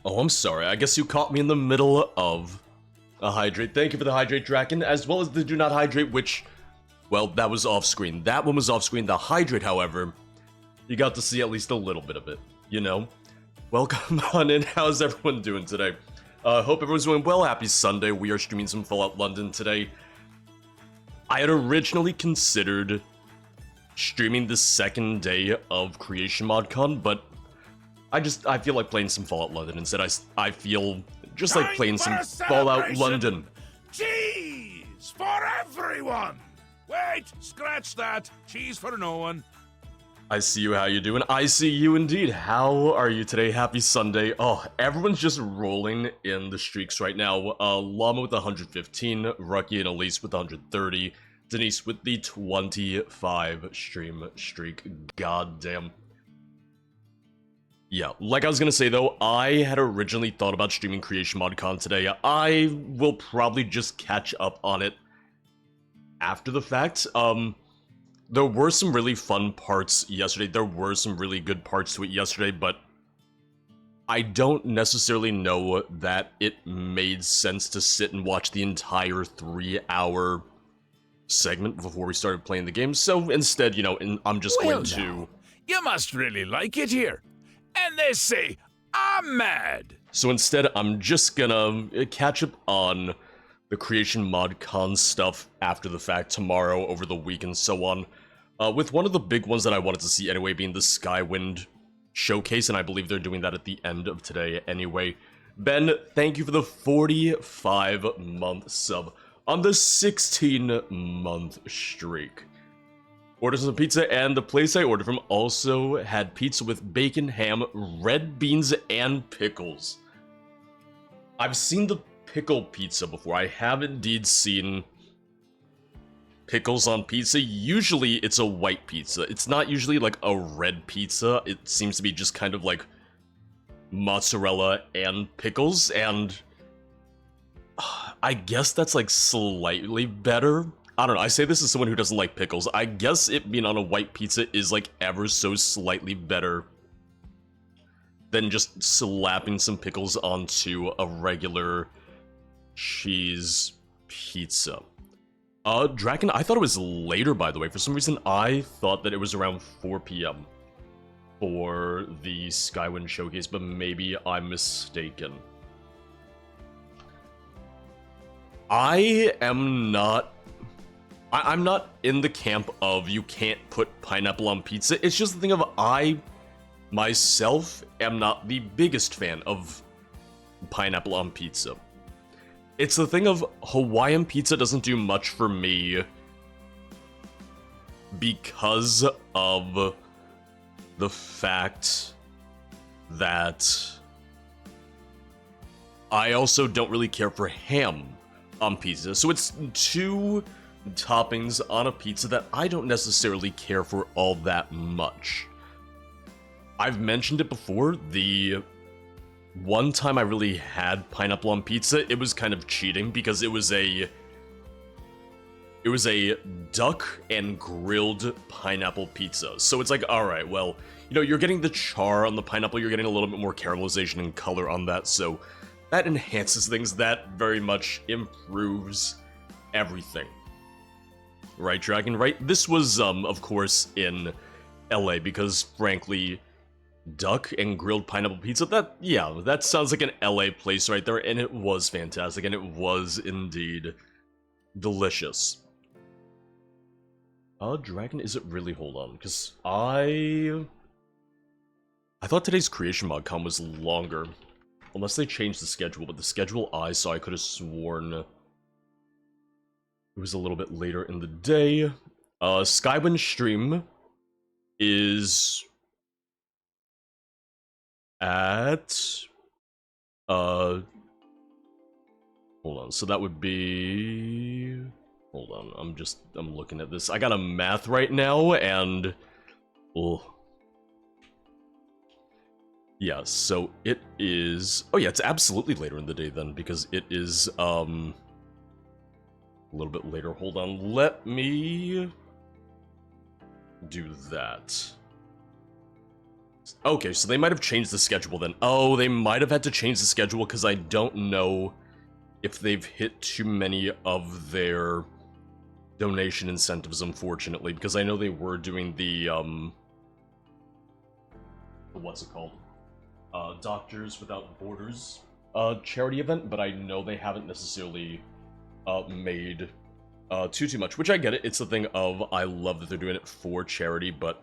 Oh, I'm sorry. I guess you caught me in the middle of a hydrate. Thank you for the hydrate, Draken, as well as the do not hydrate, which, well, that was off screen. That one was off screen. The hydrate, however, you got to see at least a little bit of it, you know? Welcome on in. How's everyone doing today? Hope everyone's doing well. Happy Sunday. We are streaming some Fallout London today. I had originally considered streaming the second day of Creation ModCon, but I feel like playing some Fallout London instead. I feel just like playing some Fallout London. Cheese for everyone! Wait, scratch that. Cheese for no one. I see you, how you doing? I see you indeed. How are you today? Happy Sunday. Oh, everyone's just rolling in the streaks right now. Llama with 115, Rucky and Elise with 130, Denise with the 25 stream streak. God damn. Yeah, like I was gonna say though, I had originally thought about streaming Creation ModCon today. I will probably just catch up on it after the fact. There were some really fun parts yesterday. There were some really good parts to it yesterday, but I don't necessarily know that it made sense to sit and watch the entire 3-hour segment before we started playing the game. So instead, you know, I'm just going to... You must really like it here. And they say, I'm mad. So instead, I'm just gonna catch up on the Creation ModCon stuff after the fact tomorrow, over the week, and so on. With one of the big ones that I wanted to see anyway being the Skywind showcase, and I believe they're doing that at the end of today anyway. Ben, thank you for the 45-month sub on the 16-month streak. Ordered some pizza, and the place I ordered from also had pizza with bacon, ham, red beans, and pickles. I've seen the pickle pizza before. I have indeed seen pickles on pizza. Usually it's a white pizza. It's not usually like a red pizza. It seems to be just kind of like mozzarella and pickles, and I guess that's like slightly better. I don't know, I say this as someone who doesn't like pickles. I guess it being on a white pizza is like ever so slightly better than just slapping some pickles onto a regular cheese pizza. Draken, I thought it was later, by the way. For some reason, I thought that it was around 4 p.m. for the Skywind showcase, but maybe I'm mistaken. I'm not in the camp of you can't put pineapple on pizza. It's just the thing of I, myself, am not the biggest fan of pineapple on pizza. It's the thing of Hawaiian pizza doesn't do much for me because of the fact that I also don't really care for ham on pizza. So it's two toppings on a pizza that I don't necessarily care for all that much. I've mentioned it before, the one time I really had pineapple on pizza, it was kind of cheating because it was a duck and grilled pineapple pizza. So it's like, alright, well, you know, you're getting the char on the pineapple, you're getting a little bit more caramelization and color on that, so that enhances things, that very much improves everything. Right, Dragon, right? This was, of course, in LA, because, frankly, duck and grilled pineapple pizza, that sounds like an LA place right there, and it was fantastic, and it was indeed delicious. Dragon, is it really? Hold on, because I thought today's Creation ModCon was longer, unless they changed the schedule, but the schedule I saw, I could have sworn it was a little bit later in the day. Skywind stream is at hold on, so that would be, hold on, I'm looking at this. I got a math right now, and yeah, so it is, oh yeah, it's absolutely later in the day then, because it is a little bit later. Hold on, let me do that. Okay, so they might have changed the schedule then. Oh, they might have had to change the schedule because I don't know if they've hit too many of their donation incentives, unfortunately, because I know they were doing the, what's it called? Doctors Without Borders charity event, but I know they haven't necessarily made too much, which I get it. It's the thing of, I love that they're doing it for charity, but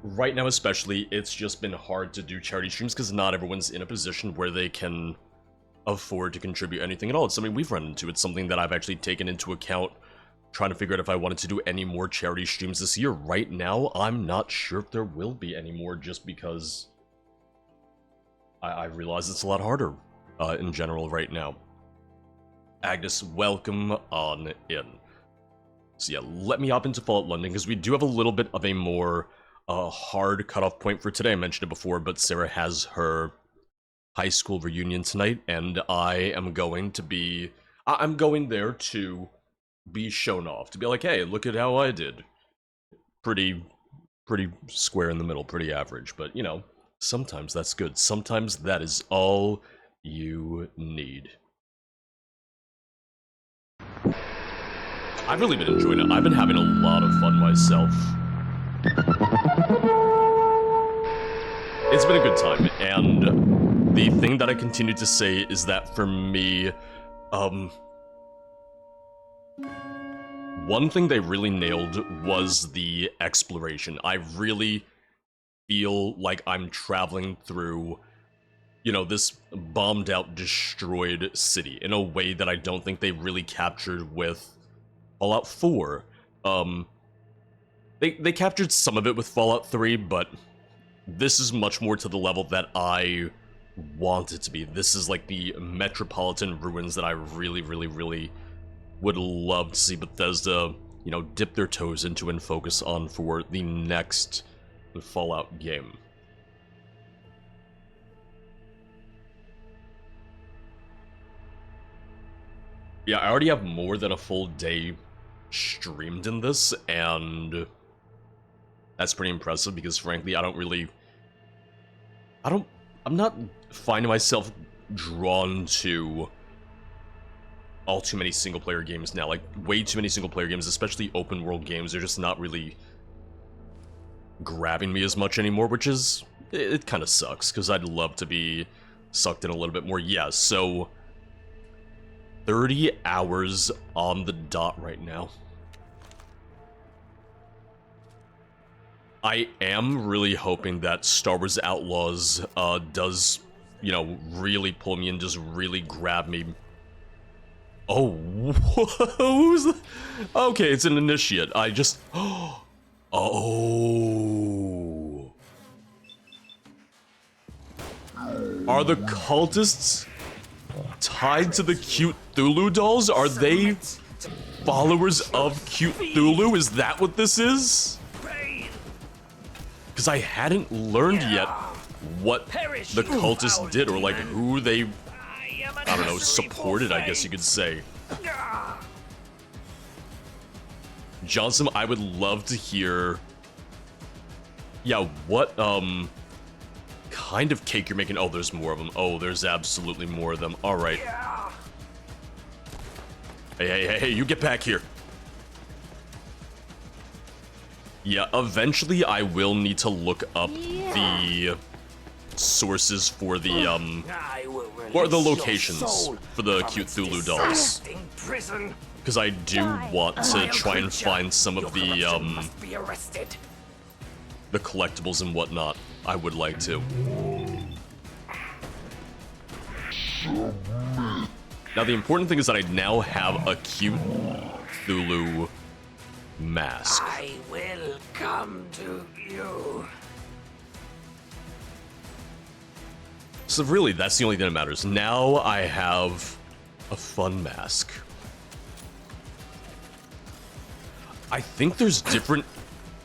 right now especially, it's just been hard to do charity streams because not everyone's in a position where they can afford to contribute anything at all. It's something we've run into. It's something that I've actually taken into account trying to figure out if I wanted to do any more charity streams this year. Right now, I'm not sure if there will be any more just because I realize it's a lot harder in general right now. Agnes, welcome on in. So yeah, let me hop into Fallout London because we do have a little bit of a more hard cutoff point for today. I mentioned it before, but Sarah has her high school reunion tonight, and I am going to be... I'm going there to be shown off, to be like, hey, look at how I did. Pretty square in the middle, pretty average, but, you know, sometimes that's good. Sometimes that is all you need. I've really been enjoying it. I've been having a lot of fun myself. It's been a good time, and the thing that I continue to say is that for me, one thing they really nailed was the exploration. I really feel like I'm traveling through, you know, this bombed out, destroyed city in a way that I don't think they really captured with Fallout 4. They captured some of it with Fallout 3, but this is much more to the level that I want it to be. This is like the metropolitan ruins that I really would love to see Bethesda, you know, dip their toes into and focus on for the next Fallout game. Yeah, I already have more than a full day streamed in this, and that's pretty impressive because frankly, I'm not finding myself drawn to all too many single-player games now. Like, way too many single-player games, especially open-world games, they're just not really grabbing me as much anymore, which is... it kind of sucks, because I'd love to be sucked in a little bit more. Yeah, so 30 hours on the dot right now. I am really hoping that Star Wars Outlaws does, you know, really pull me and just really grab me. Oh, who's the... Okay, it's an initiate. I just... Oh. Are the cultists tied to the cute Thulu dolls? Are they followers of cute Thulu? Is that what this is? Because I hadn't learned yet what the cultists did, or like who they, I don't know, supported, I guess you could say. Johnson, I would love to hear, yeah, what kind of cake you're making. Oh, there's more of them. Oh, there's absolutely more of them. All right. Hey, you get back here. Yeah, eventually I will need to look up the sources for the, or the locations for the cute Thulu dolls. Because I do want to try and find some of the collectibles and whatnot. I would like to. Now, the important thing is that I now have a cute Thulu mask. I will come to you. So really, that's the only thing that matters. Now I have a fun mask. I think there's different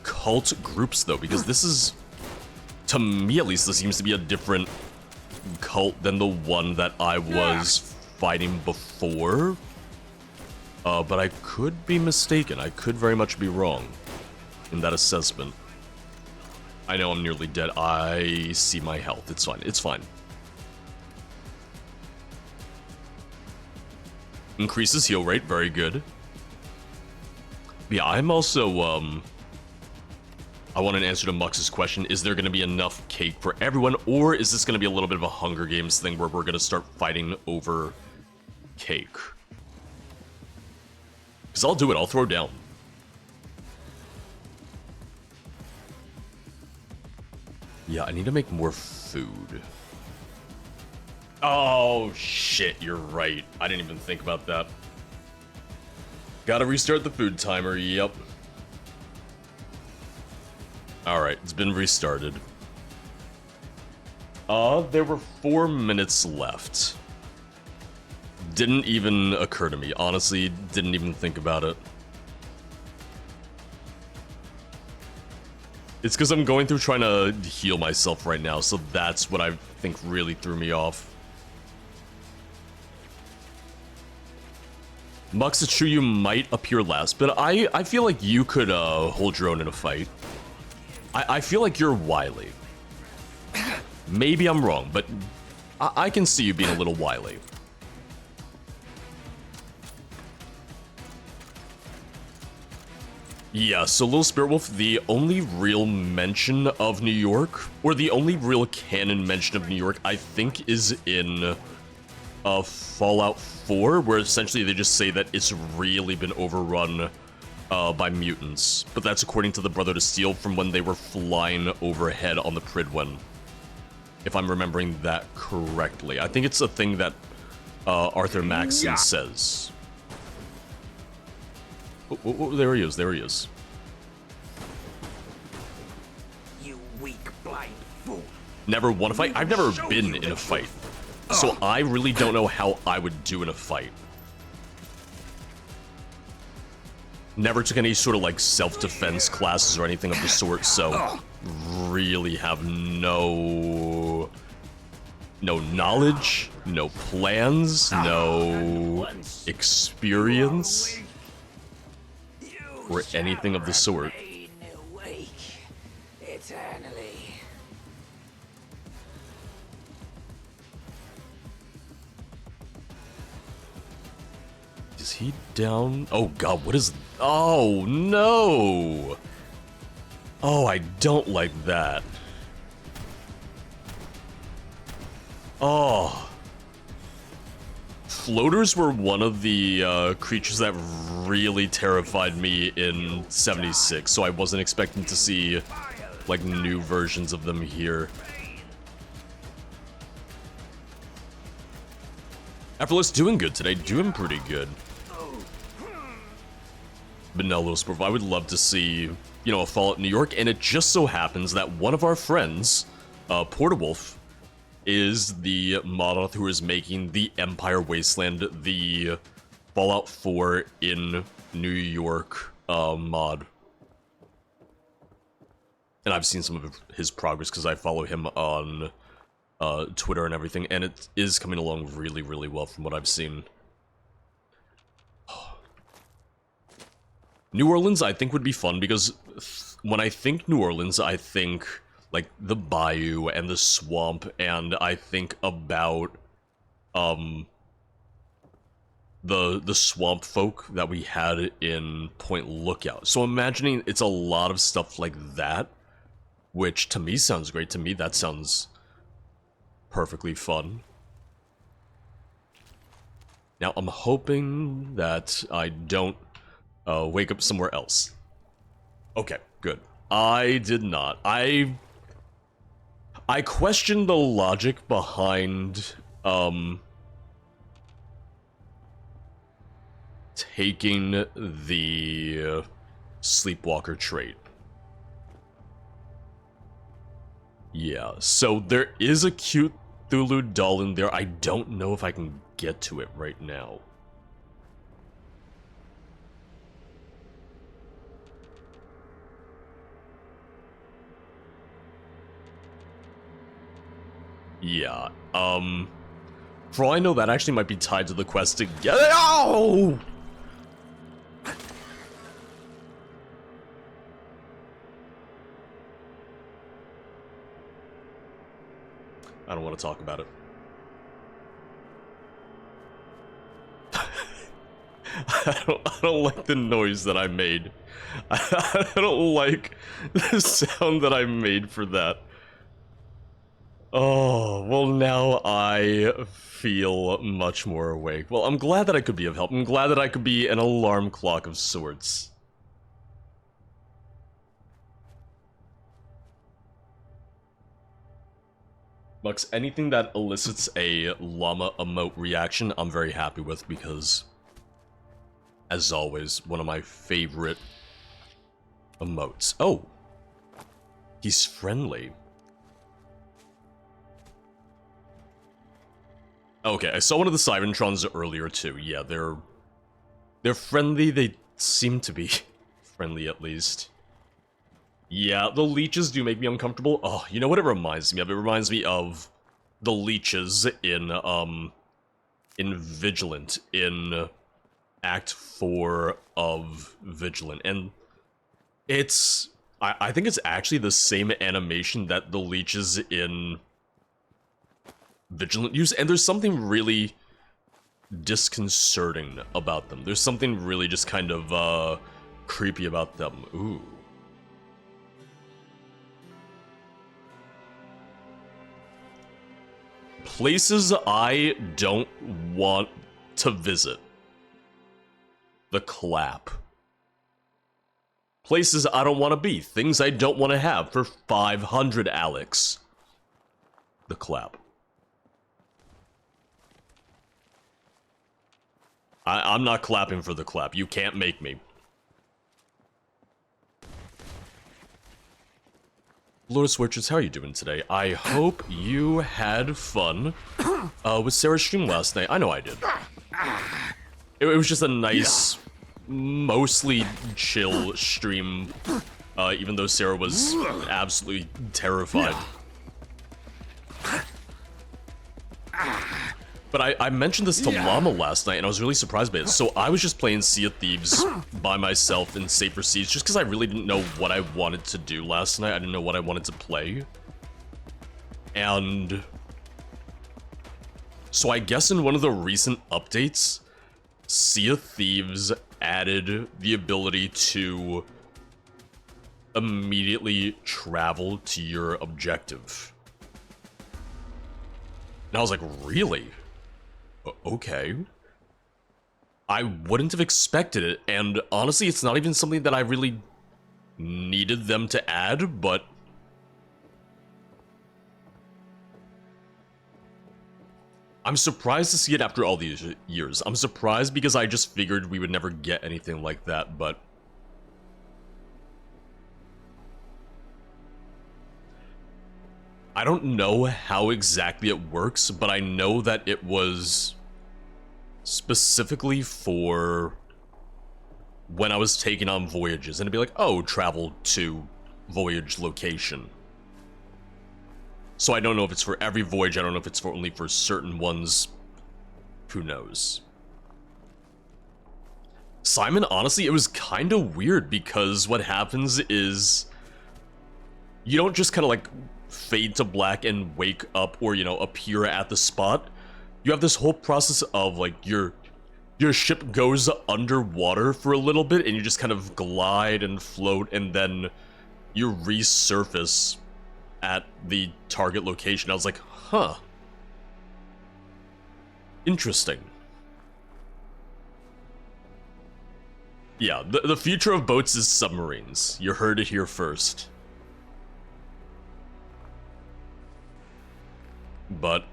cult groups, though, because this is, to me at least, this seems to be a different cult than the one that I was fighting before. But I could be mistaken. I could very much be wrong in that assessment. I know I'm nearly dead. I see my health. It's fine. It's fine. Increases heal rate. Very good. Yeah, I'm also, I want an answer to Mux's question. Is there going to be enough cake for everyone? Or is this going to be a little bit of a Hunger Games thing where we're going to start fighting over cake? Because I'll do it. I'll throw down. Yeah, I need to make more food. Oh, shit. You're right. I didn't even think about that. Gotta restart the food timer. Yep. Alright, it's been restarted. There were 4 minutes left. Didn't even occur to me. Honestly, didn't even think about it. It's because I'm going through trying to heal myself right now, so that's what I think really threw me off. Mux, it's true you might appear last, but I feel like you could hold your own in a fight. I feel like you're wily. Maybe I'm wrong, but I can see you being a little wily. Yeah, so Little Spirit Wolf, the only real mention of New York, or the only real canon mention of New York, I think is in Fallout 4, where essentially they just say that it's really been overrun by mutants. But that's according to the Brother to Steel from when they were flying overhead on the Pridwen. If I'm remembering that correctly. I think it's a thing that Arthur Maxson says. Oh, there he is, there he is. You weak, blind fool. Never won a fight? I've never been in a fight. So I really don't know how I would do in a fight. Never took any sort of like self-defense classes or anything of the sort, so really have no knowledge, no plans, no experience, or anything of the sort. Is he down? Oh god, what is... Oh no! Oh, I don't like that. Oh. Floaters were one of the creatures that really terrified me in 76, so I wasn't expecting to see like new versions of them here. Effortless doing good today, doing pretty good. But no, Little Spurf, I would love to see, you know, a Fallout New York, and it just so happens that one of our friends, Portawolf, is the mod author who is making the Empire Wasteland, the Fallout 4 in New York mod. And I've seen some of his progress because I follow him on Twitter and everything, and it is coming along really, really well from what I've seen. New Orleans, I think, would be fun because when I think New Orleans, I think like the bayou and the swamp, and I think about the swamp folk that we had in Point Lookout. So imagining it's a lot of stuff like that, which to me sounds great. To me, that sounds perfectly fun. Now, I'm hoping that I don't wake up somewhere else. Okay, good. I did not. I questioned the logic behind taking the Sleepwalker trait. Yeah, so there is a cute Cthulhu doll in there. I don't know if I can get to it right now. Yeah, for all I know, that actually might be tied to the quest to get it. Oh! I don't want to talk about it. I don't like the noise that I made. I don't like the sound that I made for that. Oh, well now I feel much more awake. Well, I'm glad that I could be of help. I'm glad that I could be an alarm clock of sorts. Mux, anything that elicits a llama emote reaction, I'm very happy with because, as always, one of my favorite emotes. Oh, he's friendly. Okay, I saw one of the Cybertrons earlier too. Yeah, they're friendly. They seem to be friendly at least. Yeah, the leeches do make me uncomfortable. Oh, you know what it reminds me of? It reminds me of the leeches in Vigilant, in Act 4 of Vigilant. And it's... I think it's actually the same animation that the leeches in Vigilant use, and there's something really disconcerting about them. There's something really just kind of, creepy about them. Ooh. Places I don't want to visit. The clap. Places I don't want to be. Things I don't want to have for 500, Alex. The clap. I'm not clapping for the clap. You can't make me. Lord Switches, how are you doing today? I hope you had fun with Sarah's stream last night. I know I did. It was just a nice, mostly chill stream, even though Sarah was absolutely terrified. But I mentioned this to Llama last night, and I was really surprised by it. So I was just playing Sea of Thieves by myself in Safer Seas, just because I really didn't know what I wanted to do last night. I didn't know what I wanted to play. And so I guess in one of the recent updates, Sea of Thieves added the ability to immediately travel to your objective. And I was like, really? Okay. I wouldn't have expected it, and honestly, it's not even something that I really needed them to add, but I'm surprised to see it after all these years. I'm surprised because I just figured we would never get anything like that, but I don't know how exactly it works, but I know that it was specifically for when I was taking on voyages, and it'd be like, oh, travel to voyage location. So I don't know if it's for every voyage, I don't know if it's for only for certain ones. Who knows? Simon, honestly, it was kind of weird because what happens is you don't just kind of like fade to black and wake up or, you know, appear at the spot. You have this whole process of like your ship goes underwater for a little bit and you just kind of glide and float and then you resurface at the target location. I was like, huh. Interesting. Yeah, the future of boats is submarines. You heard it here first. But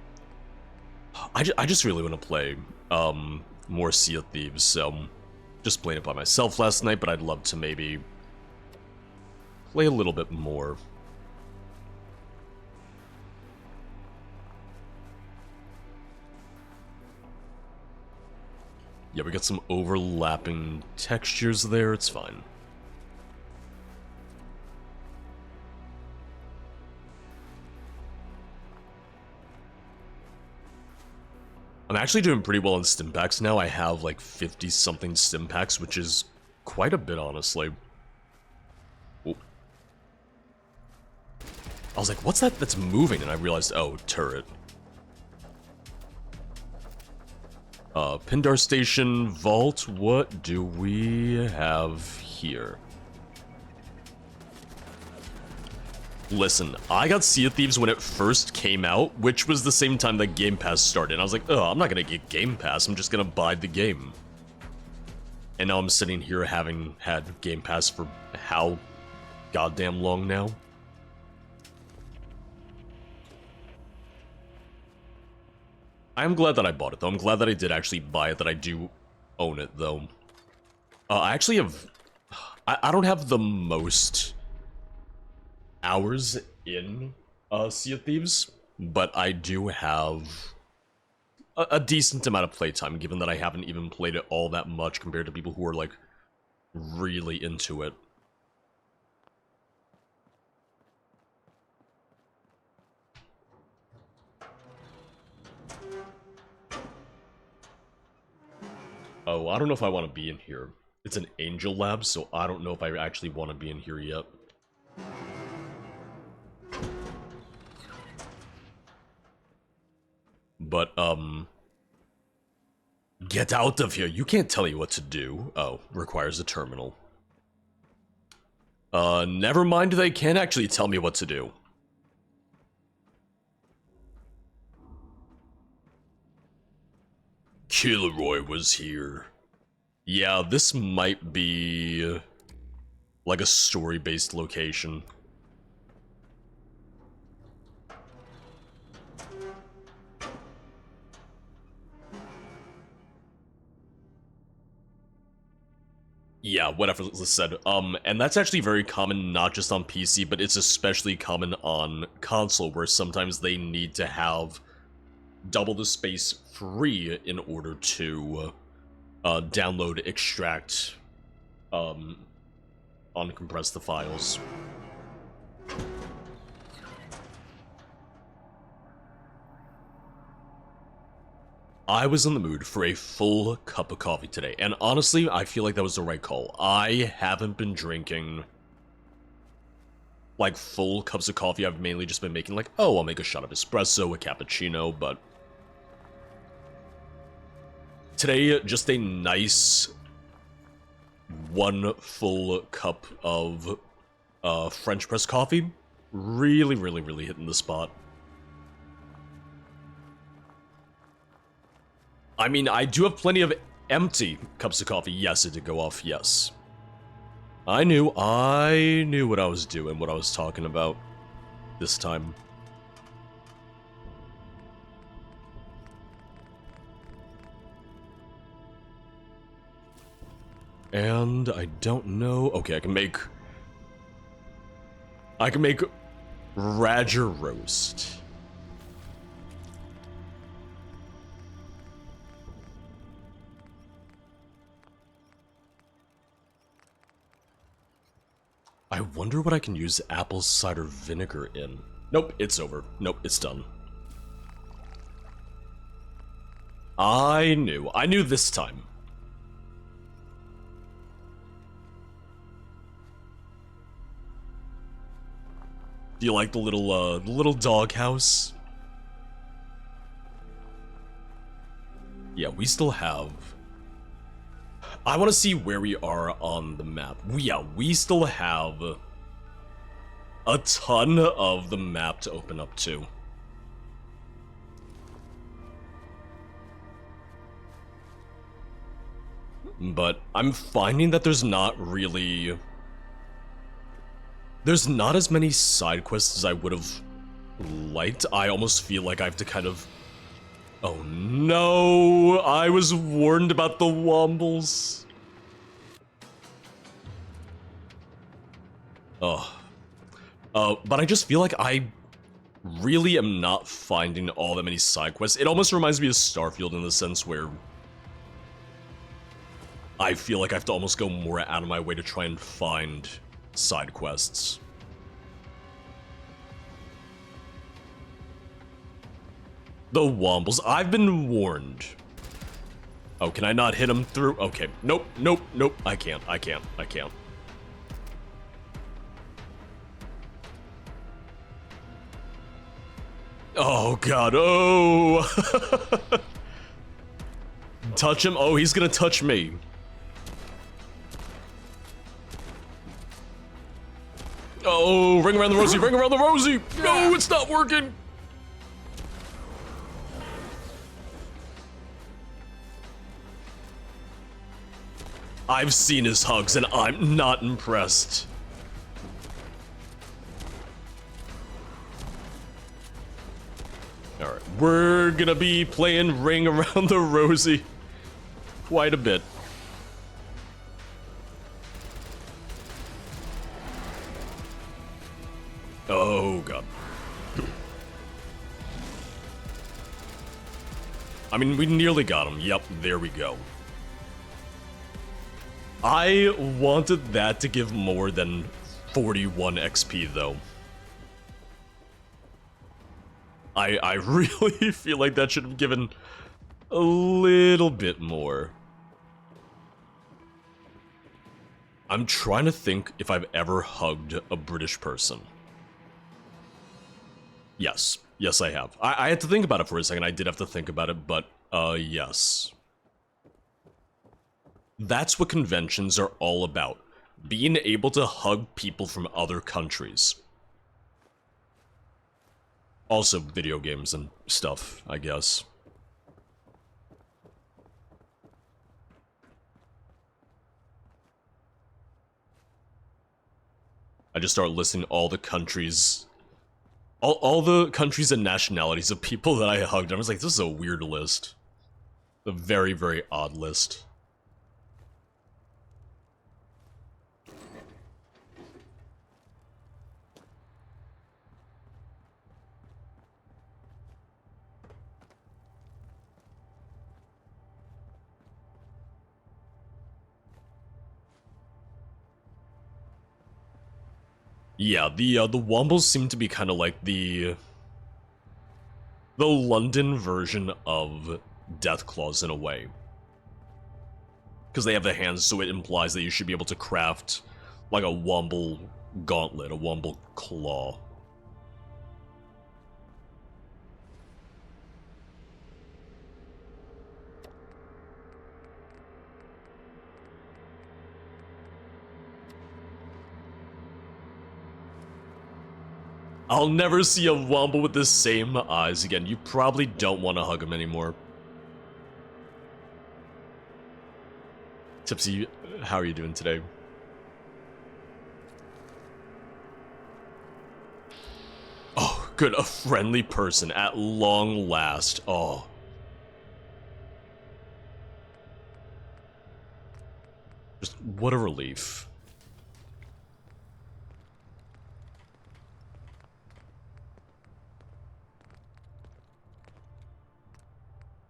I just really want to play more Sea of Thieves, so just playing it by myself last night, but I'd love to maybe play a little bit more. Yeah, we got some overlapping textures there, it's fine. I'm actually doing pretty well in stimpaks now. I have like 50-something stimpaks, which is quite a bit, honestly. Oh. I was like, what's that that's moving? And I realized, oh, turret. Pindar Station, Vault, what do we have here? Listen, I got Sea of Thieves when it first came out, which was the same time that Game Pass started. And I was like, oh, I'm not gonna get Game Pass, I'm just gonna buy the game. And now I'm sitting here having had Game Pass for how goddamn long now? I'm glad that I bought it, though. I'm glad that I did actually buy it, that I do own it, though. I actually have... I don't have the most hours in Sea of Thieves, but I do have a decent amount of playtime, given that I haven't even played it all that much compared to people who are, like, really into it. Oh, I don't know if I want to be in here. It's an Angel Lab, so I don't know if I actually want to be in here yet. But, get out of here. You can't tell me what to do. Oh, requires a terminal. Never mind, they can actually tell me what to do. Kilroy was here. Yeah, this might be like a story-based location. Yeah, whatever was said. And that's actually very common, not just on PC, but it's especially common on console, where sometimes they need to have double the space free in order to download, extract, uncompress the files. I was in the mood for a full cup of coffee today, and honestly, I feel like that was the right call. I haven't been drinking, like, full cups of coffee. I've mainly just been making, like, oh, I'll make a shot of espresso, a cappuccino, but today, just a nice one full cup of French press coffee. Really, really, really hitting the spot. I mean, I do have plenty of empty cups of coffee. Yes, it did go off, yes. I knew what I was doing, what I was talking about this time. And I don't know... Okay, I can make Radger Roast. I wonder what I can use apple cider vinegar in. Nope, it's over. Nope, it's done. I knew this time. Do you like the little doghouse? Yeah, we still have... I want to see where we are on the map. We still have a ton of the map to open up to. But I'm finding that there's not as many side quests as I would have liked. I almost feel like I have to kind of... Oh no! I was warned about the Wombles. But I just feel like I really am not finding all that many side quests. It almost reminds me of Starfield in the sense where I feel like I have to almost go more out of my way to try and find side quests. The Wombles. I've been warned. Oh, can I not hit him through? Okay. Nope. I can't. Oh god, oh! Touch him? Oh, he's gonna touch me. Oh, ring around the rosy, ring around the rosy! No, it's not working! I've seen his hugs and I'm not impressed. Alright, we're gonna be playing ring around the rosy quite a bit. Oh god. I mean, we nearly got him. Yep, there we go. I wanted that to give more than 41 XP, though. I really feel like that should have given a little bit more. I'm trying to think if I've ever hugged a British person. Yes. Yes, I have. I had to think about it for a second. I did have to think about it, but, yes. That's what conventions are all about. Being able to hug people from other countries. Also, video games and stuff, I guess. I just start listing all the countries. All the countries and nationalities of people that I hugged. I was like, this is a weird list. A very, very odd list. Yeah, the Wombles seem to be kind of like the London version of Deathclaws in a way. Because they have the hands, so it implies that you should be able to craft like a Womble gauntlet, a Womble claw. I'll never see a Womble with the same eyes again. You probably don't want to hug him anymore. Tipsy, how are you doing today? Oh, good. A friendly person at long last. Oh. Just what a relief.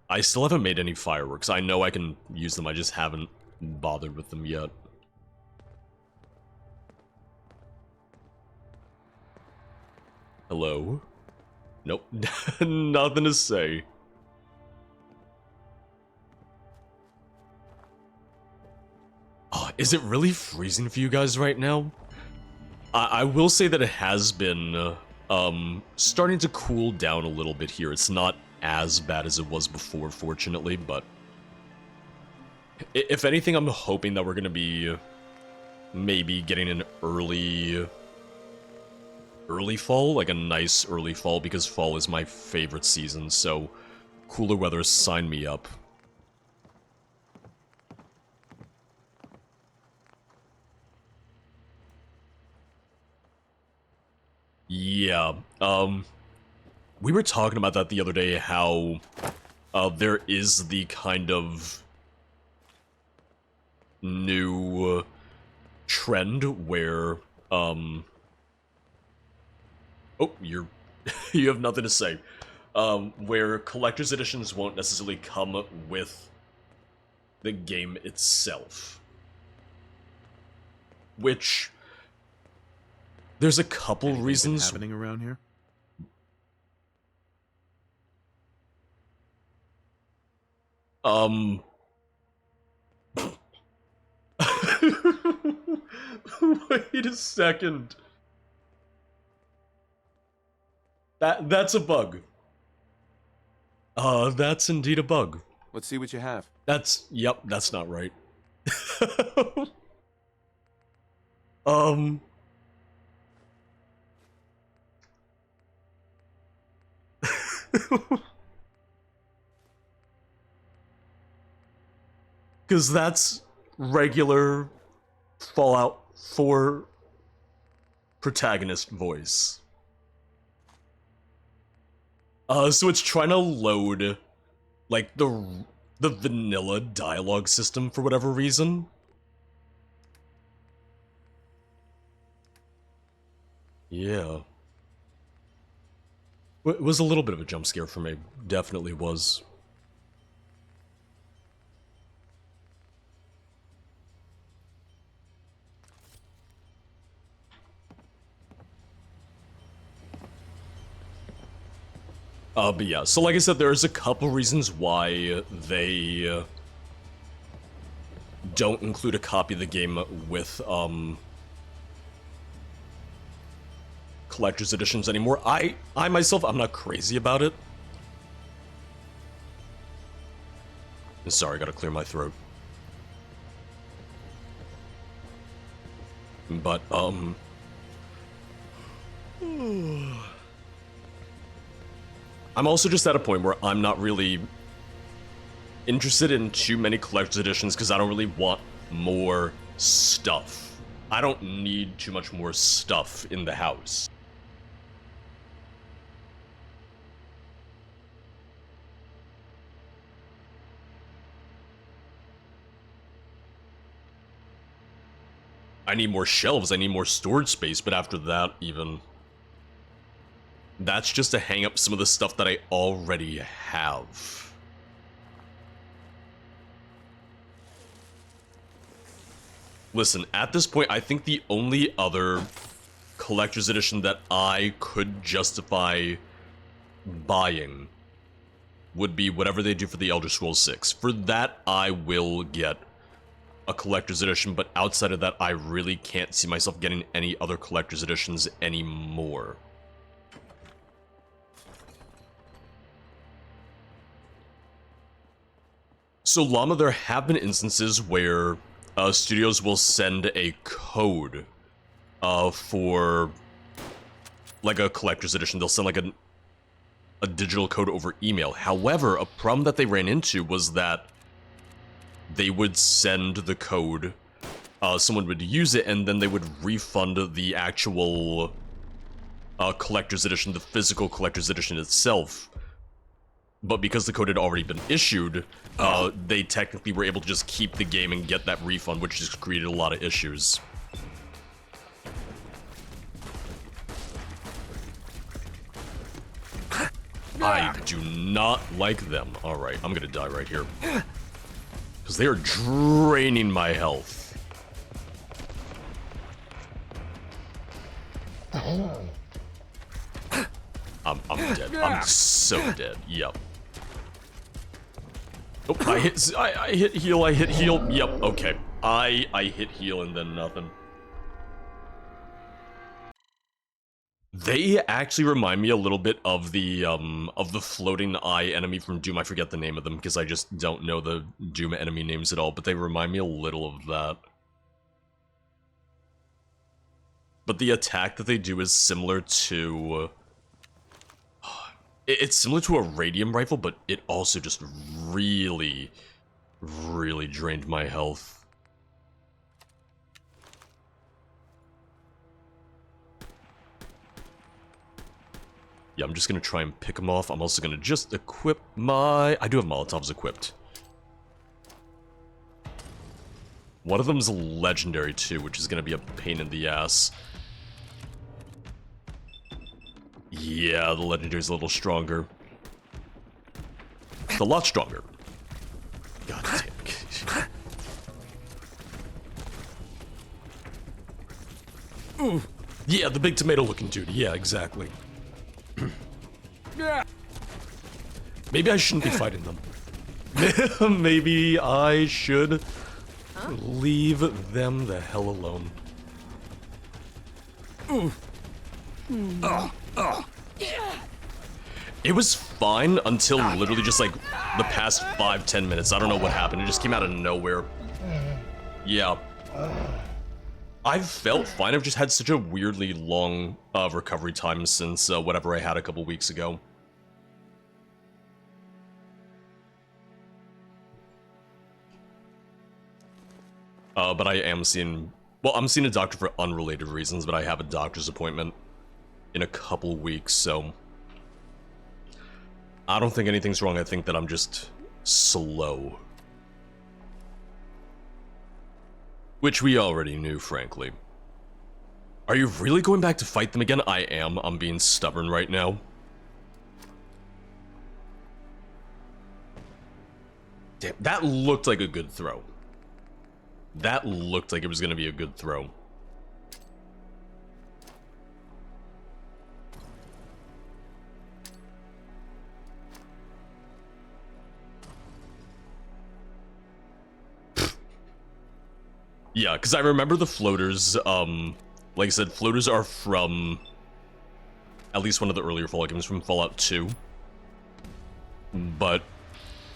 I still haven't made any fireworks. I know I can use them, I just haven't bothered with them yet. Hello? Nope. Nothing to say. Oh, is it really freezing for you guys right now? I will say that it has been, starting to cool down a little bit here. It's not as bad as it was before, fortunately, but if anything, I'm hoping that we're gonna be maybe getting an early fall, like a nice early fall, because fall is my favorite season, so cooler weather, sign me up. Yeah, we were talking about that the other day, how there is the kind of new trend where, oh, you have nothing to say. Where collector's editions won't necessarily come with the game itself. Which, there's a couple Anything reasons happening around here. Wait a second. That's a bug. That's indeed a bug. Let's see what you have. Yep, that's not right. um... Because that's regular Fallout 4 protagonist voice. So it's trying to load, like, the vanilla dialogue system for whatever reason. Yeah. It was a little bit of a jump scare for me. Definitely was. But yeah, so like I said, there's a couple reasons why they don't include a copy of the game with, collector's editions anymore. I myself, I'm not crazy about it. Sorry, I gotta clear my throat. But, I'm also just at a point where I'm not really interested in too many collector's editions because I don't really want more stuff. I don't need too much more stuff in the house. I need more shelves, I need more storage space, but after that, even... That's just to hang up some of the stuff that I already have. Listen, at this point, I think the only other collector's edition that I could justify buying would be whatever they do for the Elder Scrolls 6. For that, I will get a collector's edition, but outside of that, I really can't see myself getting any other collector's editions anymore. So Llama, there have been instances where studios will send a code for like a collector's edition. They'll send like a digital code over email. However, a problem that they ran into was that they would send the code, someone would use it, and then they would refund the actual collector's edition, the physical collector's edition itself. But because the code had already been issued, they technically were able to just keep the game and get that refund, which just created a lot of issues. I do not like them. Alright, I'm gonna die right here. Because they are draining my health. I'm dead. I'm so dead. Yep. Oh, I hit heal, I hit heal. Yep, okay. I hit heal and then nothing. They actually remind me a little bit of the floating eye enemy from Doom. I forget the name of them because I just don't know the Doom enemy names at all, but they remind me a little of that. But the attack that they do is similar to... It's similar to a radium rifle, but it also just really, really drained my health. Yeah, I'm just gonna try and pick them off. I'm also gonna just equip my... I do have Molotovs equipped. One of them's legendary too, which is gonna be a pain in the ass. Yeah, the legendary's a little stronger. It's a lot stronger. God damn it. Ooh. Yeah, the big tomato looking dude. Yeah, exactly. Maybe I shouldn't be fighting them. Maybe I should leave them the hell alone. It was fine until literally just like the past 5-10 minutes. I don't know what happened. It just came out of nowhere. Yeah. I've felt fine. I've just had such a weirdly long recovery time since whatever I had a couple weeks ago. But I am seeing... Well, I'm seeing a doctor for unrelated reasons, but I have a doctor's appointment in a couple weeks, so... I don't think anything's wrong. I think that I'm just slow. Which we already knew, frankly. Are you really going back to fight them again? I am. I'm being stubborn right now. Damn, that looked like a good throw. That looked like it was going to be a good throw. Yeah, because I remember the floaters, like I said, floaters are from at least one of the earlier Fallout games, from Fallout 2. But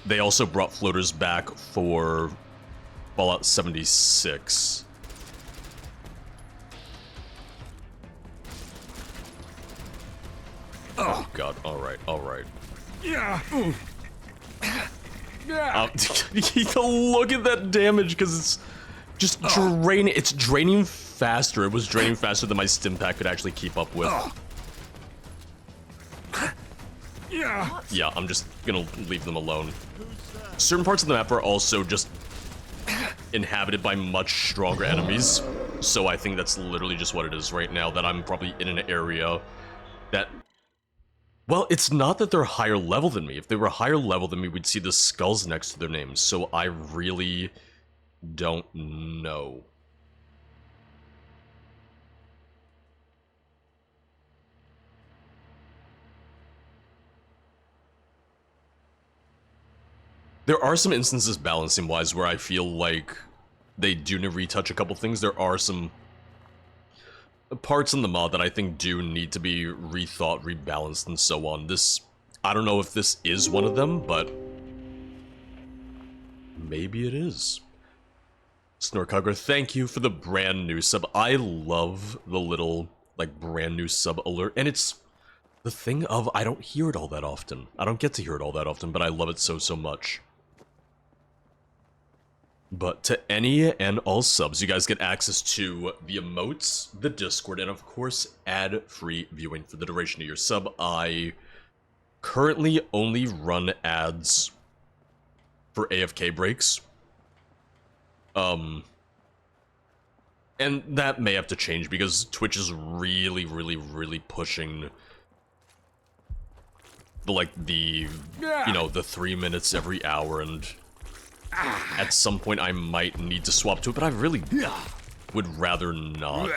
they also brought floaters back for Fallout 76. Oh god, alright, alright. Yeah. Look at that damage, because it's just draining. It's draining faster. It was draining faster than my stim pack could actually keep up with. Yeah. Yeah, I'm just gonna leave them alone. Certain parts of the map are also just inhabited by much stronger enemies, so I think that's literally just what it is right now, that I'm probably in an area that... Well, it's not that they're higher level than me. If they were higher level than me, we'd see the skulls next to their names, so I really don't know. There are some instances balancing-wise where I feel like they do need to retouch a couple things. There are some parts in the mod that I think do need to be rethought, rebalanced, and so on. This, I don't know if this is one of them, but maybe it is. Snorkugger, thank you for the brand new sub. I love the little, like, brand new sub alert, and it's the thing of, I don't hear it all that often. I don't get to hear it all that often, but I love it so much. But to any and all subs, you guys get access to the emotes, the Discord, and of course, ad-free viewing for the duration of your sub. I currently only run ads for AFK breaks. And that may have to change because Twitch is really pushing the, you know, the 3 minutes every hour, and at some point I might need to swap to it, but I really would rather not.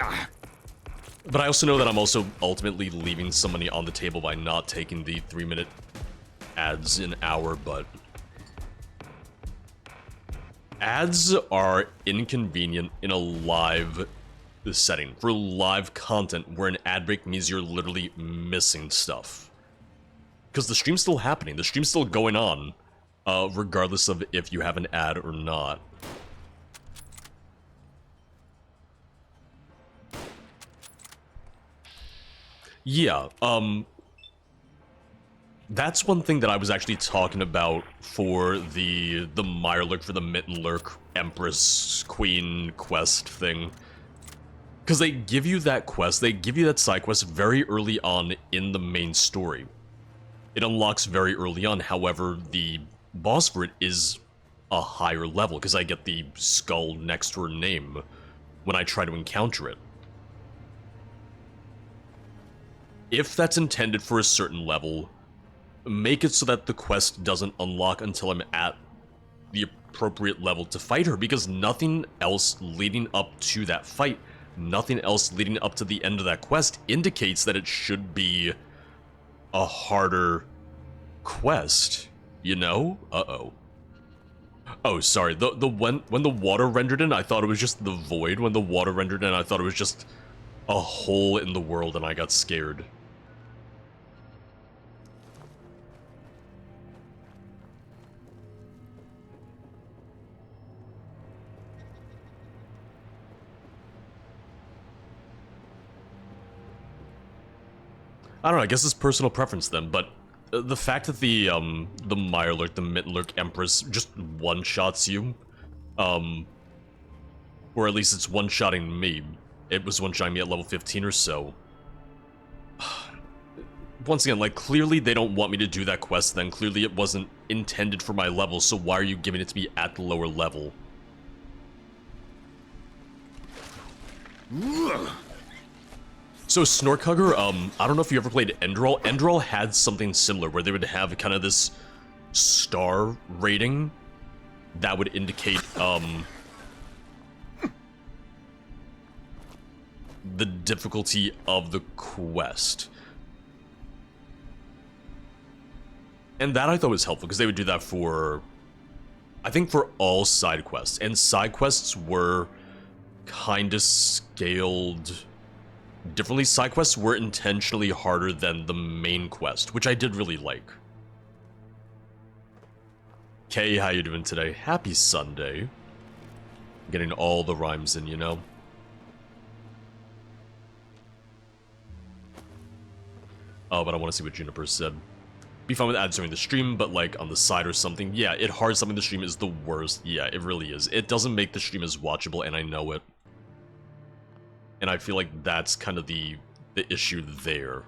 But I also know that I'm also ultimately leaving some money on the table by not taking the 3-minute ads an hour, but ads are inconvenient in a live setting. For live content, where an ad break means you're literally missing stuff. Because the stream's still happening, the stream's still going on, regardless of if you have an ad or not. Yeah, that's one thing that I was actually talking about for the Mirelurk, for the Mittenlurk Empress Queen quest thing. Because they give you that quest, they give you that side quest very early on in the main story. It unlocks very early on, however, the boss for it is a higher level, because I get the skull next to her name when I try to encounter it. If that's intended for a certain level, make it so that the quest doesn't unlock until I'm at the appropriate level to fight her, because nothing else leading up to that fight, nothing else leading up to the end of that quest indicates that it should be a harder quest, you know? Uh-oh. Oh, sorry, when the water rendered in, I thought it was just the void. When the water rendered in, I thought it was just a hole in the world, and I got scared. I don't know, I guess it's personal preference then, but the fact that the Mirelurk, the Mittenlurk Empress just one-shots you, or at least it's one-shotting me. It was one-shotting me at level 15 or so. Once again, like, clearly they don't want me to do that quest then. Clearly it wasn't intended for my level, so why are you giving it to me at the lower level? So Snorkhugger, I don't know if you ever played Enderal. Enderal had something similar where they would have kind of this star rating that would indicate, the difficulty of the quest. And that I thought was helpful, because they would do that for, I think, for all side quests. And side quests were kind of scaled differently. Side quests were intentionally harder than the main quest, which I did really like. Kay, how you doing today? Happy Sunday. Getting all the rhymes in, you know? Oh, but I want to see what Juniper said. Be fine with ads during the stream, but like on the side or something. Yeah, it hard something the stream is the worst. Yeah, it really is. It doesn't make the stream as watchable, and I know it. And I feel like that's kind of the issue there.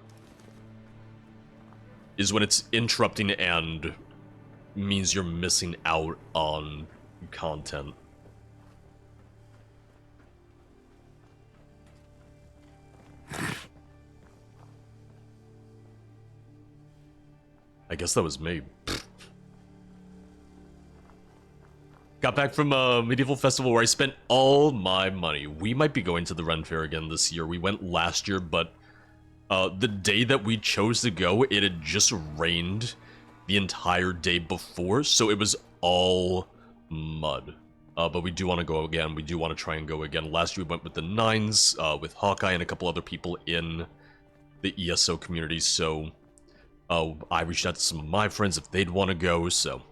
Is when it's interrupting and means you're missing out on content. I guess that was me. Got back from a medieval festival where I spent all my money. We might be going to the Ren Fair again this year. We went last year, but the day that we chose to go, it had just rained the entire day before, so it was all mud. But we do want to go again. We do want to try and go again. Last year we went with the Nines, with Hawkeye and a couple other people in the ESO community, so I reached out to some of my friends if they'd want to go, so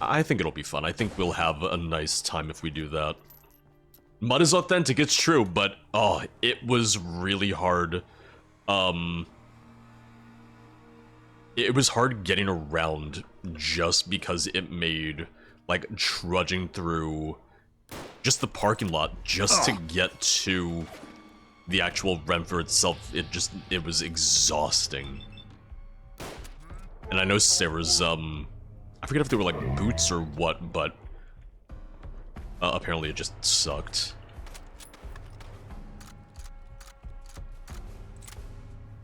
I think it'll be fun. I think we'll have a nice time if we do that. Mud is authentic, it's true, but oh, it was really hard. It was hard getting around just because it made, like, trudging through just the parking lot just to get to the actual Renfer itself. It was exhausting. And I know Sarah's, I forget if they were like boots or what, but apparently it just sucked.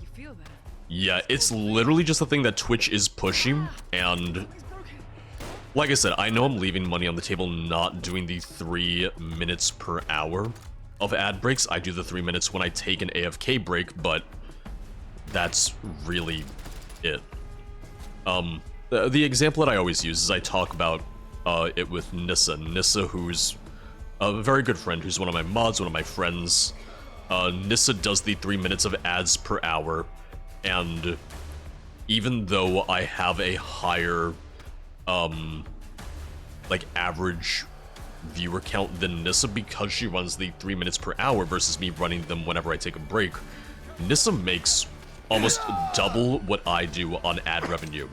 You feel that? Yeah, it's literally just a thing that Twitch is pushing, and like I said, I know I'm leaving money on the table not doing the 3 minutes per hour of ad breaks. I do the 3 minutes when I take an AFK break, but that's really it. The example that I always use is I talk about it with Nissa. Nissa, who's a very good friend, who's one of my mods, one of my friends. Nissa does the 3 minutes of ads per hour, and even though I have a higher, like, average viewer count than Nissa, because she runs the 3 minutes per hour versus me running them whenever I take a break, Nissa makes almost double what I do on ad revenue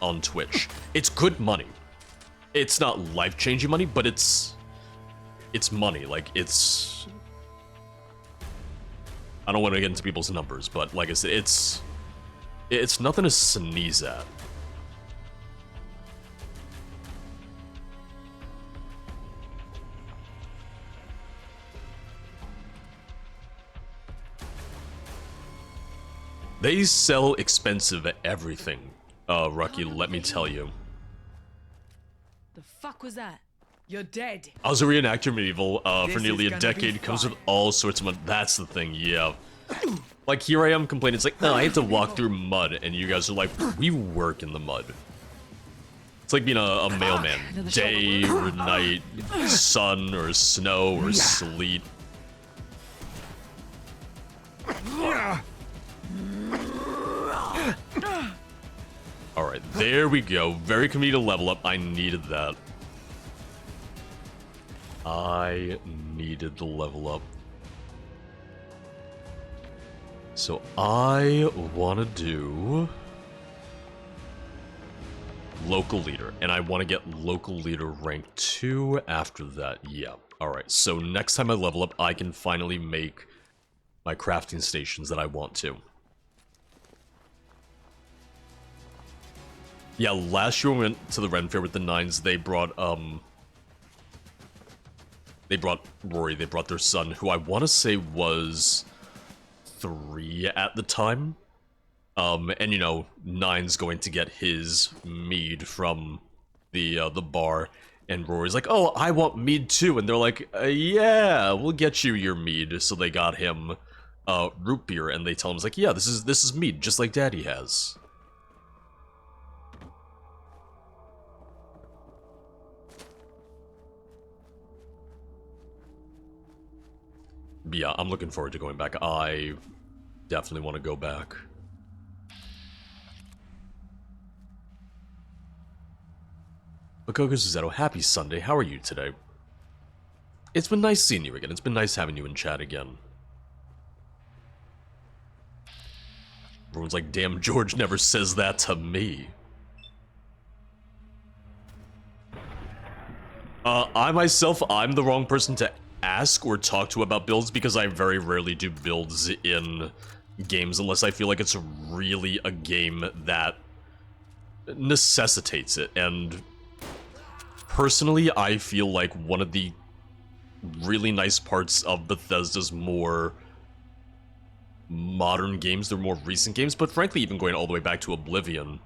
on Twitch. It's good money. It's not life-changing money, but it's money. Like, it's... I don't want to get into people's numbers, but like I said, it's nothing to sneeze at. They sell expensive everything, Rucky, let me tell you. The fuck was that? You're dead. I was a reenactor medieval for This nearly is a gonna decade. be Comes with fun. all sorts of mud. That's the thing, yeah. Like, here I am complaining. It's like, no, I had to walk through mud, and you guys are like, we work in the mud. It's like being a mailman. Another Day or night, sun or snow or sleet. Alright, there we go. Very convenient to level up. I needed that. I needed to level up. So I want to do local leader, and I want to get local leader rank 2 after that. Yeah. Alright, so next time I level up, I can finally make my crafting stations that I want to. Yeah, last year when we went to the Ren Fair with the 9s, they brought Rory, they brought their son, who I want to say was 3 at the time. And you know, 9's going to get his mead from the bar, and Rory's like, "Oh, I want mead too," and they're like, "Yeah, we'll get you your mead." So they got him root beer, and they tell him, like, "Yeah, this is mead, just like Daddy has." But yeah, I'm looking forward to going back. I definitely want to go back. Bakoko Suzetto, happy Sunday. How are you today? It's been nice seeing you again. It's been nice having you in chat again. Everyone's like, damn, George never says that to me. I myself, I'm the wrong person to ask or talk to about builds because I very rarely do builds in games unless I feel like it's really a game that necessitates it. And personally, I feel like one of the really nice parts of Bethesda's more modern games, they're more recent games, but frankly even going all the way back to Oblivion,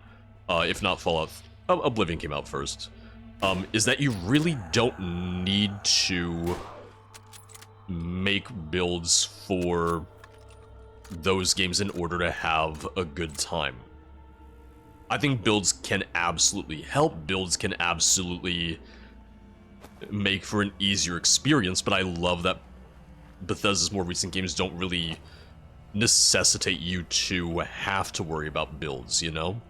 if not Fallout, Oblivion came out first, is that you really don't need to make builds for those games in order to have a good time. I think builds can absolutely help, builds can absolutely make for an easier experience, but I love that Bethesda's more recent games don't really necessitate you to have to worry about builds, you know?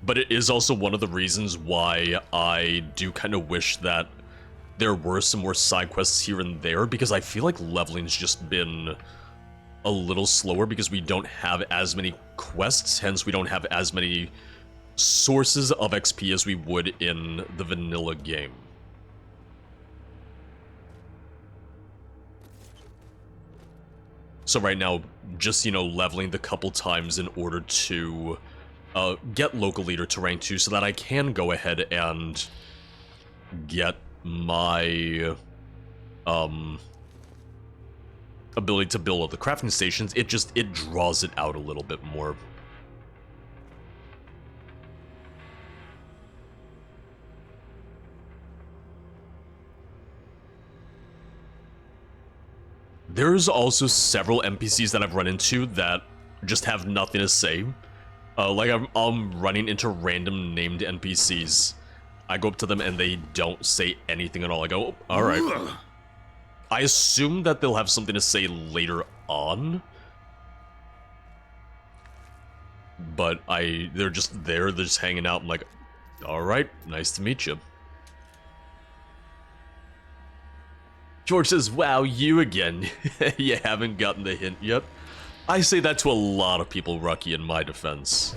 But it is also one of the reasons why I do kind of wish that there were some more side quests here and there, because I feel like leveling's just been a little slower because we don't have as many quests, hence we don't have as many sources of XP as we would in the vanilla game. So right now, just, you know, leveling the couple times in order to get local leader to rank 2 so that I can go ahead and get my ability to build up the crafting stations. It draws it out a little bit more. There's also several NPCs that I've run into that just have nothing to say. Like I'm running into random named NPCs. I go up to them and they don't say anything at all. I go, oh, alright. I assume that they'll have something to say later on. But they're just there, they're just hanging out. I'm like, alright, nice to meet you. George says, wow, you again. You haven't gotten the hint yet. I say that to a lot of people, Rucky, in my defense.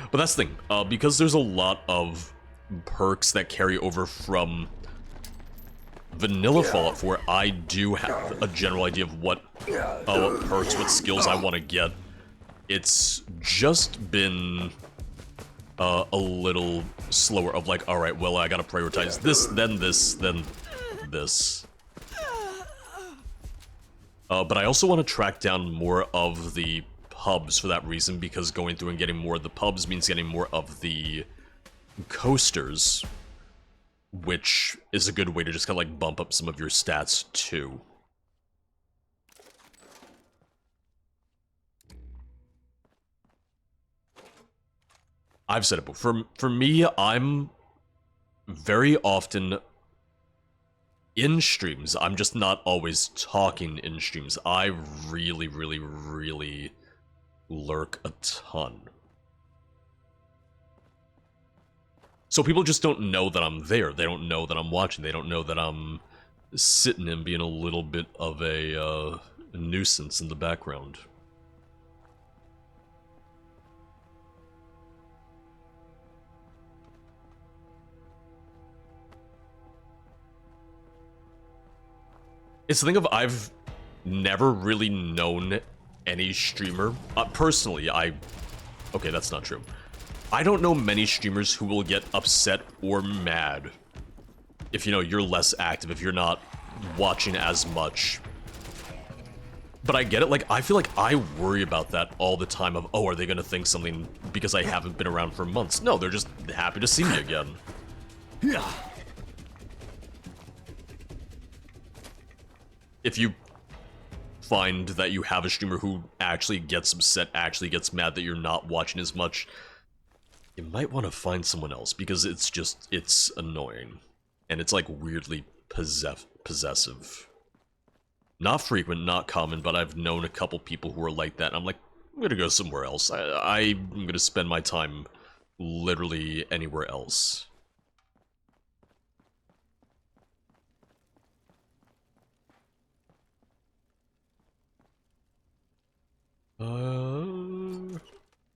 But that's the thing, because there's a lot of perks that carry over from vanilla Fallout 4, I do have a general idea of what perks, what skills I want to get. It's just been a little slower of like, alright, well, I gotta prioritize this, then this, then this. But I also want to track down more of the pubs for that reason, because going through and getting more of the pubs means getting more of the coasters, which is a good way to just kind of like bump up some of your stats too. I've said it before, for me, I'm very often in streams, I'm just not always talking in streams. I really, really, really lurk a ton. So people just don't know that I'm there. They don't know that I'm watching. They don't know that I'm sitting and being a little bit of a nuisance in the background. It's the thing of I've never really known any streamer. Personally, okay, that's not true. I don't know many streamers who will get upset or mad if, you know, you're less active, if you're not watching as much. But I get it, like, I feel like I worry about that all the time of, oh, are they gonna think something because I haven't been around for months? No, they're just happy to see me again. Yeah. If you find that you have a streamer who actually gets upset, actually gets mad that you're not watching as much, you might want to find someone else, because it's annoying. And it's like weirdly possessive. Not frequent, not common, but I've known a couple people who are like that, and I'm like, I'm gonna go somewhere else. I'm gonna spend my time literally anywhere else.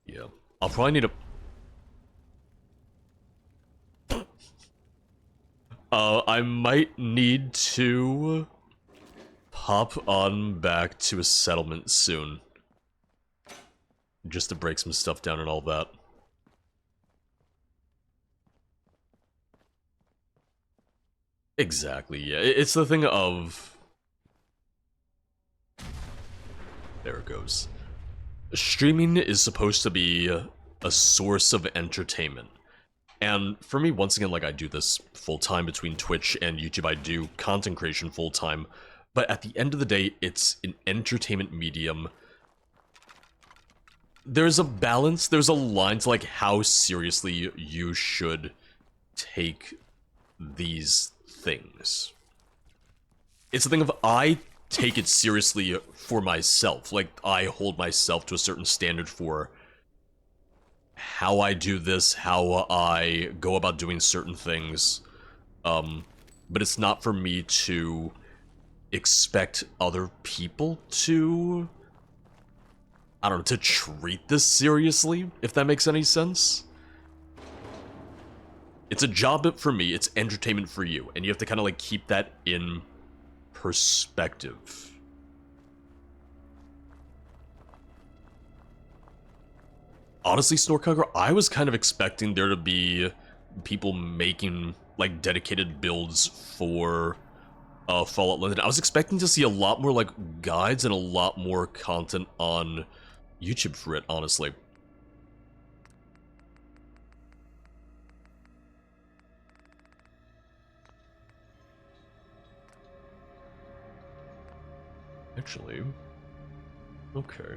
Yeah. I'll probably need a... I might need to pop on back to a settlement soon. Just to break some stuff down and all that. Exactly, yeah. It's the thing of... There it goes. Streaming is supposed to be a source of entertainment. And for me, once again, like, I do this full-time between Twitch and YouTube. I do content creation full-time. But at the end of the day, it's an entertainment medium. There's a balance, there's a line to, like, how seriously you should take these things. It's the thing of, I take it seriously for myself. Like, I hold myself to a certain standard for how I do this, how I go about doing certain things. But it's not for me to expect other people to, I don't know, to treat this seriously, if that makes any sense. It's a job for me, it's entertainment for you, and you have to kind of like keep that in perspective. Honestly, Snorkonqueror, I was kind of expecting there to be people making like dedicated builds for Fallout London. I was expecting to see a lot more like guides and a lot more content on YouTube for it, honestly. Actually, okay.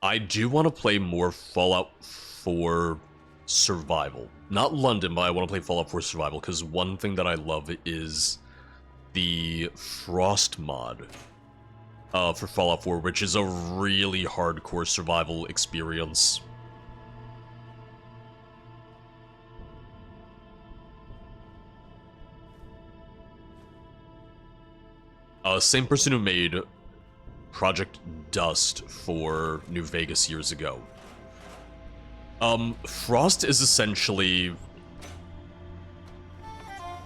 I do want to play more Fallout 4 Survival. Not London, but I want to play Fallout 4 Survival, because one thing that I love is the Frost mod for Fallout 4, which is a really hardcore survival experience. Same person who made Project Dust for New Vegas years ago. Frost is essentially...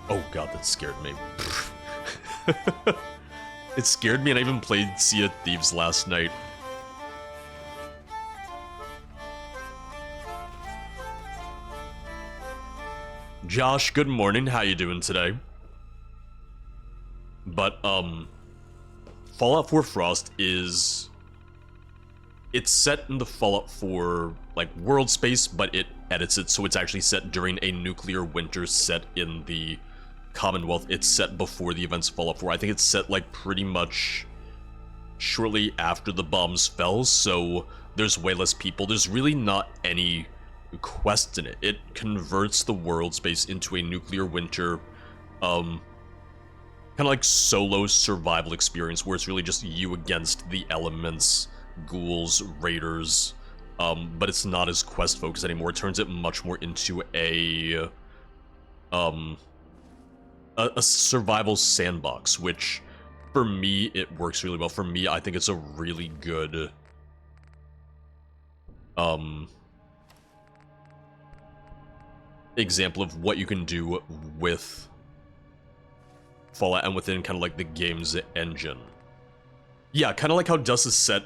Oh god, that scared me. It scared me, and I even played Sea of Thieves last night. Josh, good morning, how you doing today? But, Fallout 4 Frost is... It's set in the Fallout 4, like, world space, but it edits it, so it's actually set during a nuclear winter set in the Commonwealth. It's set before the events of Fallout 4. I think it's set, like, pretty much shortly after the bombs fell, so there's way less people. There's really not any quest in it. It converts the world space into a nuclear winter, kind of like solo survival experience where it's really just you against the elements, ghouls, raiders, but it's not as quest focused anymore. It turns it much more into a survival sandbox, which for me it works really well. For me, I think it's a really good example of what you can do with Fallout and within kind of like the game's engine. Yeah, kind of like how Dust is set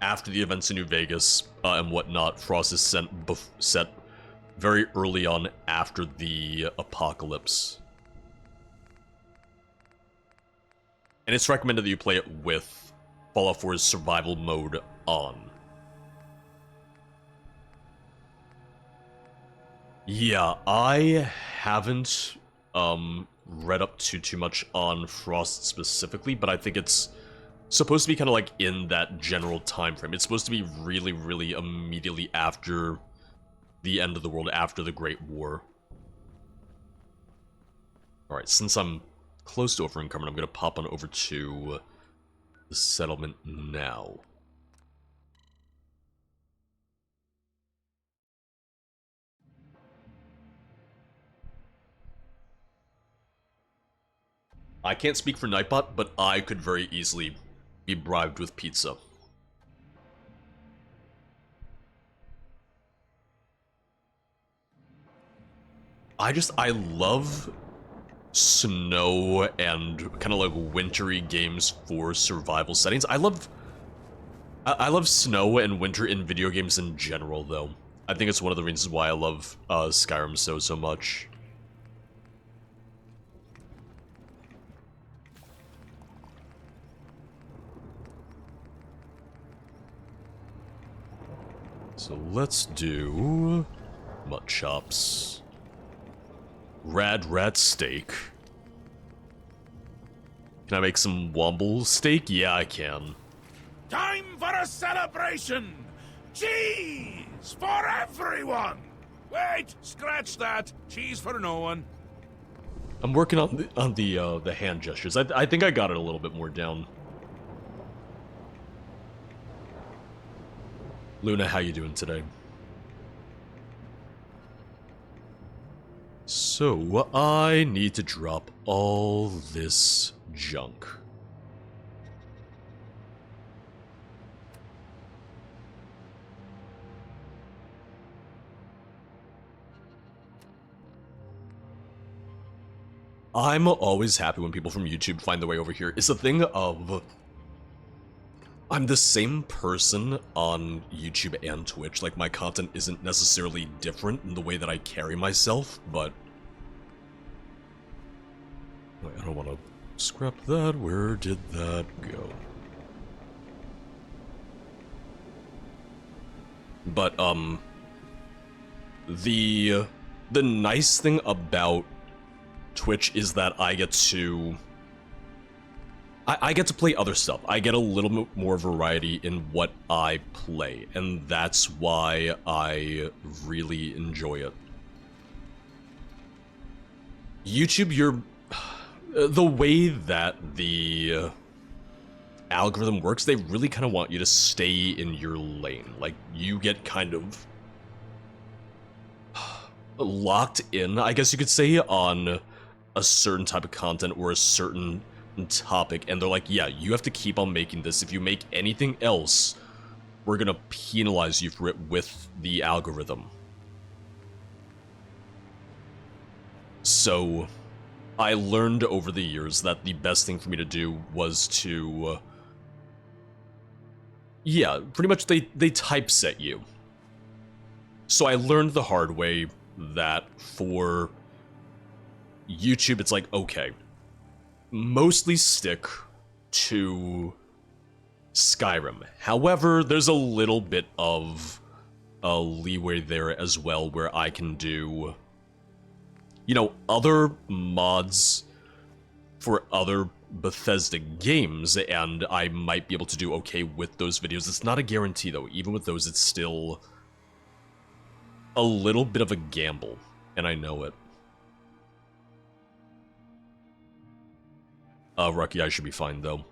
after the events in New Vegas and whatnot. Frost is set very early on after the apocalypse. And it's recommended that you play it with Fallout 4's survival mode on. Yeah, I haven't read up too much on Frost specifically, but I think it's supposed to be kind of like in that general time frame. It's supposed to be really, really immediately after the end of the world, after the Great War. Alright, since I'm close to over-encumbered, I'm going to pop on over to the settlement now. I can't speak for Nightbot, but I could very easily be bribed with pizza. I love snow and kind of like wintry games for survival settings. I love snow and winter in video games in general, though. I think it's one of the reasons why I love Skyrim so much. So let's do mut chops. Rad rat steak. Can I make some womble steak? Yeah, I can. Time for a celebration! Cheese for everyone! Wait, scratch that. Cheese for no one. I'm working on the hand gestures. I think I got it a little bit more down. Luna, how you doing today? So, I need to drop all this junk. I'm always happy when people from YouTube find their way over here. It's the thing of... I'm the same person on YouTube and Twitch. Like, my content isn't necessarily different in the way that I carry myself, but... Wait, I don't want to scrap that. Where did that go? But, the nice thing about Twitch is that I get to... I get to play other stuff. I get a little bit more variety in what I play, and that's why I really enjoy it. YouTube, the way that the algorithm works, they really kind of want you to stay in your lane. Like, you get kind of locked in, I guess you could say, on a certain type of content or a certain topic, and they're like, yeah, you have to keep on making this. If you make anything else, we're gonna penalize you for it with the algorithm. So I learned over the years that the best thing for me to do was to yeah, pretty much they typeset you. So I learned the hard way that for YouTube it's like, okay, mostly stick to Skyrim. However, there's a little bit of a leeway there as well where I can do, you know, other mods for other Bethesda games, and I might be able to do okay with those videos. It's not a guarantee, though. Even with those, it's still a little bit of a gamble, and I know it. Rucky, I should be fine, though.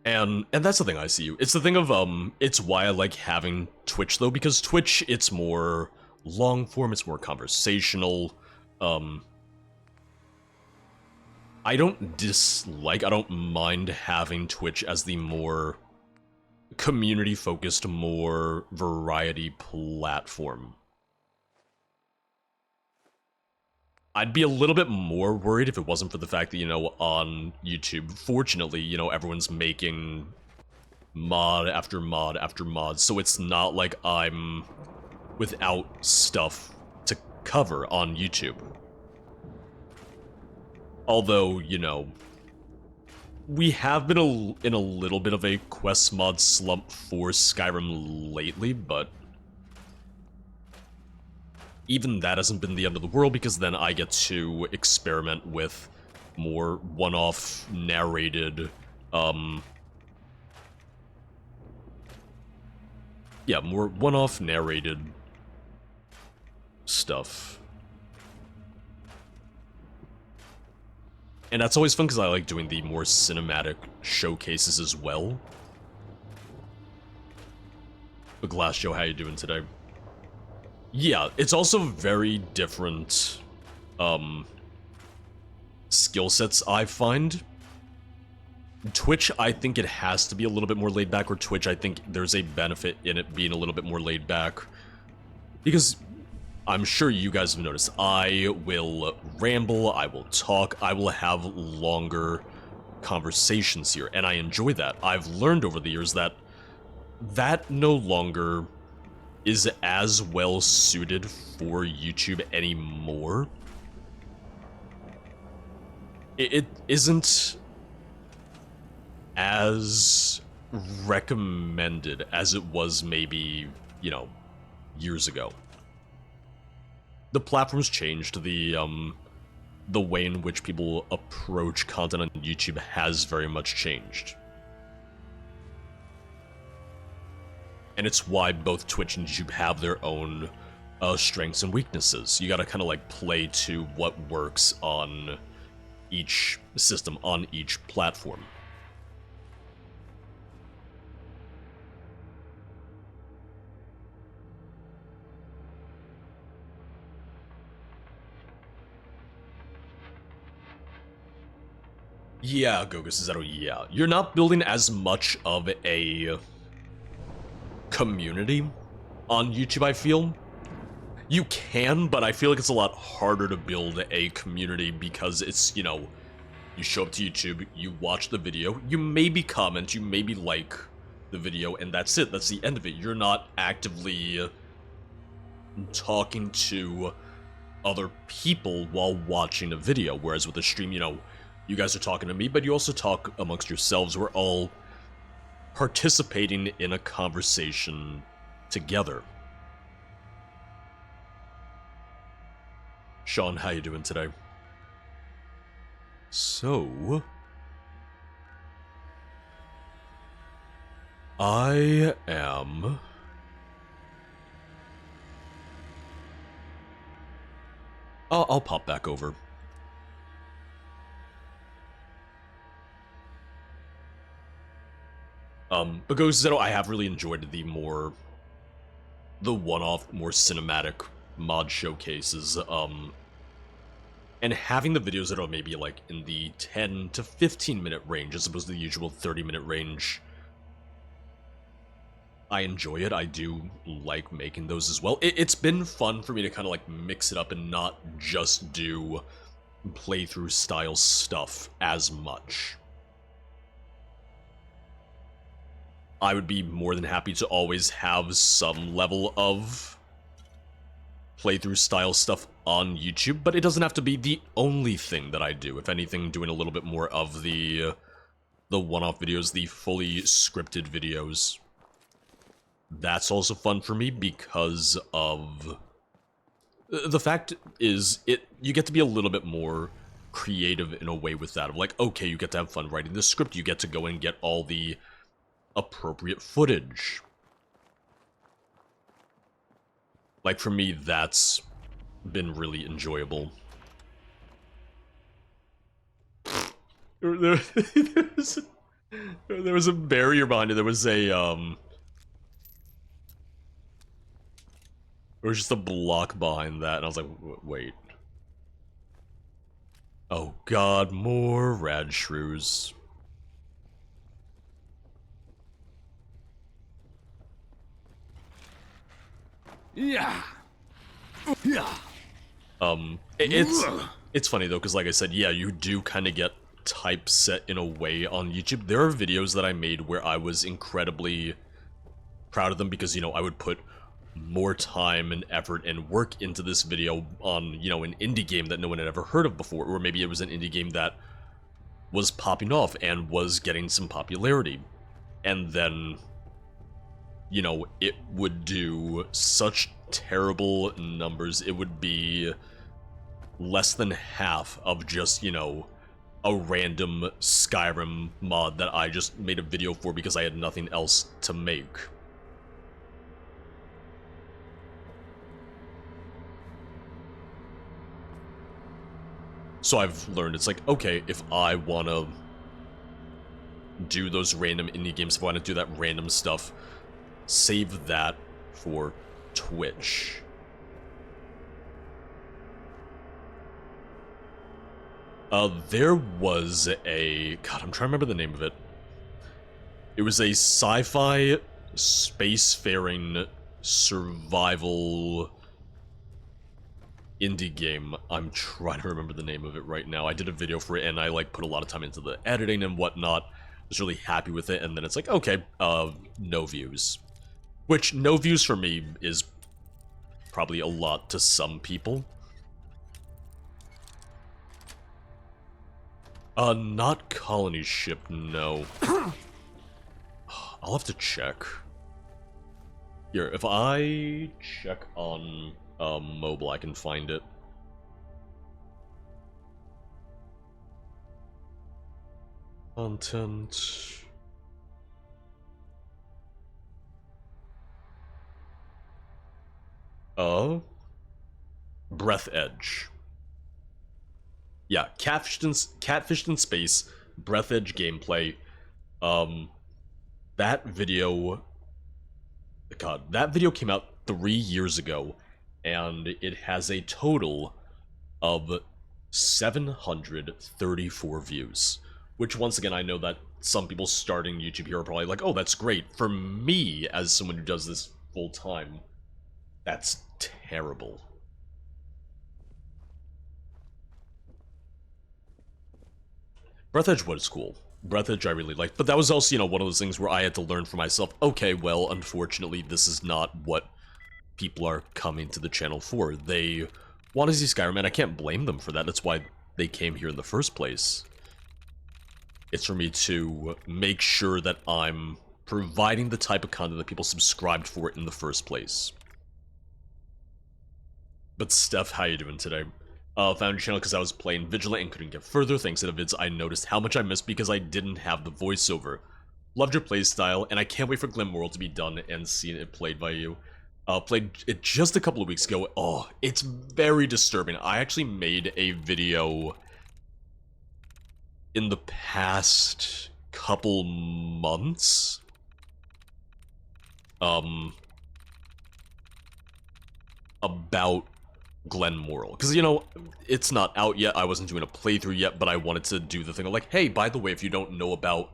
And that's the thing I see. It's the thing of it's why I like having Twitch though, because Twitch it's more long form, it's more conversational. I don't mind having Twitch as the more community focused, more variety platform. I'd be a little bit more worried if it wasn't for the fact that, you know, on YouTube, fortunately, you know, everyone's making mod after mod after mod, so it's not like I'm without stuff to cover on YouTube. Although, you know, we have been in a little bit of a quest mod slump for Skyrim lately, but even that hasn't been the end of the world, because then I get to experiment with more one-off narrated, yeah, more one-off narrated stuff. And that's always fun because I like doing the more cinematic showcases as well. But Glass Joe, how you doing today? Yeah, it's also very different skill sets, I find. Twitch, I think it has to be a little bit more laid back, or Twitch, I think there's a benefit in it being a little bit more laid back. Because I'm sure you guys have noticed, I will ramble, I will talk, I will have longer conversations here, and I enjoy that. I've learned over the years that that no longer is as well suited for YouTube anymore. It isn't as recommended as it was maybe, you know, years ago. The platform's changed, the way in which people approach content on YouTube has very much changed. And it's why both Twitch and YouTube have their own strengths and weaknesses. You gotta kind of like play to what works on each system, on each platform. Yeah, Gogus Zero, yeah. You're not building as much of a community on YouTube, I feel. You can, but I feel like it's a lot harder to build a community because it's, you know, you show up to YouTube, you watch the video, you maybe comment, you maybe like the video, and that's it. That's the end of it. You're not actively talking to other people while watching a video, whereas with a stream, you know, you guys are talking to me, but you also talk amongst yourselves. We're all participating in a conversation together. Sean, how you doing today? So, I am I'll pop back over. But Ghost Zero, I have really enjoyed the one-off, more cinematic mod showcases, and having the videos that are maybe like in the 10 to 15 minute range as opposed to the usual 30-minute range. I enjoy it. I do like making those as well. It's been fun for me to kind of like mix it up and not just do playthrough style stuff as much. I would be more than happy to always have some level of playthrough style stuff on YouTube, but it doesn't have to be the only thing that I do. If anything, doing a little bit more of the one-off videos, the fully scripted videos. That's also fun for me because of the fact is you get to be a little bit more creative in a way with that. Of like, okay, you get to have fun writing the script, you get to go and get all the appropriate footage. Like, for me, that's been really enjoyable. There was a barrier behind it. There was a, there was just a block behind that, and I was like, wait. Oh god, more rad shrews. Yeah. Yeah. It's funny though, because like I said, yeah, you do kind of get typeset in a way on YouTube. There are videos that I made where I was incredibly proud of them because, you know, I would put more time and effort and work into this video on, you know, an indie game that no one had ever heard of before, or maybe it was an indie game that was popping off and was getting some popularity. And then, you know, it would do such terrible numbers. It would be less than half of just, you know, a random Skyrim mod that I just made a video for because I had nothing else to make. So I've learned it's like, okay, if I want to do those random indie games, if I want to do that random stuff, save that for Twitch. There was a... God, I'm trying to remember the name of it. It was a sci-fi spacefaring survival indie game. I'm trying to remember the name of it right now. I did a video for it and I like put a lot of time into the editing and whatnot. Was really happy with it, and then it's like, okay, no views. Which, no views for me is probably a lot to some people. Not colony ship, no. I'll have to check. Here, if I check on mobile, I can find it. Content. Breath Edge. Yeah, Catfished in Space, Breath Edge gameplay. That video... God, that video came out 3 years ago, and it has a total of 734 views. Which, once again, I know that some people starting YouTube here are probably like, oh, that's great. For me, as someone who does this full time, that's terrible. Breath Edge was cool. Breath Edge I really liked, but that was also, you know, one of those things where I had to learn for myself, okay, well, unfortunately, this is not what people are coming to the channel for. They want to see Skyrim, and I can't blame them for that. That's why they came here in the first place. It's for me to make sure that I'm providing the type of content that people subscribed for in the first place. But Steph, how you doing today? Found your channel because I was playing Vigilant and couldn't get further. Thanks to the vids, I noticed how much I missed because I didn't have the voiceover. Loved your playstyle, and I can't wait for Glenmoral to be done and seeing it played by you. Played it just a couple of weeks ago. Oh, it's very disturbing. I actually made a video in the past couple months. About Glenmoral. Because, you know, it's not out yet. I wasn't doing a playthrough yet, but I wanted to do the thing of like, hey, by the way, if you don't know about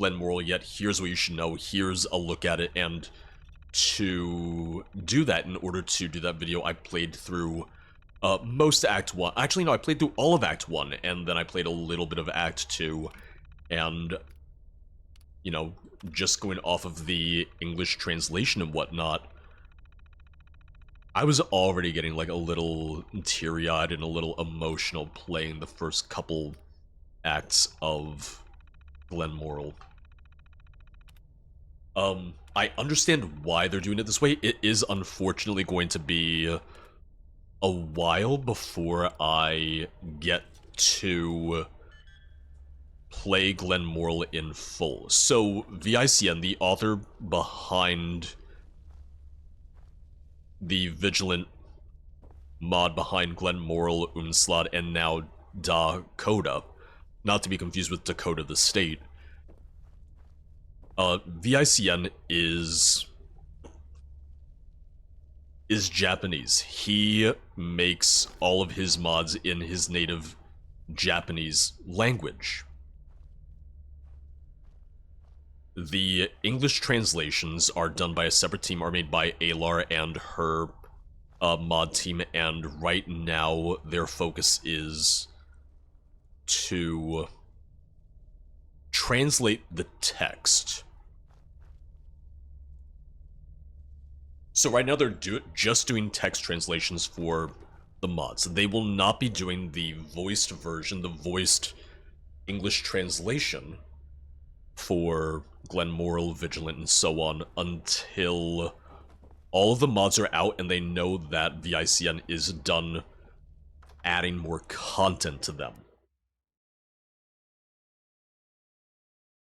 Glenmoral yet, here's what you should know. Here's a look at it. And to do that, in order to do that video, I played through most Act 1. Actually, no, I played through all of Act 1, and then I played a little bit of Act 2. And, you know, just going off of the English translation and whatnot, I was already getting, like, a little teary-eyed and a little emotional playing the first couple acts of Glenmoral. I understand why they're doing it this way. It is unfortunately going to be a while before I get to play Glenmoral in full. So, VICN, the author behind the Vigilant mod behind Glenmoral, Unslad, and now Dakota, not to be confused with Dakota the State, VICN is Japanese. He makes all of his mods in his native Japanese language. The English translations are done by a separate team, are made by Alar and her mod team, and right now their focus is to translate the text. So right now they're just doing text translations for the mods. They will not be doing the voiced version, the voiced English translation for Glenmoral, Vigilant, and so on until all of the mods are out and they know that VICN is done adding more content to them.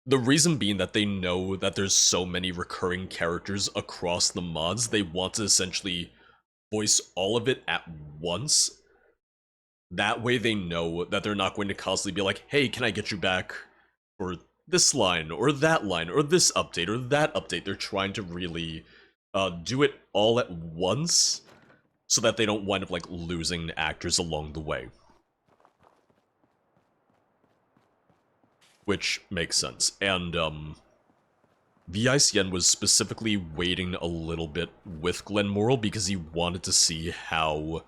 The reason being that they know that there's so many recurring characters across the mods, they want to essentially voice all of it at once. That way they know that they're not going to constantly be like, hey, can I get you back for this line, or that line, or this update, or that update. They're trying to really do it all at once, so that they don't wind up, like, losing actors along the way. Which makes sense. And, VICN was specifically waiting a little bit with Glenmoral because he wanted to see how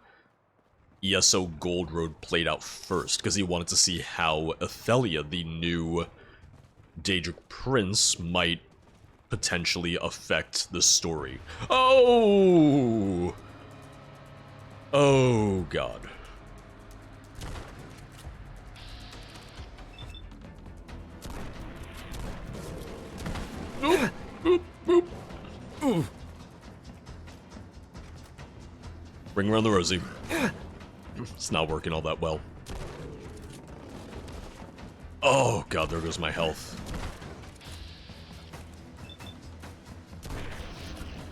ESO Gold Road played out first, because he wanted to see how Athelia, the new Daedric Prince, might potentially affect the story. Oh! Oh, God. Boop, boop, boop. Ooh. Bring around the Rosie. It's not working all that well. Oh, God, there goes my health.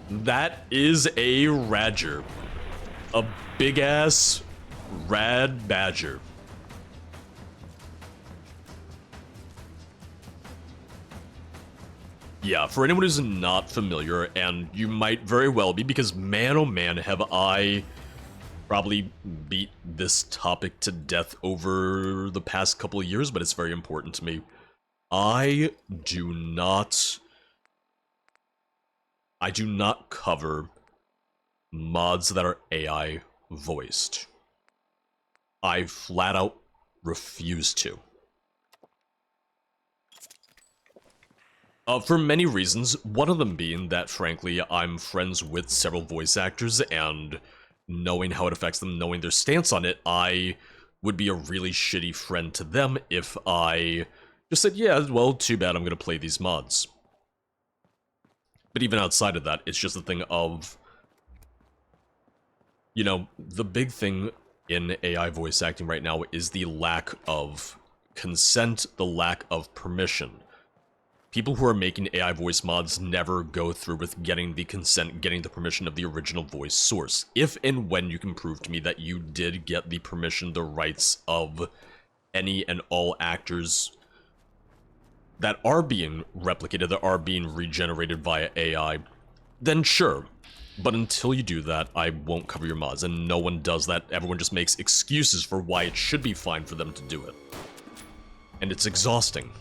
That is a Radger. A big-ass rad badger. Yeah, for anyone who's not familiar, and you might very well be, because man oh man have I probably beat this topic to death over the past couple of years, but it's very important to me. I do not cover mods that are AI voiced. I flat out refuse to. For many reasons, one of them being that, frankly, I'm friends with several voice actors, and knowing how it affects them, knowing their stance on it, I would be a really shitty friend to them if I just said, yeah, well, too bad, I'm gonna play these mods. But even outside of that, it's just a thing of, you know, the big thing in AI voice acting right now is the lack of consent, the lack of permission. People who are making AI voice mods never go through with getting the consent, getting the permission of the original voice source. If and when you can prove to me that you did get the permission, the rights of any and all actors that are being replicated, that are being regenerated via AI, then sure. But until you do that, I won't cover your mods, and no one does that. Everyone just makes excuses for why it should be fine for them to do it. And it's exhausting.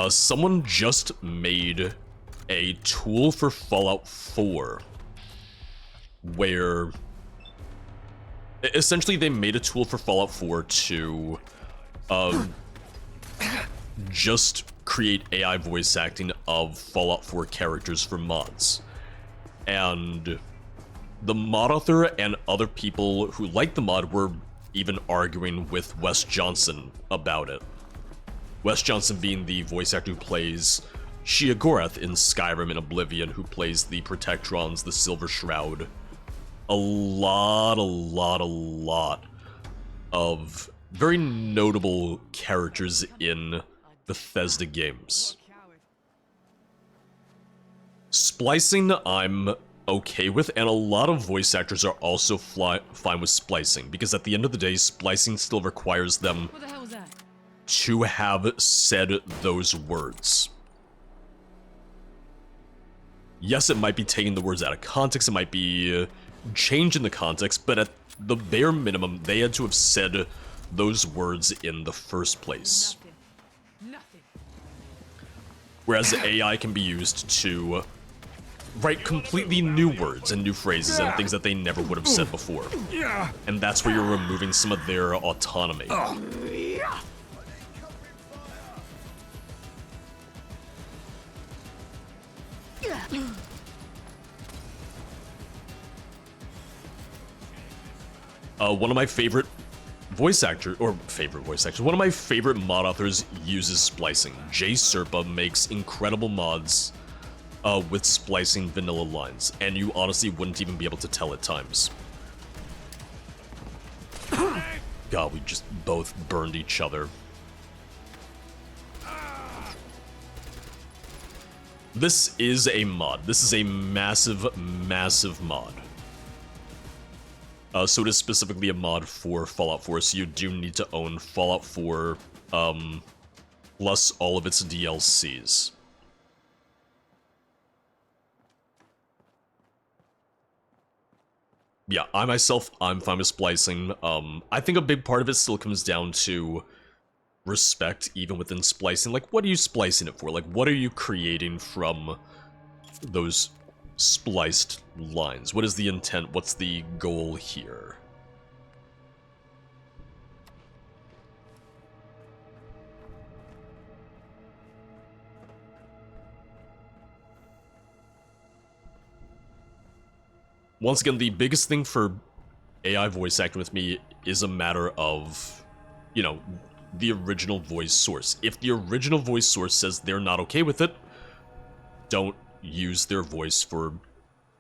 Someone just made a tool for Fallout 4 where essentially they made a tool for Fallout 4 to just create AI voice acting of Fallout 4 characters for mods. And the mod author and other people who like the mod were even arguing with Wes Johnson about it. Wes Johnson being the voice actor who plays Shia Gorath in Skyrim and Oblivion, who plays the Protectrons, the Silver Shroud. A lot of very notable characters in Bethesda games. Splicing, I'm okay with, and a lot of voice actors are also fine with splicing, because at the end of the day, splicing still requires them What the hell was that? to have said those words. Yes, it might be taking the words out of context, it might be changing the context, but at the bare minimum, they had to have said those words in the first place. Nothing. Whereas AI can be used to write completely new words and new phrases and things that they never would have said before. And that's where you're removing some of their autonomy. One of my favorite voice actors, one of my favorite mod authors uses splicing. Jay Serpa makes incredible mods with splicing vanilla lines, and you honestly wouldn't even be able to tell at times. God, we just both burned each other. This is a mod. This is a massive, massive mod. So it is specifically a mod for Fallout 4, so you do need to own Fallout 4, plus all of its DLCs. Yeah, I'm fine with splicing. I think a big part of it still comes down to respect, even within splicing. Like, what are you splicing it for? Like, what are you creating from those spliced lines? What is the intent? What's the goal here? Once again, the biggest thing for AI voice acting with me is a matter of, you know, the original voice source. If the original voice source says they're not okay with it, don't use their voice for,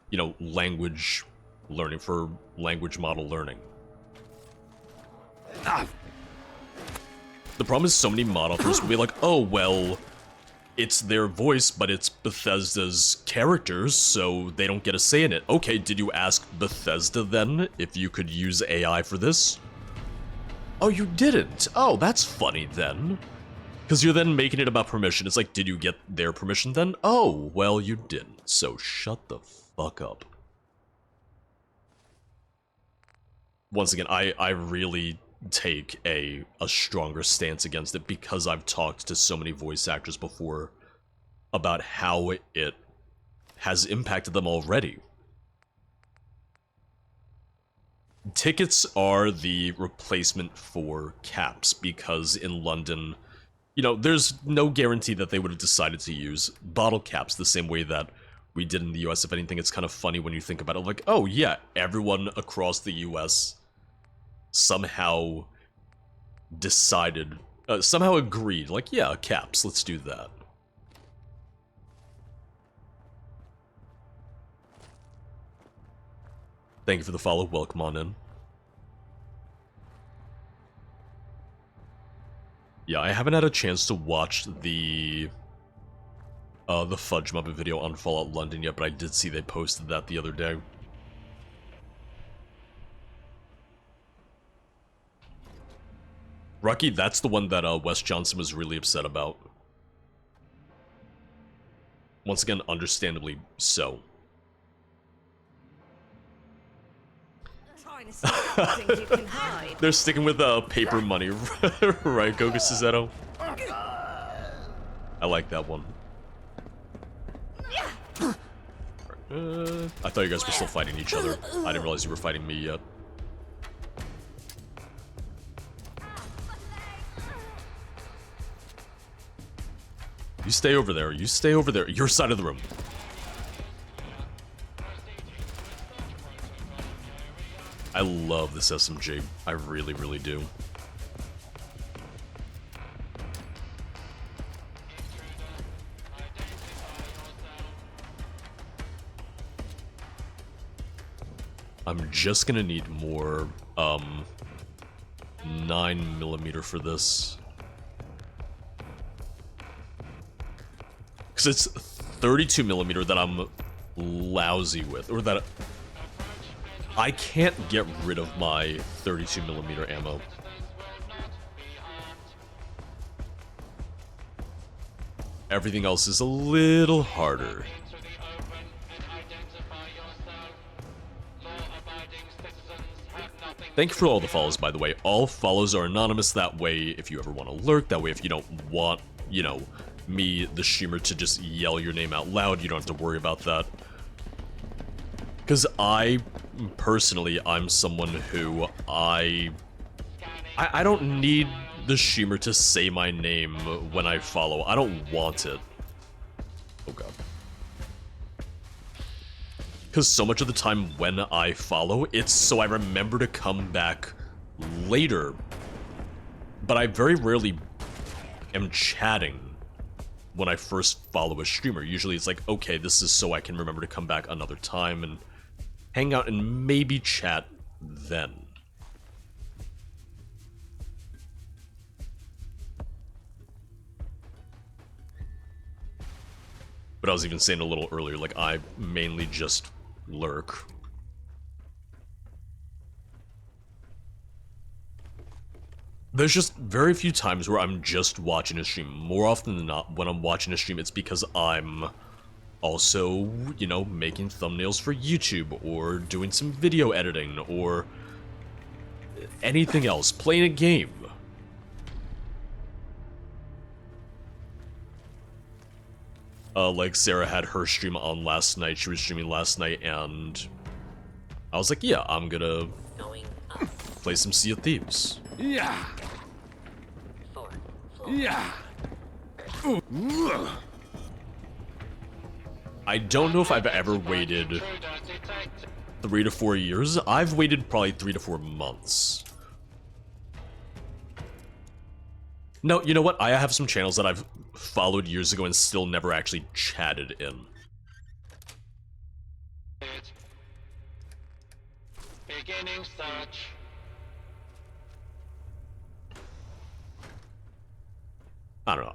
you know, language learning, for language model learning. The problem is so many mod authors will be like, oh, well, it's their voice, but it's Bethesda's characters, so they don't get a say in it. Okay, did you ask Bethesda then if you could use AI for this? Oh, you didn't? Oh, that's funny then. Because you're then making it about permission. It's like, did you get their permission then? Oh, well, you didn't. So shut the fuck up. Once again, I really take a stronger stance against it because I've talked to so many voice actors before about how it has impacted them already. Tickets are the replacement for caps because in London, you know, there's no guarantee that they would have decided to use bottle caps the same way that we did in the US. If anything, it's kind of funny when you think about it, like, oh yeah, everyone across the US somehow decided, somehow agreed, like, yeah, caps, let's do that. Thank you for the follow, welcome on in. Yeah, I haven't had a chance to watch the Fudge Muppet video on Fallout London yet, but I did see they posted that the other day. Rocky, that's the one that Wes Johnson was really upset about. Once again, understandably so. They're sticking with paper money, right, Goga Cizetto? I like that one. I thought you guys were still fighting each other. I didn't realize you were fighting me yet. You stay over there. You stay over there. Your side of the room. I love this SMG. I really, really do. I'm just gonna need more, 9mm for this. Because it's 32mm that I'm lousy with, or that I can't get rid of my 32mm ammo. Everything else is a little harder. Thank you for all the follows, by the way. All follows are anonymous. That way, if you ever want to lurk, that way if you don't want, you know, me, the streamer, to just yell your name out loud, you don't have to worry about that. Because personally, I'm someone who I don't need the streamer to say my name when I follow. I don't want it. Oh god. Because so much of the time when I follow, it's so I remember to come back later. But I very rarely am chatting when I first follow a streamer. Usually it's like, okay, this is so I can remember to come back another time and hang out and maybe chat then. But I was even saying a little earlier, like, I mainly just lurk. There's just very few times where I'm just watching a stream. More often than not, when I'm watching a stream, it's because I'm also, you know, making thumbnails for YouTube, or doing some video editing, or anything else, playing a game. Like Sarah had her stream on last night. She was streaming last night, and I was like, yeah, I'm gonna play some Sea of Thieves. Yeah. Yeah. I don't know if I've ever waited 3 to 4 years. I've waited probably 3 to 4 months. No, you know what? I have some channels that I've followed years ago and still never actually chatted in. Beginning search. I don't know.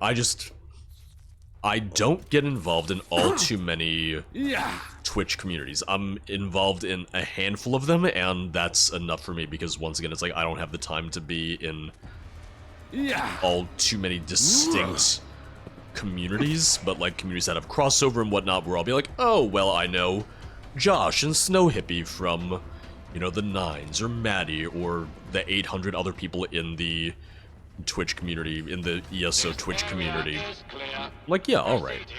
I don't get involved in all too many Twitch communities. I'm involved in a handful of them, and that's enough for me because, once again, it's like I don't have the time to be in all too many distinct communities, but like communities that have crossover and whatnot, where I'll be like, oh, well, I know Josh and Snow Hippie from, you know, the Nines, or Maddie, or the 800 other people in the Twitch community, in the ESO Twitch community. Like, yeah, alright.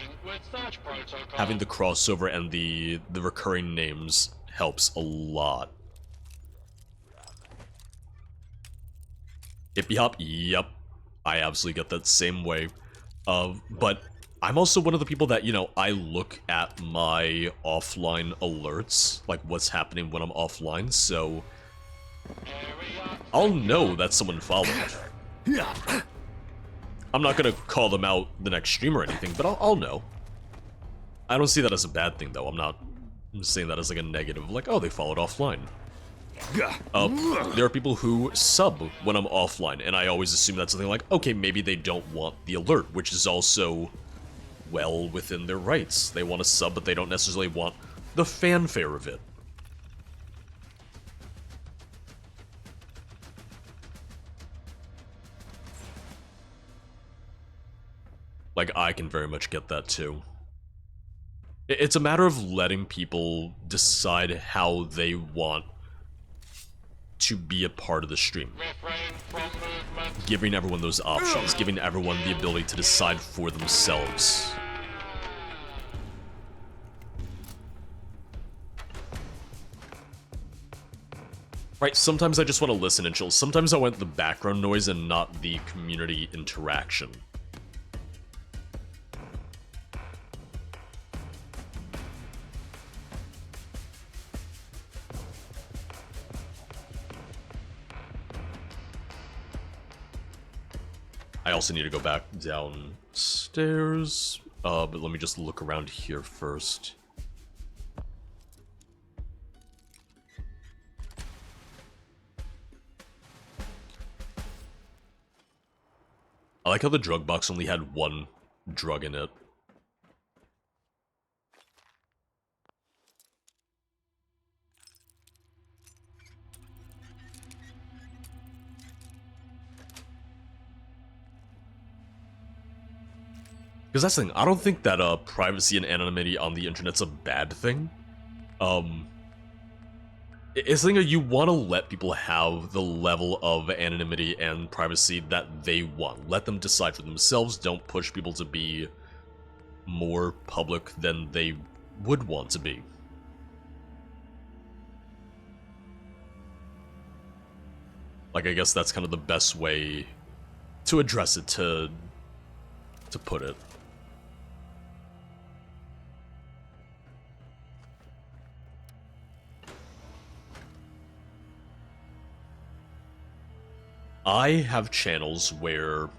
Having the crossover and the recurring names helps a lot. Hippie Hop, yep. I absolutely get that same way. But I'm also one of the people that, you know, I look at my offline alerts, like what's happening when I'm offline, so I'll know that someone followed. I'm not gonna call them out the next stream or anything, but I'll know. I don't see that as a bad thing, though. I'm saying that as like a negative, like, oh, they followed offline. There are people who sub when I'm offline, and I always assume that's something like, okay, maybe they don't want the alert, which is also well within their rights. They want to sub, but they don't necessarily want the fanfare of it. Like, I can very much get that too. It's a matter of letting people decide how they want to be a part of the stream. Giving everyone those options, giving everyone the ability to decide for themselves. Right, sometimes I just want to listen and chill. Sometimes I want the background noise and not the community interaction. I also need to go back downstairs, but let me just look around here first. I like how the drug box only had one drug in it. Because that's the thing, I don't think that privacy and anonymity on the internet's a bad thing. It's something that you want to let people have the level of anonymity and privacy that they want. Let them decide for themselves. Don't push people to be more public than they would want to be. Like, I guess that's kind of the best way to address it, to put it. I have channels where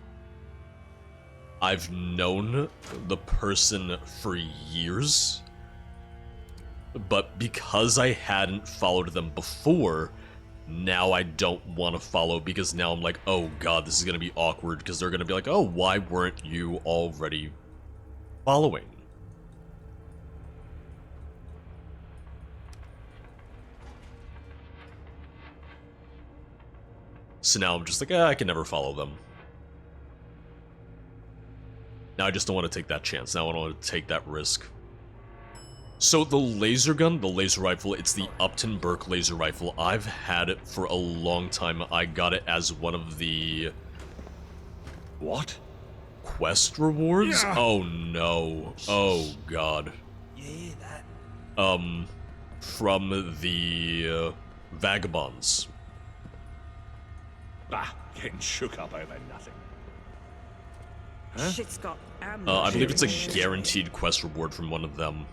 I've known the person for years, but because I hadn't followed them before, now I don't want to follow, because now I'm like, oh god, this is going to be awkward, because they're going to be like, oh, why weren't you already following? So now I'm just like, I can never follow them. Now I just don't want to take that chance. Now I don't want to take that risk. So the laser gun, the laser rifle, it's the Upton Burke laser rifle. I've had it for a long time. I got it as one of the... What? Quest rewards? Yeah. Oh no. Oh god. Yeah, that. From the Vagabonds. Ah, getting shook up over nothing. Shit's got ammo. I believe it's a guaranteed quest reward from one of them.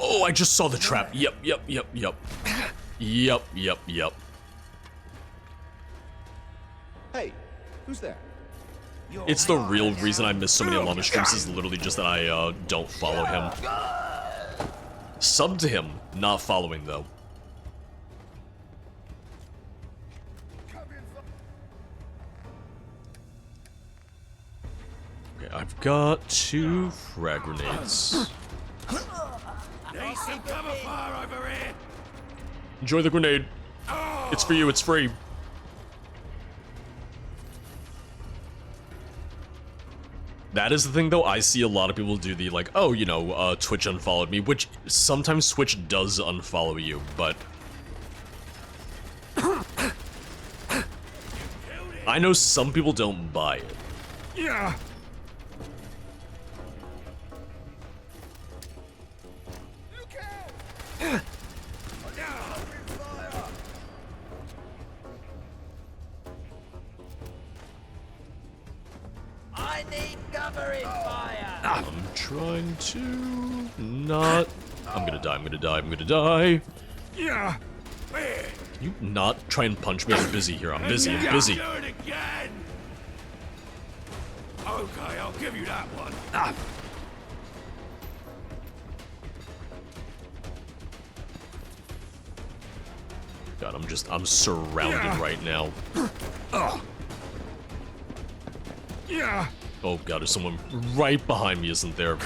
Oh, I just saw the trap. Yep. Yep. Hey, who's there? It's the real reason I miss so many Llama streams is literally just that I don't follow him. Sub to him, not following though. Okay, I've got 2 frag grenades. Need some cover fire over here. Enjoy the grenade. It's for you, it's free. That is the thing though, I see a lot of people do the like, oh, you know, Twitch unfollowed me, which sometimes Twitch does unfollow you, but... I know some people don't buy it. Yeah. I need covering fire. I'm trying to not... I'm gonna die. Yeah. Where? Can you not try and punch me? I'm busy here, I'm busy. Do it again. Okay, I'll give you that one. God, I'm surrounded right now. Yeah. Oh god, there's someone right behind me, isn't there?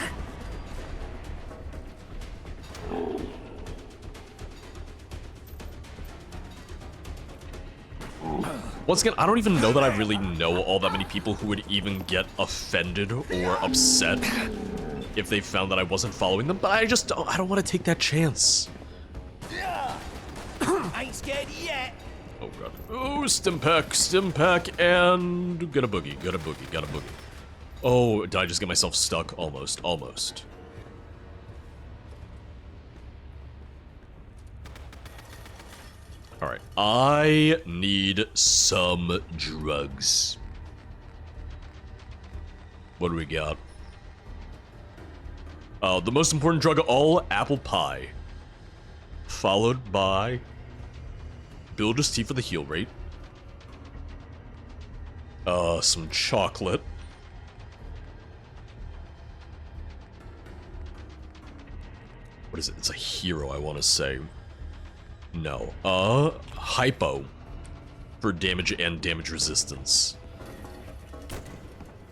Once again, I don't even know that I really know all that many people who would even get offended or upset if they found that I wasn't following them, but I don't want to take that chance. Ain't scared yet. Oh god. Oh, stim pack, and got a boogie. Oh, did I just get myself stuck? Almost. Alright, I need some drugs. What do we got? The most important drug of all, apple pie. Followed by Builder's Tea for the heal rate. Some chocolate. What is it? It's a hero, I want to say. No. Hypo. For damage and damage resistance.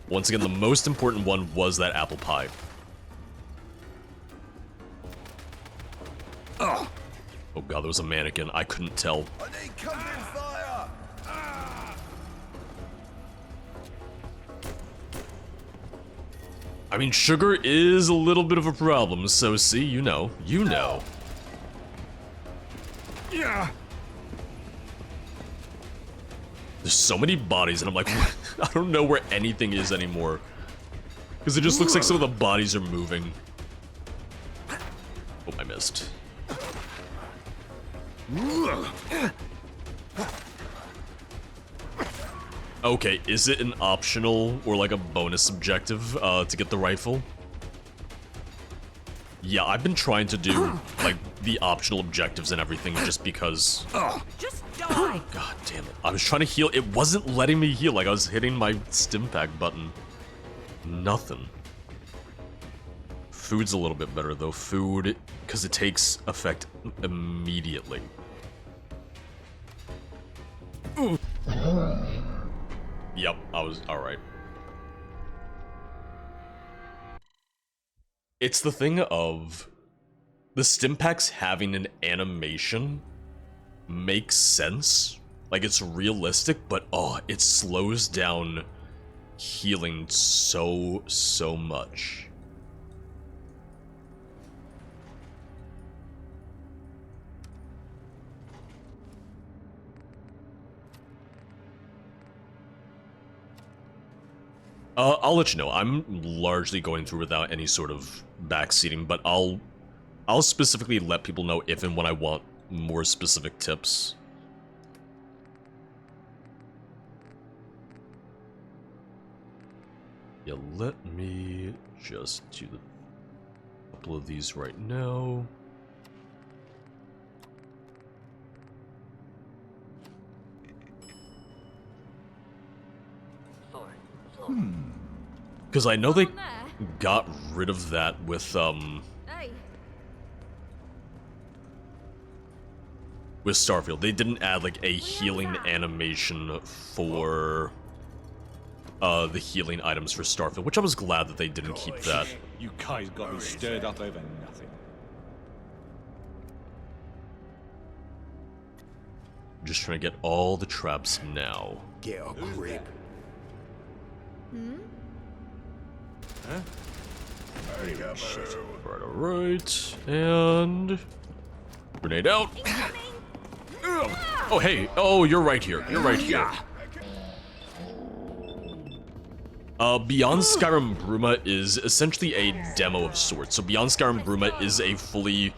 Once again, the most important one was that apple pie. Oh god, there was a mannequin. I couldn't tell. I need covering fire! I mean, sugar is a little bit of a problem, so see, you know. Yeah. There's so many bodies, and I'm like, I don't know where anything is anymore. Because it just looks like some of the bodies are moving. Oh, I missed. Okay, is it an optional or like a bonus objective to get the rifle? Yeah, I've been trying to do like the optional objectives and everything just because. Just die! God damn it. I was trying to heal. It wasn't letting me heal. Like I was hitting my stim pack button. Nothing. Food's a little bit better though. Food, because it takes effect immediately. Yep, I was alright. It's the thing of the stim packs having an animation makes sense. Like it's realistic, but oh, it slows down healing so much. I'll let you know. I'm largely going through without any sort of backseating, but I'll specifically let people know if and when I want more specific tips. Yeah, let me just do a couple of these right now. Because I know they got rid of that with Starfield. They didn't add like a healing animation for the healing items for Starfield, which I was glad that they didn't keep that. You guys got me stirred up over nothing. Just trying to get all the traps now. Get a grip. Huh? Alright, and grenade out. Oh hey, oh you're right here. You're right here. Beyond Skyrim Bruma is essentially a demo of sorts. So Beyond Skyrim Bruma is a fully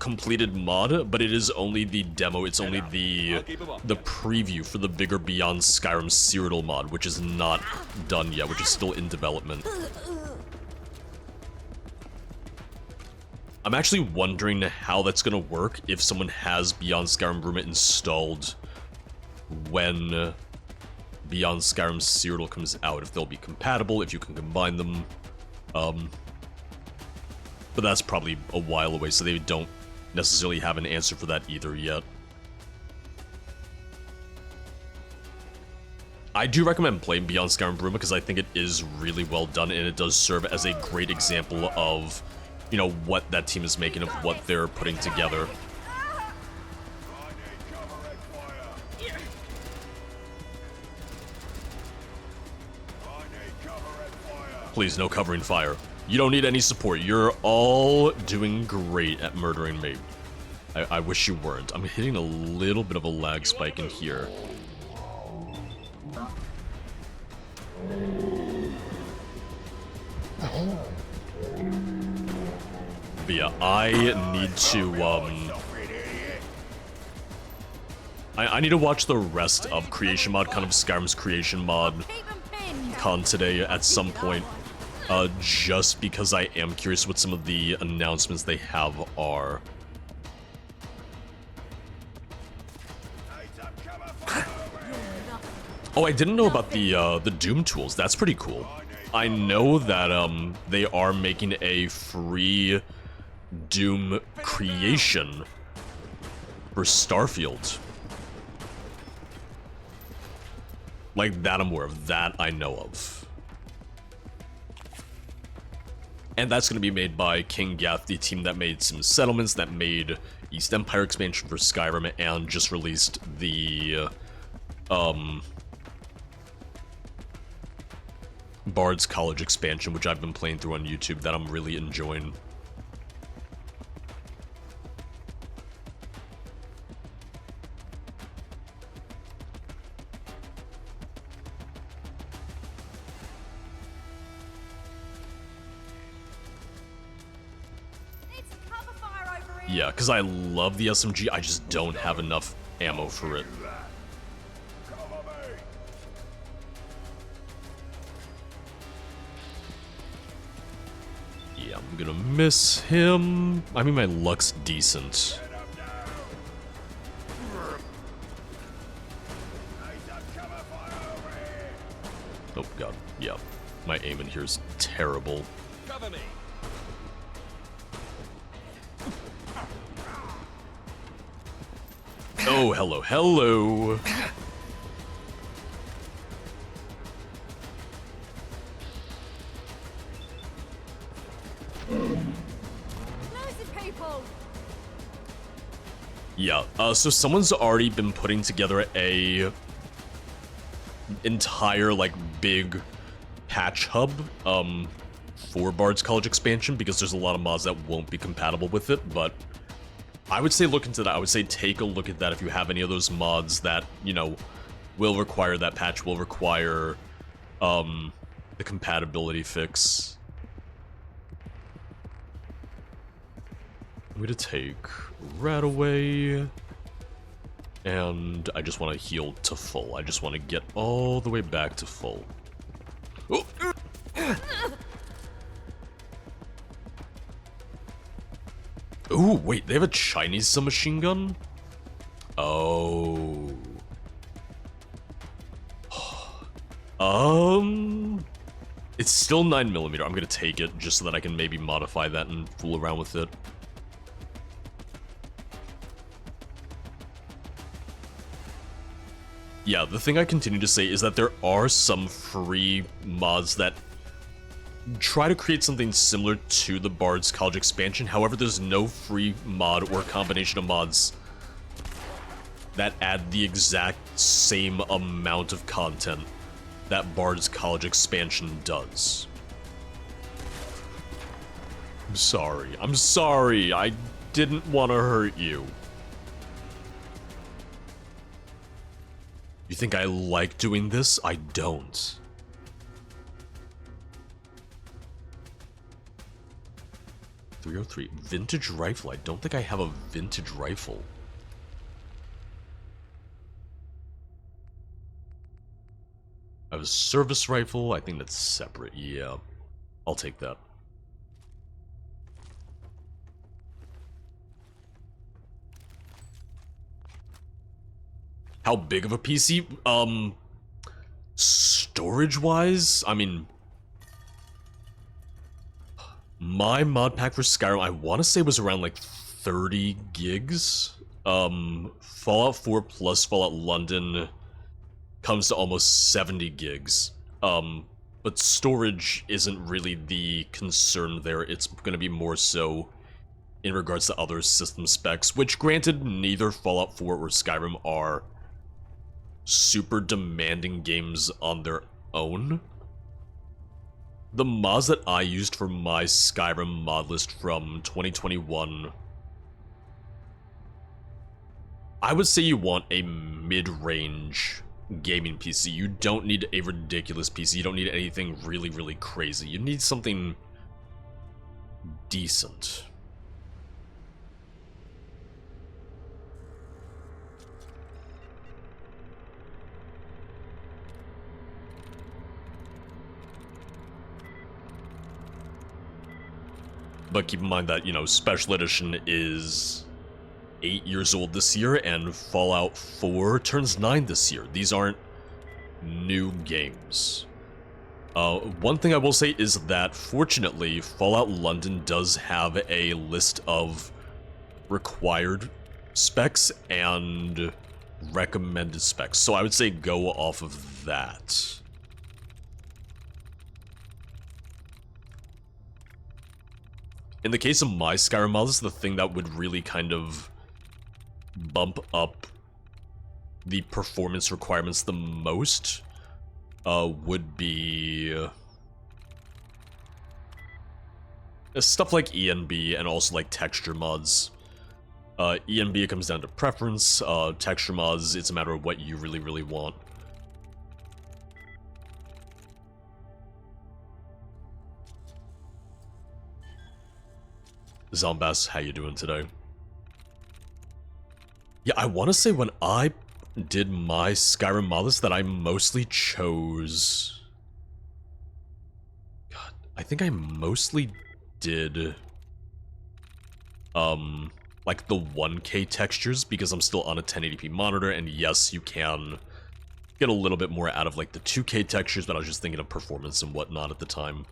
completed mod, but it is only the demo. It's only the preview for the bigger Beyond Skyrim Cyrodiil mod, which is not done yet, which is still in development. I'm actually wondering how that's gonna work if someone has Beyond Skyrim Bruma installed when Beyond Skyrim Cyrodiil comes out, if they'll be compatible, if you can combine them. But that's probably a while away, so they don't necessarily have an answer for that either yet. I do recommend playing Beyond Skyrim Bruma because I think it is really well done, and it does serve as a great example of, you know, what that team is making, of what they're putting together. Please, no covering fire. You don't need any support. You're all doing great at murdering me. I wish you weren't. I'm hitting a little bit of a lag spike in here. But yeah, I need to, I need to watch the rest of Creation Mod, kind of Skyrim's Creation Mod con today at some point. Just because I am curious what some of the announcements they have are. Oh, I didn't know about the Doom tools. That's pretty cool. I know that they are making a free Doom creation for Starfield. Like that I'm aware of. That I know of. And that's going to be made by King Gath, the team that made some settlements, that made East Empire expansion for Skyrim, and just released the, Bard's College expansion, which I've been playing through on YouTube, that I'm really enjoying. Yeah, because I love the SMG, I just don't have enough ammo for it. Yeah, I'm gonna miss him. I mean, my luck's decent. Oh god, yeah. My aim in here is terrible. Cover me. Oh, hello, hello. Yeah, so someone's already been putting together a entire, like, big patch hub, for Bard's College expansion, because there's a lot of mods that won't be compatible with it, but I would say look into that. I would say take a look at that if you have any of those mods that, you know, will require that patch, will require, the compatibility fix. I'm gonna take Rat away, and I just want to heal to full. I just want to get all the way back to full. Oh. Ooh, wait, they have a Chinese submachine gun? Oh. It's still 9mm. I'm gonna take it just so that I can maybe modify that and fool around with it. Yeah, the thing I continue to say is that there are some free mods that try to create something similar to the Bard's College expansion. However, there's no free mod or combination of mods that add the exact same amount of content that Bard's College expansion does. I'm sorry. I'm sorry. I didn't want to hurt you. You think I like doing this? I don't. .303 vintage rifle. I don't think I have a vintage rifle. I have a service rifle. I think that's separate. Yeah, I'll take that. How big of a PC? Storage-wise? I mean, my mod pack for Skyrim, I want to say was around like 30 gigs. Fallout 4 plus Fallout London comes to almost 70 gigs. But storage isn't really the concern there. It's going to be more so in regards to other system specs, which granted, neither Fallout 4 or Skyrim are super demanding games on their own. The mods that I used for my Skyrim mod list from 2021, I would say you want a mid-range gaming PC. You don't need a ridiculous PC. You don't need anything really, really crazy. You need something decent. But keep in mind that, you know, Special Edition is 8 years old this year, and Fallout 4 turns 9 this year. These aren't new games. One thing I will say is that, fortunately, Fallout London does have a list of required specs and recommended specs, so I would say go off of that. In the case of my Skyrim mods, the thing that would really kind of bump up the performance requirements the most would be stuff like ENB and also like texture mods. ENB, it comes down to preference. Texture mods, it's a matter of what you really, really want. Zombass, how you doing today? Yeah, I want to say when I did my Skyrim mod list that I mostly chose... God, I think I mostly did... like the 1K textures, because I'm still on a 1080p monitor, and yes, you can get a little bit more out of like the 2K textures, but I was just thinking of performance and whatnot at the time.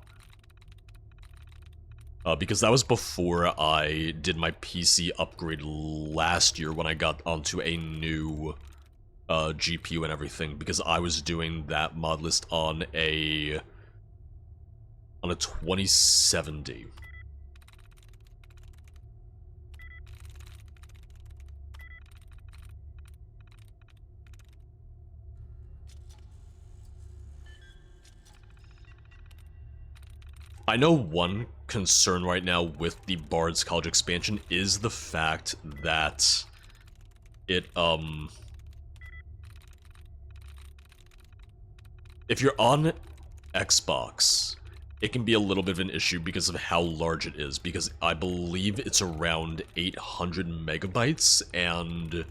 Because that was before I did my PC upgrade last year when I got onto a new GPU and everything, because I was doing that mod list on a 2070. I know one concern right now with the Bard's College expansion is the fact that it, if you're on Xbox, it can be a little bit of an issue because of how large it is, because I believe it's around 800 megabytes, and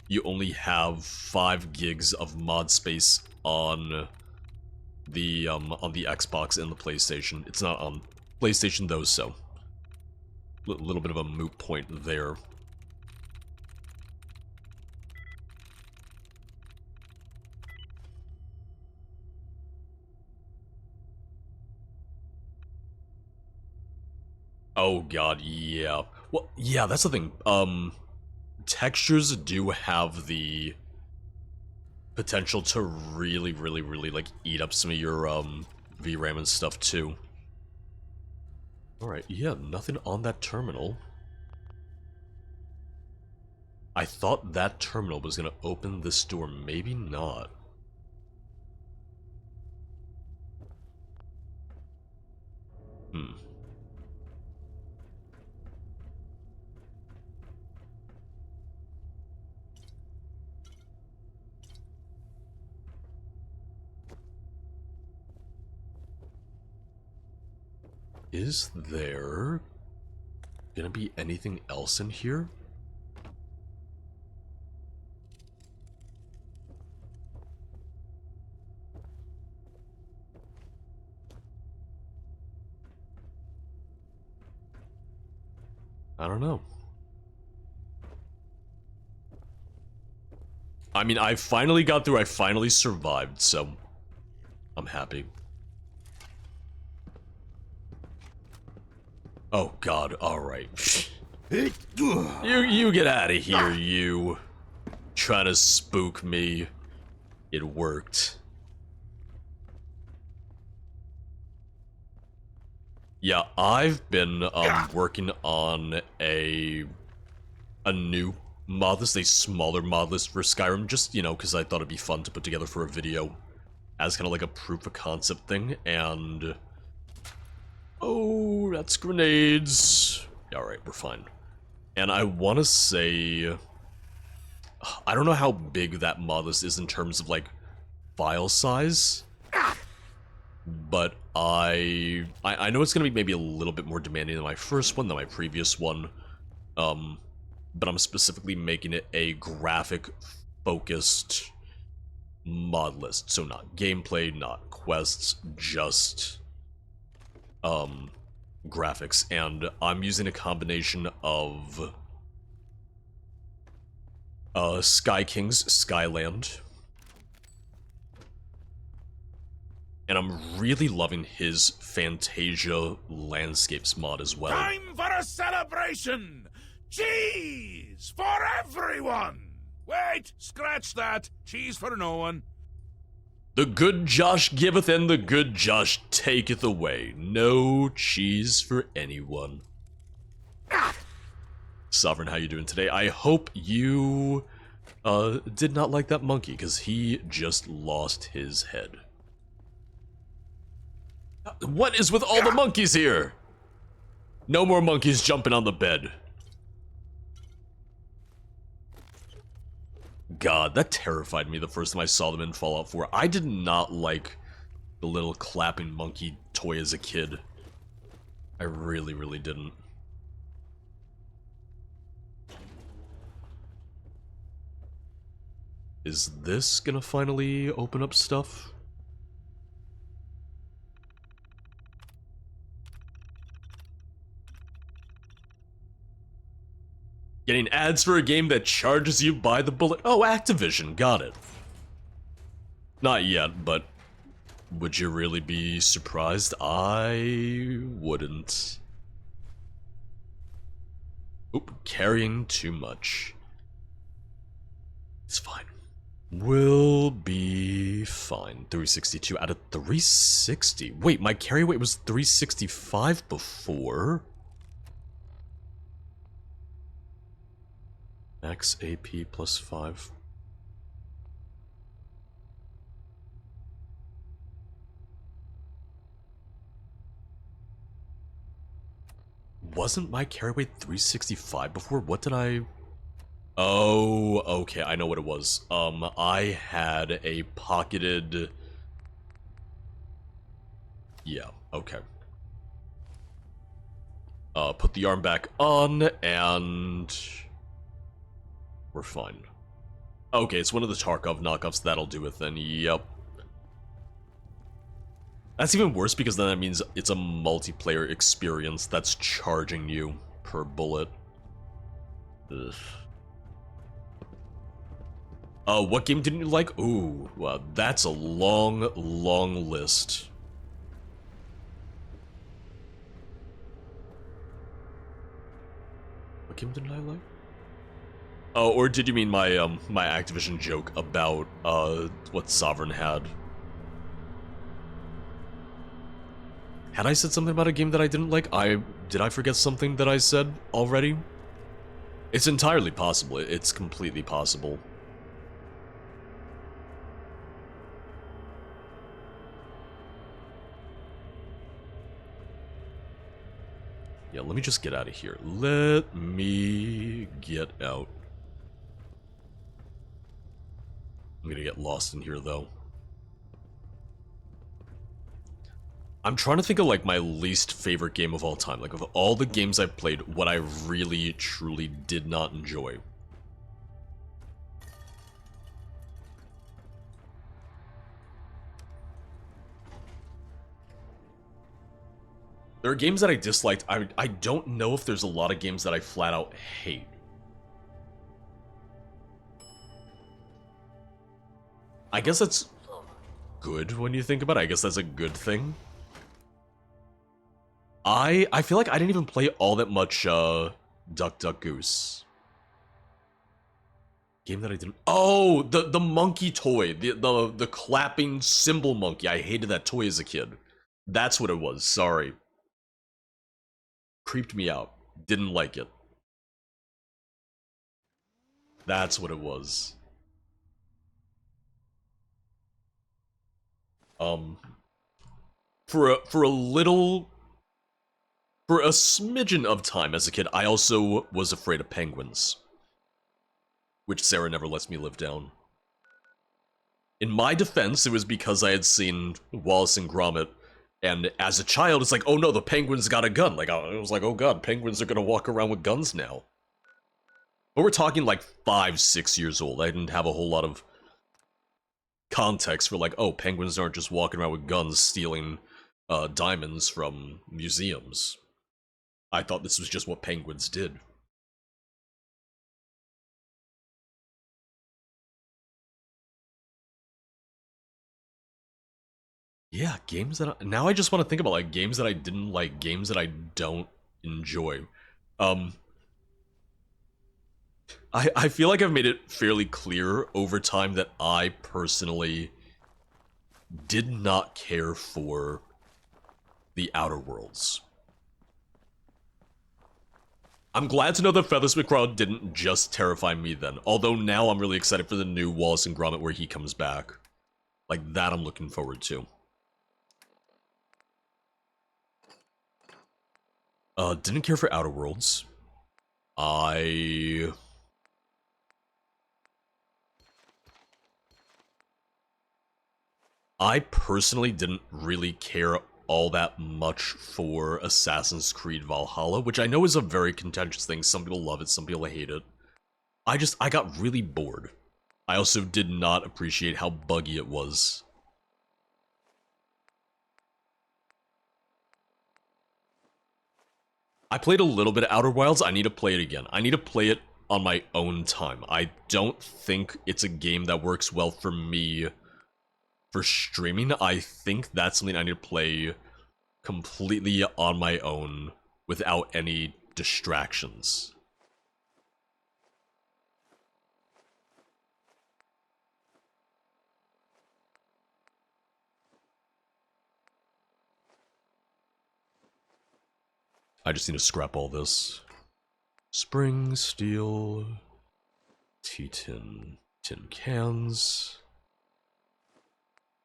you only have 5 gigs of mod space on the Xbox and the PlayStation. It's not on PlayStation though, so a little bit of a moot point there. Oh god, yeah. Well, yeah, that's the thing. Textures do have the potential to really, really, really, like, eat up some of your, VRAM and stuff, too. Alright, yeah, nothing on that terminal. I thought that terminal was gonna open this door, maybe not. Is there gonna be anything else in here? I don't know. I mean, I finally got through, I finally survived, so I'm happy. Oh god, alright. You get out of here, you. Trying to spook me. It worked. Yeah, I've been working on a new mod list, a smaller mod list for Skyrim, just, you know, because I thought it'd be fun to put together for a video as kind of like a proof of concept thing, and... Oh, that's grenades. Alright, we're fine. And I want to say... I don't know how big that mod list is in terms of, like, file size. But I know it's going to be maybe a little bit more demanding than my first one, than my previous one. But I'm specifically making it a graphic-focused mod list. So not gameplay, not quests, just... graphics, and I'm using a combination of Sky King's Skyland, and I'm really loving his Fantasia Landscapes mod as well. Time for a celebration! Cheese for everyone! Wait, scratch that. Cheese for no one. The good Josh giveth and the good Josh taketh away. No cheese for anyone. Sovereign, how you doing today? I hope you did not like that monkey, because he just lost his head. What is with all the monkeys here? No more monkeys jumping on the bed. God, that terrified me the first time I saw them in Fallout 4. I did not like the little clapping monkey toy as a kid. I really, really didn't. Is this gonna finally open up stuff? Getting ads for a game that charges you by the bullet. Oh, Activision, got it. Not yet, but would you really be surprised? I wouldn't. Oop, carrying too much. It's fine. We'll be fine. 362 out of 360. Wait, my carry weight was 365 before. Max AP plus 5. Wasn't my carry weight 365 before? What did I... Oh, okay, I know what it was. I had a pocketed... Yeah, okay. Put the arm back on, and... we're fine. Okay, it's one of the Tarkov knockoffs, that'll do it then, yep. That's even worse because then that means it's a multiplayer experience that's charging you per bullet. Ugh. What game didn't you like? Ooh, well, that's a long, long list. What game didn't I like? Oh, or did you mean my my Activision joke about what Sovereign had? Had I said something about a game that I didn't like? Did I forget something that I said already? It's entirely possible. It's completely possible. Yeah, let me just get out of here. Let me get out. I'm gonna get lost in here, though. I'm trying to think of, like, my least favorite game of all time. Like, of all the games I've played, what I really, truly did not enjoy. There are games that I disliked. I don't know if there's a lot of games that I flat out hate. I guess that's good when you think about it. I guess that's a good thing. I feel like I didn't even play all that much Duck Duck Goose. Game that I didn't. Oh, the monkey toy, the clapping cymbal monkey. I hated that toy as a kid. That's what it was. Sorry. Creeped me out. Didn't like it. That's what it was. For a smidgen of time as a kid, I also was afraid of penguins. Which Sarah never lets me live down. In my defense, it was because I had seen Wallace and Gromit, and as a child, it's like, oh no, the penguin's got a gun. Like, I was like, oh god, penguins are gonna walk around with guns now. But we're talking like 5, 6 years old. I didn't have a whole lot of context for like, oh, penguins aren't just walking around with guns stealing diamonds from museums. I thought this was just what penguins did. Yeah, games that now I just want to think about like games that I didn't like, games that I don't enjoy. I feel like I've made it fairly clear over time that I personally did not care for the Outer Worlds. I'm glad to know that Feathers McCraw didn't just terrify me then, although now I'm really excited for the new Wallace and Gromit where he comes back. Like, that I'm looking forward to. Didn't care for Outer Worlds. I personally didn't really care all that much for Assassin's Creed Valhalla, which I know is a very contentious thing. Some people love it, some people hate it. I got really bored. I also did not appreciate how buggy it was. I played a little bit of Outer Wilds. I need to play it again. I need to play it on my own time. I don't think it's a game that works well for me for streaming. I think that's something I need to play completely on my own without any distractions. I just need to scrap all this. Spring, steel, tin cans.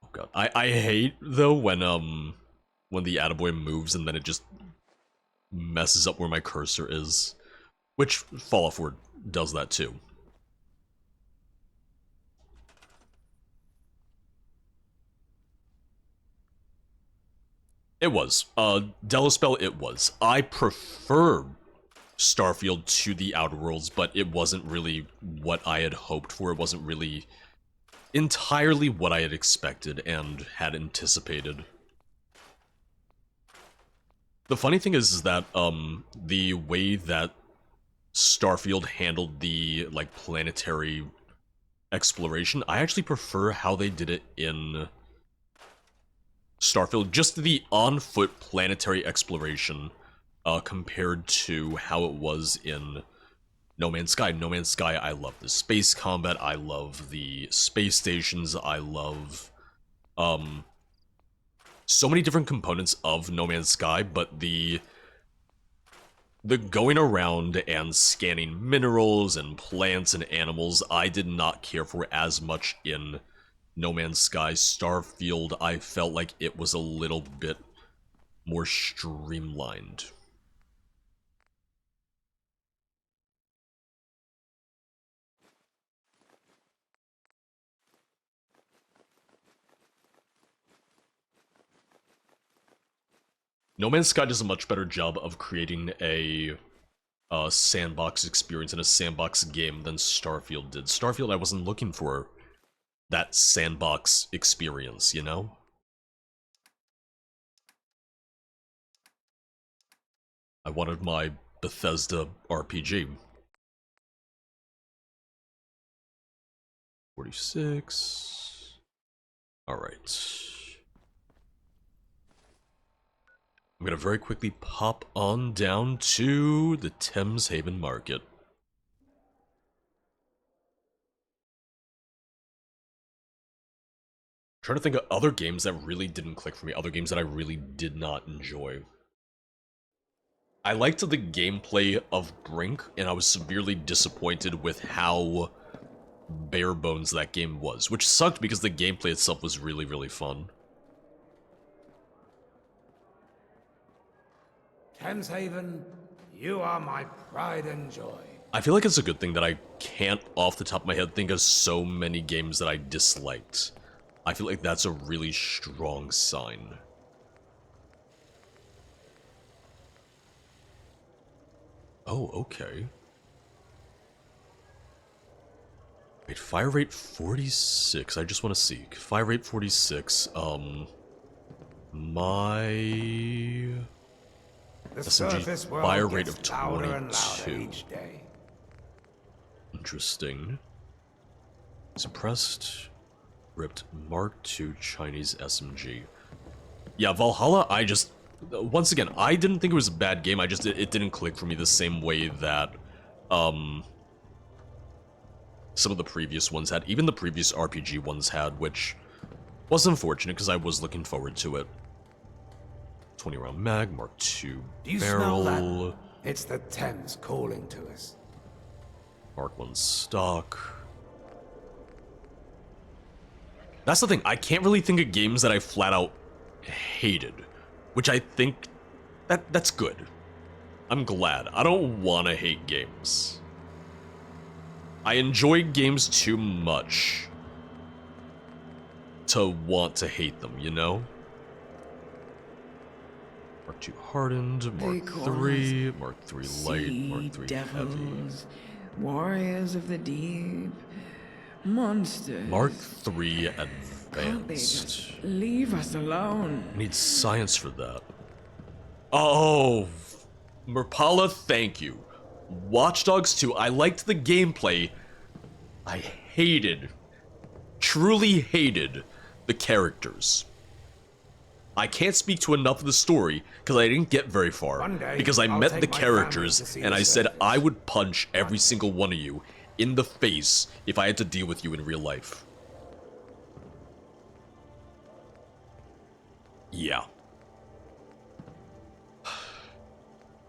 Oh god, I hate though when the attaboy moves and then it just messes up where my cursor is, which Fallout 4 does that too. It was. Delospell, it was. I prefer Starfield to the Outer Worlds, but it wasn't really what I had hoped for. It wasn't really entirely what I had expected and had anticipated. The funny thing is that, the way that Starfield handled the, like, planetary exploration, I actually prefer how they did it in Starfield, just the on-foot planetary exploration, compared to how it was in No Man's Sky. No Man's Sky, I love the space combat, I love the space stations, I love, so many different components of No Man's Sky, but the going around and scanning minerals and plants and animals, I did not care for as much in No Man's Sky. Starfield, I felt like it was a little bit more streamlined. No Man's Sky does a much better job of creating a sandbox experience and a sandbox game than Starfield did. Starfield, I wasn't looking for that sandbox experience, you know? I wanted my Bethesda RPG. 46. Alright. I'm gonna very quickly pop on down to the Thames Haven Market. Trying to think of other games that really didn't click for me, other games that I really did not enjoy. I liked the gameplay of Brink, and I was severely disappointed with how bare bones that game was, which sucked because the gameplay itself was really, really fun. Thames Haven, you are my pride and joy. I feel like it's a good thing that I can't, off the top of my head, think of so many games that I disliked. I feel like that's a really strong sign. Oh, okay. Wait, fire rate 46. I just want to see. Fire rate 46. My The SMG surface world fire rate gets of louder and louder 22. each day. Interesting. Suppressed. Ripped Mark II Chinese SMG. Yeah, Valhalla, I just... Once again, I didn't think it was a bad game, it didn't click for me the same way that, some of the previous ones had. Even the previous RPG ones had, which was unfortunate, because I was looking forward to it. 20 round mag, Mark II Do you barrel. smell that? It's the Thames calling to us. Mark 1 stock. That's the thing, I can't really think of games that I flat out hated. Which I think, that's good. I'm glad. I don't want to hate games. I enjoy games too much to want to hate them, you know? Mark 2 hardened, Mark 3, Mark 3 light, Mark 3 heavy. Warriors of the deep, monsters. Mark 3 Can't they advanced. just leave us alone? I need science for that. Oh, Merpala, thank you. Watch Dogs 2, I liked the gameplay. I hated, truly hated the characters. I can't speak to enough of the story because I didn't get very far. One day, Because I I'll met take the my characters family to see and the I said surface. I would punch every single one of you in the face if I had to deal with you in real life. Yeah.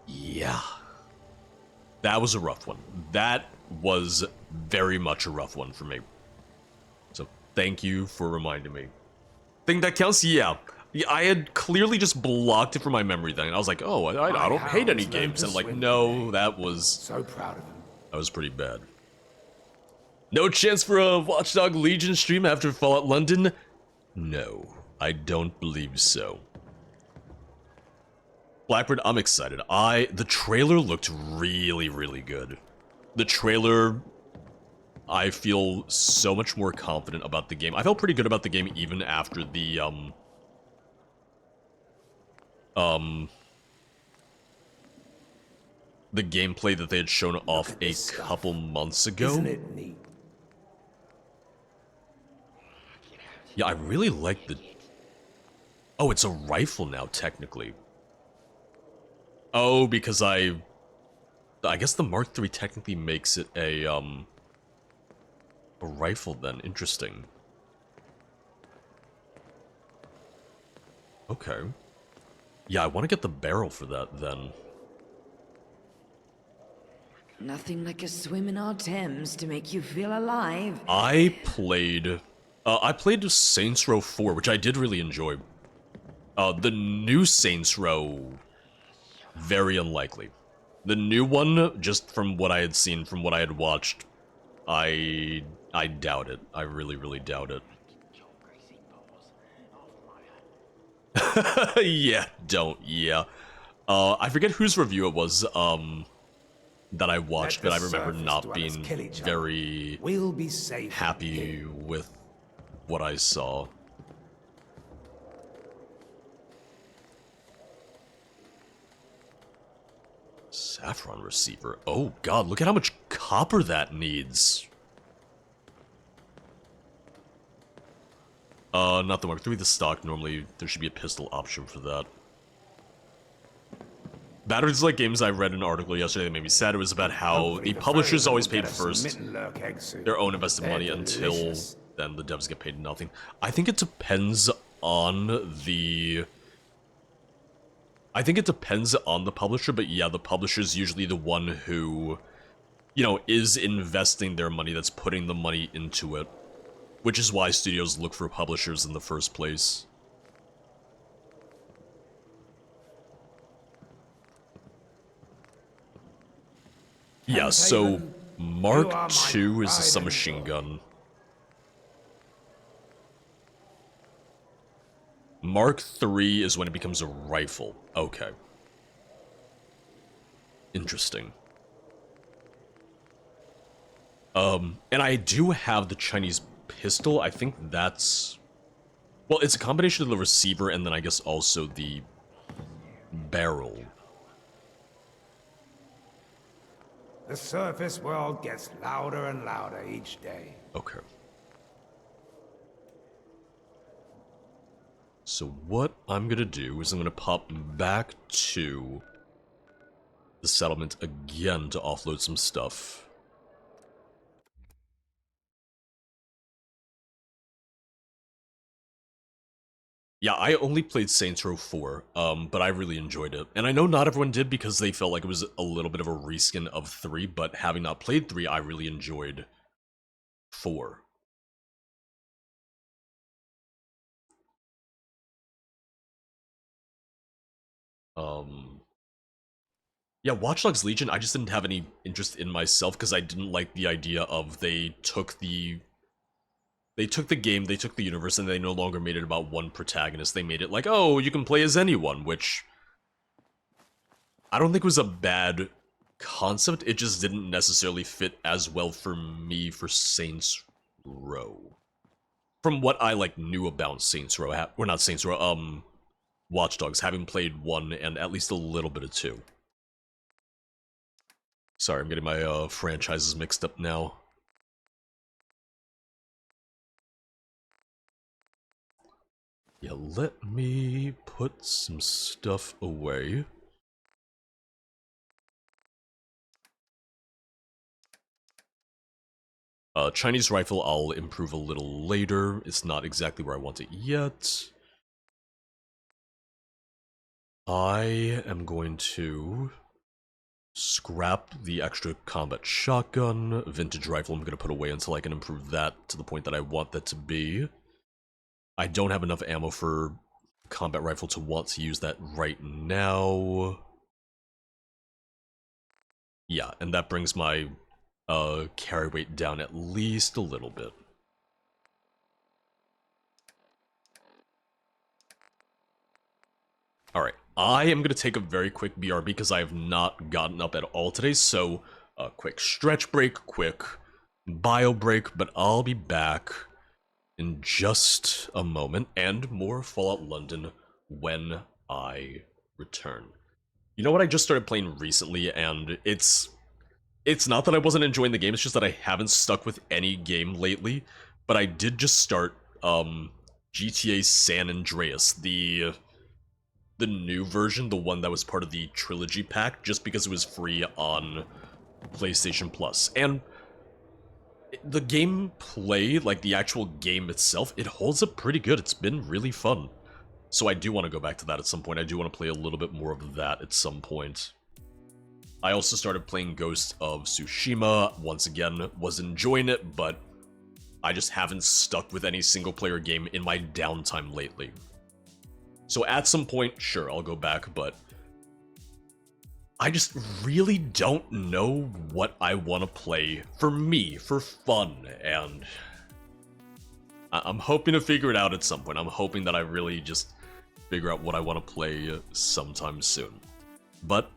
Yeah. That was a rough one. That was very much a rough one for me. So thank you for reminding me. Think that counts? Yeah. Yeah, I had clearly just blocked it from my memory then. I was like, oh, I don't hate any hounds learned games. to And I'm like, swim no, today. that was So proud of him. pretty bad. No chance for a Watchdog Legion stream after Fallout London? No, I don't believe so. Blackbird, I'm excited. The trailer looked really, really good. The trailer, I feel so much more confident about the game. I felt pretty good about the game even after the, the gameplay that they had shown off a couple months ago. Isn't it neat? Yeah, I really like the... Oh, it's a rifle now, technically. Oh, because I guess the Mark III technically makes it a rifle then. Interesting. Okay. Yeah, I want to get the barrel for that then. Nothing like a swim in our Thames to make you feel alive. I played Saints Row 4, which I did really enjoy. The new Saints Row, very unlikely. The new one, just from what I had seen, from what I had watched, I doubt it. I really, really doubt it. Yeah, don't, yeah. I forget whose review it was, that I watched, but I remember not being very We'll be safe. happy with what I saw. Saffron receiver. Oh god, look at how much copper that needs. Not the Mark III, the stock. Normally, there should be a pistol option for that. Batteries like games. I read an article yesterday that made me sad. It was about how the publishers always paid first their own invested money until then the devs get paid nothing. I think it depends on the... I think it depends on the publisher, but yeah, the publisher's usually the one who, you know, is investing their money, that's putting the money into it. Which is why studios look for publishers in the first place. Yeah, so Mark II is a submachine gun. Mark III is when it becomes a rifle. Okay. Interesting. And I do have the Chinese pistol. I think that's... Well, it's a combination of the receiver and then I guess also the barrel. The surface world gets louder and louder each day. Okay. So what I'm gonna do is I'm gonna pop back to the settlement again to offload some stuff. Yeah, I only played Saints Row 4, but I really enjoyed it. And I know not everyone did because they felt like it was a little bit of a reskin of 3, but having not played 3, I really enjoyed 4. Yeah, Watch Dogs Legion, I just didn't have any interest in myself because I didn't like the idea of they took the game, they took the universe, and they no longer made it about one protagonist. They made it like, oh, you can play as anyone, which I don't think was a bad concept. It just didn't necessarily fit as well for me for Saints Row. From what I like knew about Saints Row, or not Saints Row, Watch Dogs, having played 1 and at least a little bit of 2. Sorry, I'm getting my franchises mixed up now. Yeah, let me put some stuff away. Chinese rifle I'll improve a little later. It's not exactly where I want it yet. I am going to scrap the extra combat shotgun. Vintage rifle I'm going to put away until I can improve that to the point that I want that to be. I don't have enough ammo for combat rifle to want to use that right now. Yeah, and that brings my carry weight down at least a little bit. Alright, I am going to take a very quick BRB because I have not gotten up at all today, so a quick stretch break, quick bio break, but I'll be back in just a moment, and more Fallout London when I return. You know what I just started playing recently, and it's not that I wasn't enjoying the game, it's just that I haven't stuck with any game lately, but I did just start GTA San Andreas, the new version, the one that was part of the trilogy pack, just because it was free on PlayStation Plus. And the gameplay, like the actual game itself, it holds up pretty good. It's been really fun. So I do want to go back to that at some point. I do want to play a little bit more of that at some point. I also started playing Ghost of Tsushima. Once again, was enjoying it, but I just haven't stuck with any single-player game in my downtime lately. So at some point, sure, I'll go back, but I just really don't know what I want to play for me, for fun, and I'm hoping to figure it out at some point. I'm hoping that I really just figure out what I want to play sometime soon. But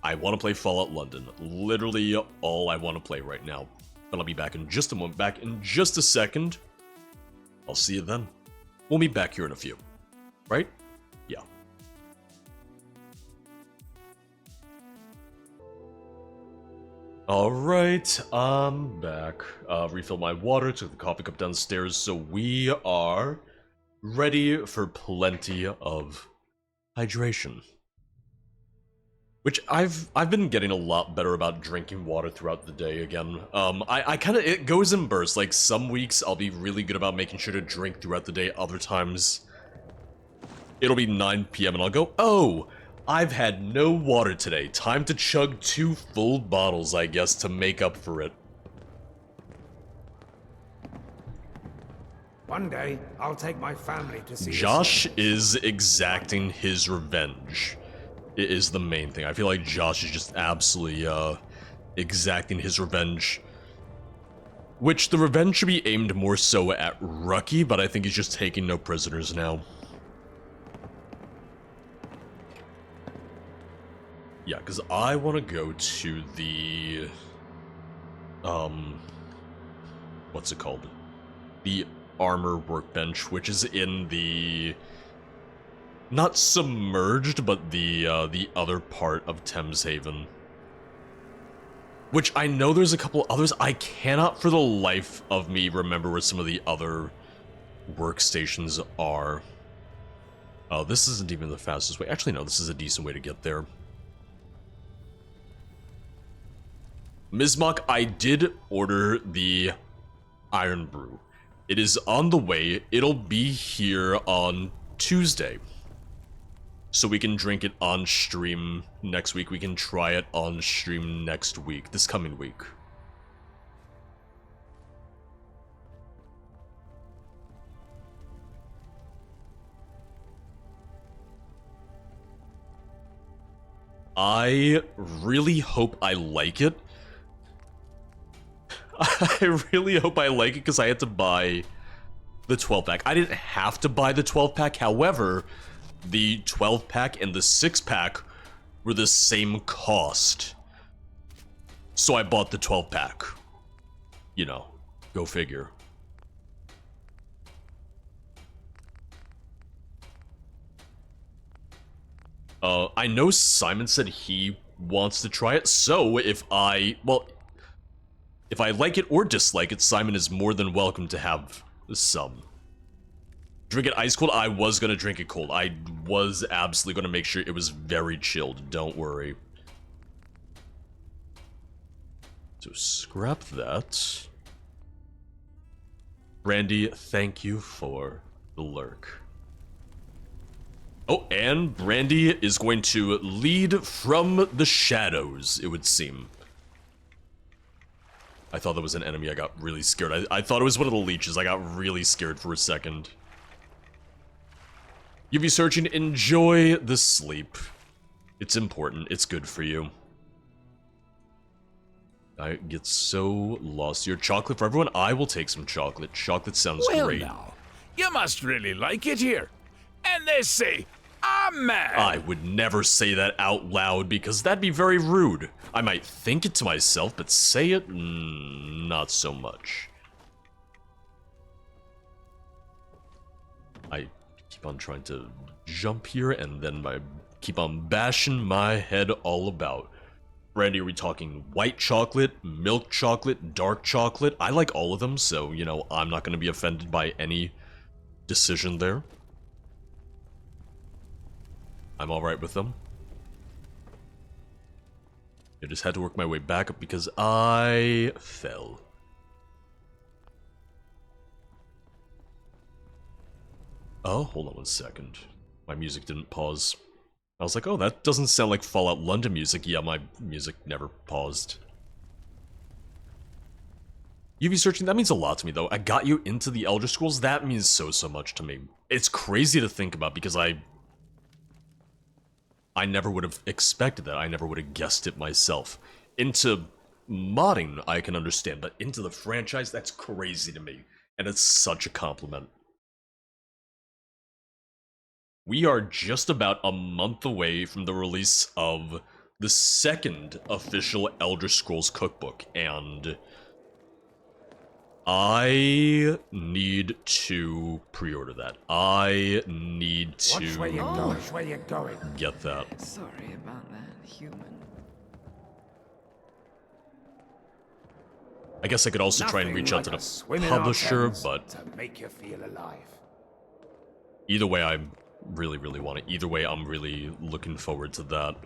I want to play Fallout London. Literally all I want to play right now. But I'll be back in just a moment, back in just a second. I'll see you then. We'll meet back here in a few. Right? Yeah. Alright, I'm back. Refill my water, took the coffee cup downstairs, so we are ready for plenty of hydration. Which I've been getting a lot better about drinking water throughout the day again. I kind of, it goes in bursts. Like, some weeks I'll be really good about making sure to drink throughout the day. Other times, it'll be 9 PM and I'll go, oh, I've had no water today. Time to chug 2 full bottles, I guess, to make up for it. One day, I'll take my family to see Josh is exacting his revenge. It is the main thing. I feel like Josh is just absolutely, exacting his revenge. Which, the revenge should be aimed more so at Rucky, but I think he's just taking no prisoners now. Yeah, because I want to go to the... what's it called? The armor workbench, which is in the... not submerged, but the other part of Thames Haven. Which I know there's a couple others. I cannot for the life of me remember where some of the other workstations are. Oh, this isn't even the fastest way. Actually, no, this is a decent way to get there. Mizmok, I did order the Iron Brew. It is on the way. It'll be here on Tuesday. So we can drink it on stream next week. We can try it on stream next week, this coming week. I really hope I like it. I really hope I like it because I had to buy the 12-pack. I didn't have to buy the 12-pack, however, the 12-pack and the 6-pack were the same cost. So I bought the 12-pack. You know, go figure. I know Simon said he wants to try it, so if I like it or dislike it, Simon is more than welcome to have some. Drink it ice cold? I was gonna drink it cold. I was absolutely gonna make sure it was very chilled, don't worry. So scrap that. Brandy, thank you for the lurk. Oh, and Brandy is going to lead from the shadows, it would seem. I thought that was an enemy. I got really scared. I thought it was one of the leeches. I got really scared for a second. You be searching. Enjoy the sleep. It's important. It's good for you. I get so lost here. Chocolate for everyone? I will take some chocolate. Chocolate sounds great. Now, you must really like it here. And they say, I'm mad. I would never say that out loud because that'd be very rude. I might think it to myself, but say it, not so much. I keep on trying to jump here, and then I keep on bashing my head all about. Randy, are we talking white chocolate, milk chocolate, dark chocolate? I like all of them, so, you know, I'm not going to be offended by any decision there. I'm alright with them. I just had to work my way back up because I fell. Oh, hold on one second. My music didn't pause. I was like, oh, that doesn't sound like Fallout London music. Yeah, my music never paused. UV searching, that means a lot to me, though. I got you into the Elder Scrolls. That means so much to me. It's crazy to think about because I never would have expected that. I never would have guessed it myself. Into modding, I can understand, but into the franchise, that's crazy to me. And it's such a compliment. We are just about a month away from the release of the second official Elder Scrolls cookbook, and I need to pre-order that. I need to Watch where you're going. Watch where you're going. Get that. Sorry about that, human. I guess I could also try and reach out to Nothing like a the swim in our publisher, Thames but to make you feel alive. either way, I really want it. Either way, I'm really looking forward to that.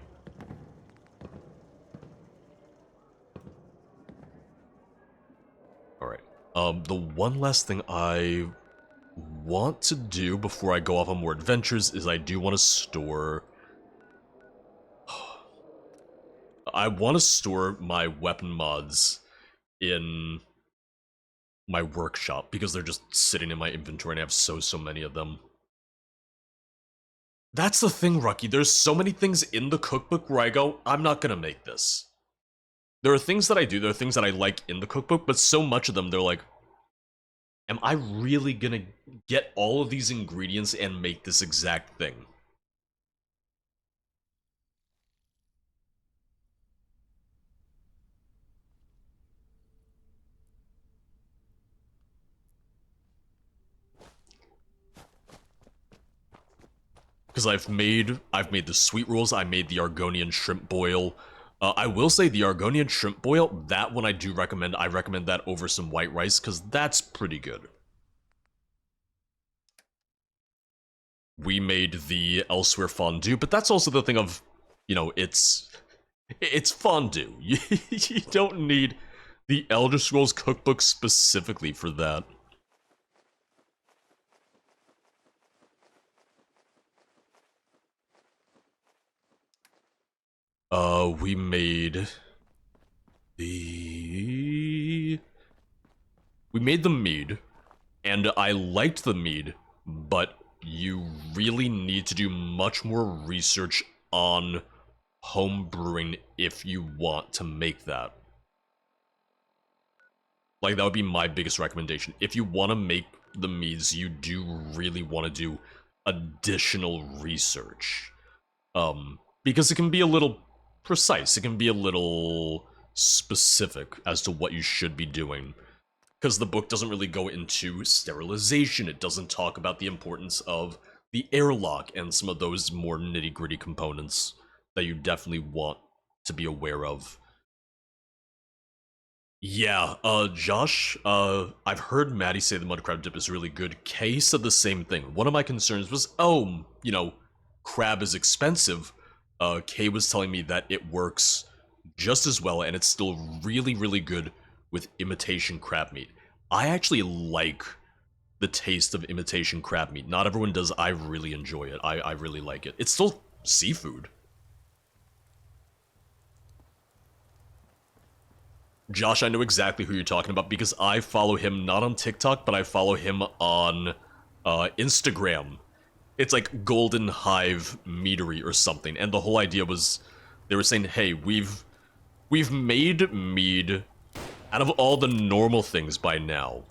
Alright. The one last thing I want to do before I go off on more adventures is I do want to store... I want to store my weapon mods in my workshop because they're just sitting in my inventory and I have so many of them. That's the thing, Rucky. There's so many things in the cookbook where I go, I'm not gonna make this. There are things that I do, there are things that I like in the cookbook, but so much of them, they're like, am I really gonna get all of these ingredients and make this exact thing? Because I've made the sweet rolls, I made the Argonian shrimp boil. I will say the Argonian shrimp boil, that one I do recommend. I recommend that over some white rice, because that's pretty good. We made the Elsewhere fondue, but that's also the thing of, you know, it's fondue. You don't need the Elder Scrolls cookbook specifically for that. We made the mead, and I liked the mead, but you really need to do much more research on home brewing if you want to make that. Like, that would be my biggest recommendation. If you want to make the meads, you do really want to do additional research. Because it can be a little precise, it can be a little specific as to what you should be doing. Because the book doesn't really go into sterilization, it doesn't talk about the importance of the airlock and some of those more nitty-gritty components that you definitely want to be aware of. Yeah, Josh, I've heard Maddie say the mud crab dip is really good. Kay said the same thing. One of my concerns was, oh, you know, crab is expensive. Kay was telling me that it works just as well, and it's still really, really good with imitation crab meat. I actually like the taste of imitation crab meat. Not everyone does. I really enjoy it. I really like it. It's still seafood. Josh, I know exactly who you're talking about because I follow him not on TikTok, but I follow him on Instagram. It's like Golden Hive Meadery or something, and the whole idea was they were saying, hey, we've made mead out of all the normal things by now.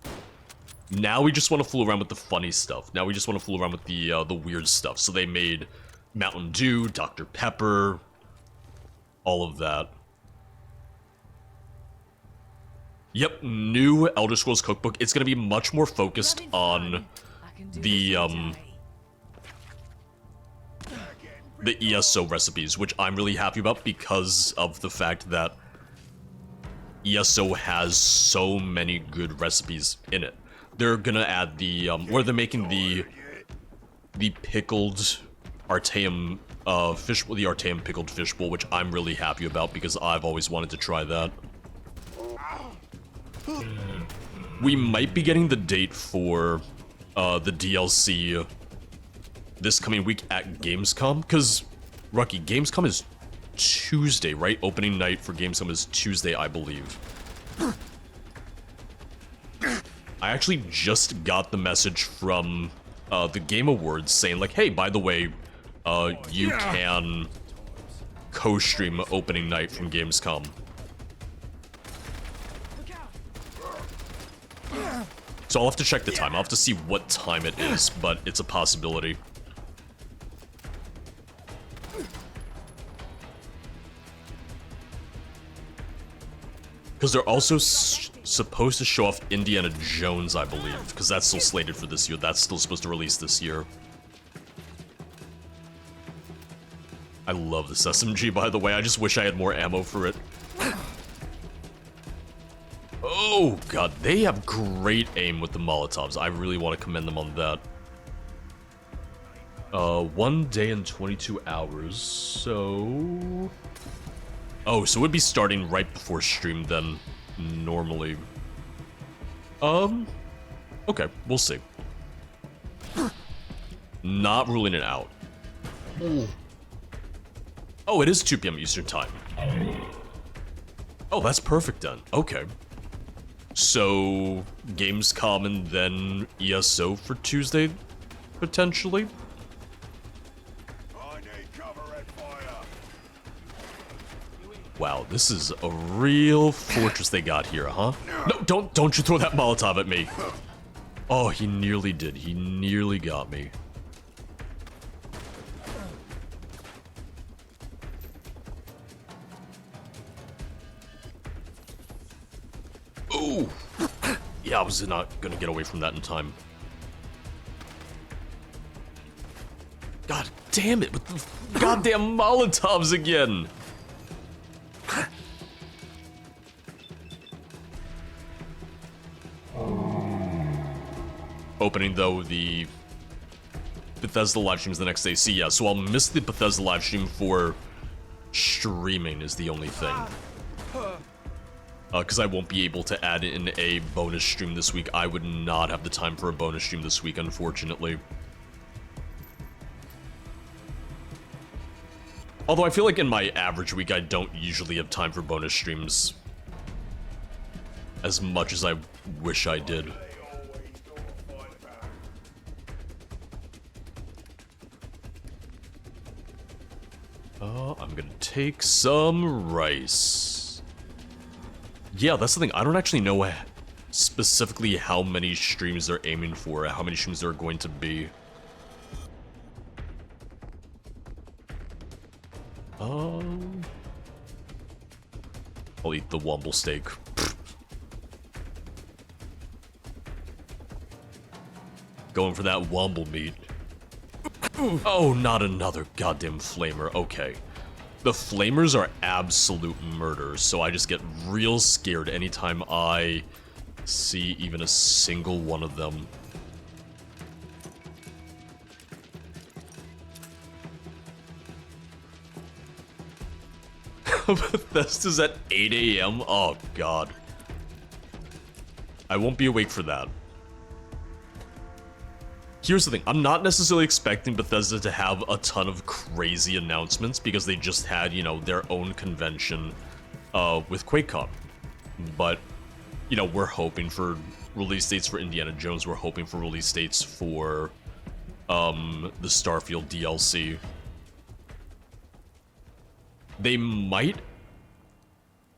Now we just want to fool around with the funny stuff. Now we just want to fool around with the weird stuff. So they made Mountain Dew, Dr. Pepper, all of that. Yep, new Elder Scrolls cookbook. It's going to be much more focused on the ESO recipes, which I'm really happy about because of the fact that ESO has so many good recipes in it. They're gonna add the where they're making the pickled Artaeum fish, the Artaeum pickled fishbowl, which I'm really happy about because I've always wanted to try that. We might be getting the date for the DLC this coming week at Gamescom, because, Rucky, Gamescom is Tuesday, right? Opening night for Gamescom is Tuesday, I believe. I actually just got the message from the Game Awards saying, like, hey, by the way, you can co-stream opening night from Gamescom. So I'll have to check the time. I'll have to see what time it is, but it's a possibility. Because they're also supposed to show off Indiana Jones, I believe, because that's still slated for this year. That's still supposed to release this year. I love this SMG, by the way. I just wish I had more ammo for it. Oh, God. They have great aim with the Molotovs. I really want to commend them on that. 1 day and 22 hours, so... Oh, so it would be starting right before stream then, normally. Okay, we'll see. Not ruling it out. Oh, it is 2 p.m. Eastern Time. Oh, that's perfect then. Okay. So, Gamescom and then ESO for Tuesday, potentially? Wow, this is a real fortress they got here, huh? No, don't you throw that Molotov at me. Oh, he nearly did. He nearly got me. Ooh. Yeah, I was not gonna get away from that in time. God damn it, with the goddamn Molotovs again. Opening, though, the Bethesda livestreams the next day. See, yeah, so I'll miss the Bethesda livestream for streaming is the only thing. Because I won't be able to add in a bonus stream this week. I would not have the time for a bonus stream this week, unfortunately. Although I feel like in my average week, I don't usually have time for bonus streams as much as I wish I did. I'm gonna take some rice. Yeah, that's the thing. I don't actually know specifically how many streams they're aiming for, how many streams there are going to be. I'll eat the womble steak. Going for that womble meat. Oh, not another goddamn flamer. Okay. The flamers are absolute murder, so I just get real scared anytime I see even a single one of them. Bethesda's at 8 a.m.? Oh, God. I won't be awake for that. Here's the thing, I'm not necessarily expecting Bethesda to have a ton of crazy announcements because they just had, you know, their own convention with QuakeCon. But, you know, we're hoping for release dates for Indiana Jones, we're hoping for release dates for the Starfield DLC. They might...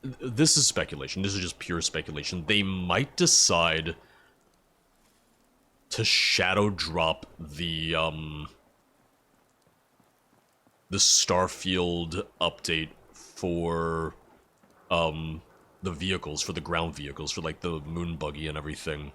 This is speculation, this is just pure speculation. They might decide to shadow drop the Starfield update for the vehicles, for the ground vehicles, for like the moon buggy and everything.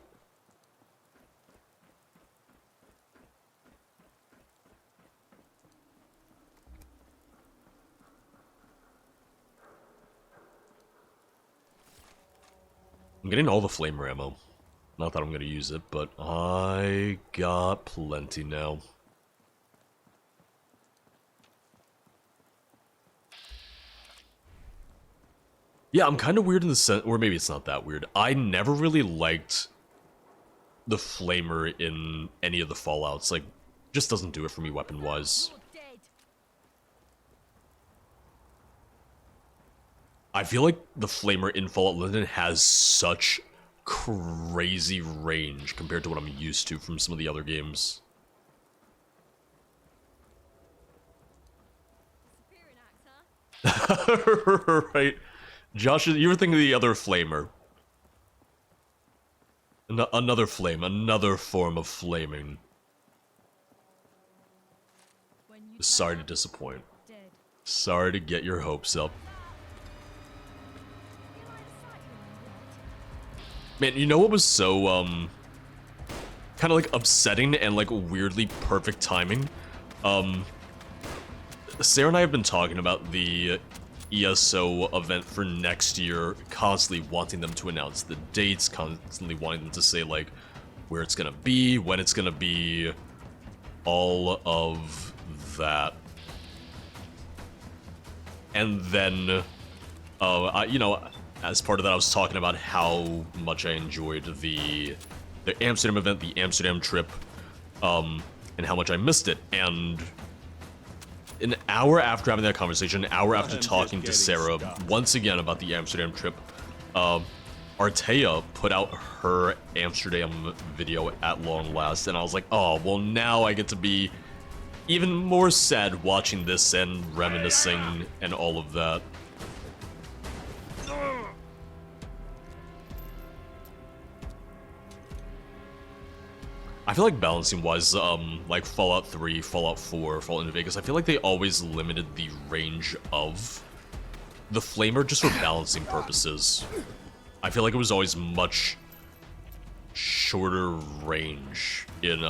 I'm getting all the flamer ammo. Not that I'm gonna use it, but I got plenty now. Yeah, I'm kind of weird in the sense, or maybe it's not that weird. I never really liked the flamer in any of the Fallouts. Like, just doesn't do it for me weapon-wise. I feel like the flamer in Fallout London has such crazy range compared to what I'm used to from some of the other games. Right. Josh, you were thinking of the other flamer. Another flame, another form of flaming. Sorry to disappoint. Sorry to get your hopes up. Man, you know what was so, kind of like upsetting and like weirdly perfect timing? Sarah and I have been talking about the ESO event for next year, constantly wanting them to announce the dates, constantly wanting them to say like where it's gonna be, when it's gonna be, all of that. And then, you know, as part of that, I was talking about how much I enjoyed the Amsterdam event, the Amsterdam trip, and how much I missed it. And an hour after having that conversation, an hour after talking to Sarah once again about the Amsterdam trip, Artea put out her Amsterdam video at long last, and I was like, oh, well now I get to be even more sad watching this and reminiscing and all of that. I feel like balancing wise, like Fallout 3, Fallout 4, Fallout New Vegas, I feel like they always limited the range of the flamer just for balancing purposes. I feel like it was always much shorter range in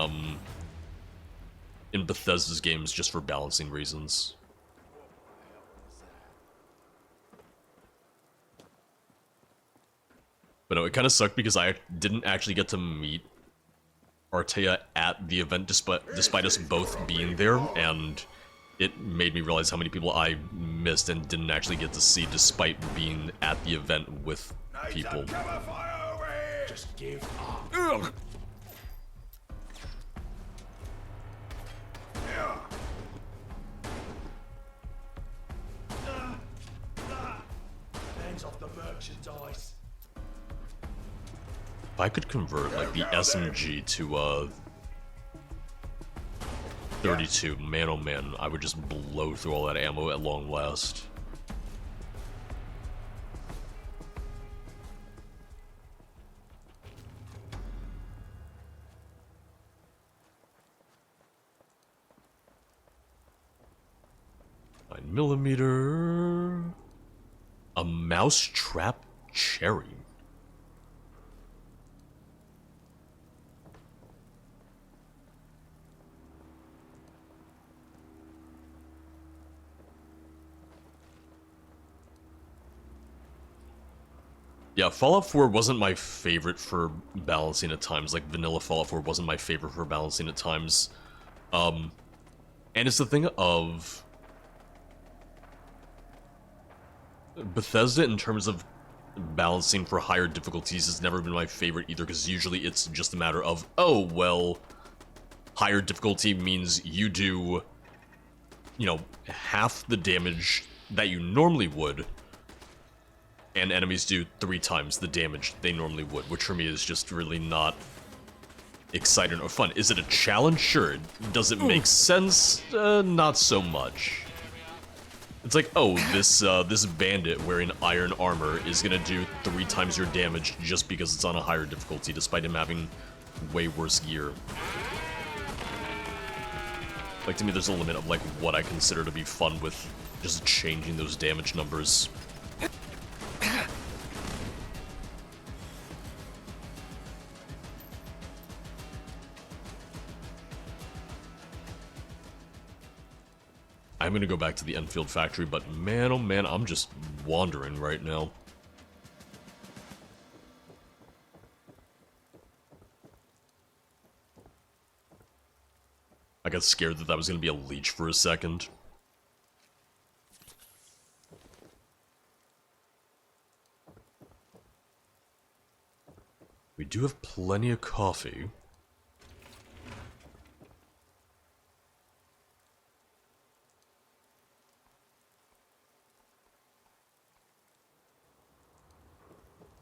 Bethesda's games just for balancing reasons. But no, it kind of sucked because I didn't actually get to meet Artea at the event despite us both being there, and it made me realize how many people I missed and didn't actually get to see despite being at the event with people. Just give up. Ugh. Hands off the merchandise. If I could convert like the SMG to 32. Man, oh man, I would just blow through all that ammo at long last. Millimeter. A mousetrap cherry. Yeah, Fallout 4 wasn't my favorite for balancing at times. Like, vanilla Fallout 4 wasn't my favorite for balancing at times. And it's the thing of Bethesda, in terms of balancing for higher difficulties, has never been my favorite either, because usually it's just a matter of, oh, well, higher difficulty means you do, you know, half the damage that you normally would, and enemies do 3 times the damage they normally would, which for me is just really not exciting or fun. Is it a challenge? Sure. Does it make sense? Not so much. It's like, oh, this bandit wearing iron armor is gonna do 3 times your damage just because it's on a higher difficulty, despite him having way worse gear. Like, to me, there's a limit of, like, what I consider to be fun with just changing those damage numbers. I'm gonna go back to the Enfield factory, but man, oh man, I'm just wandering right now. I got scared that was gonna be a leech for a second. We do have plenty of coffee.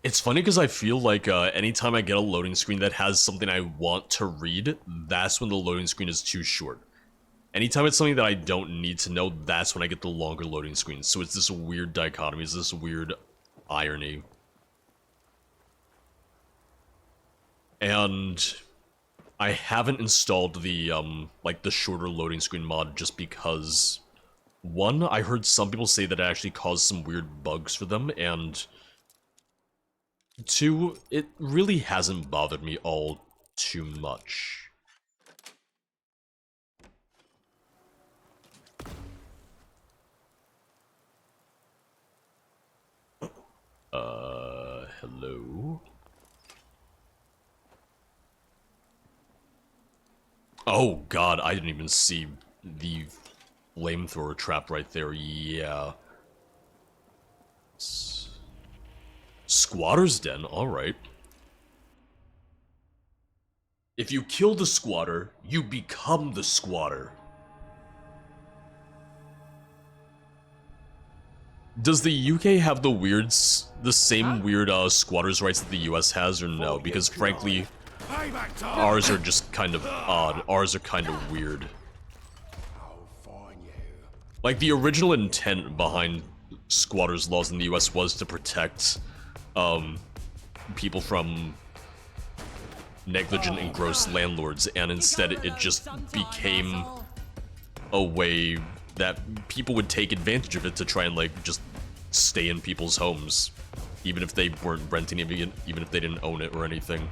It's funny because I feel like anytime I get a loading screen that has something I want to read, that's when the loading screen is too short. Anytime it's something that I don't need to know, that's when I get the longer loading screens. So it's this weird dichotomy, it's this weird irony. And I haven't installed the, like, the shorter loading screen mod just because, one, I heard some people say that it actually caused some weird bugs for them, and 2, it really hasn't bothered me all too much. Hello? Oh god, I didn't even see the flamethrower trap right there, yeah. Squatter's den, alright. If you kill the squatter, you become the squatter. Does the UK have the same weird squatters' rights that the US has, or no? Because frankly, ours are just kind of odd. Ours are kind of weird. Like, the original intent behind squatters' laws in the US was to protect people from negligent and gross landlords, and instead it just became a way that people would take advantage of it to try and, like, just stay in people's homes, even if they weren't renting it, even if they didn't own it or anything.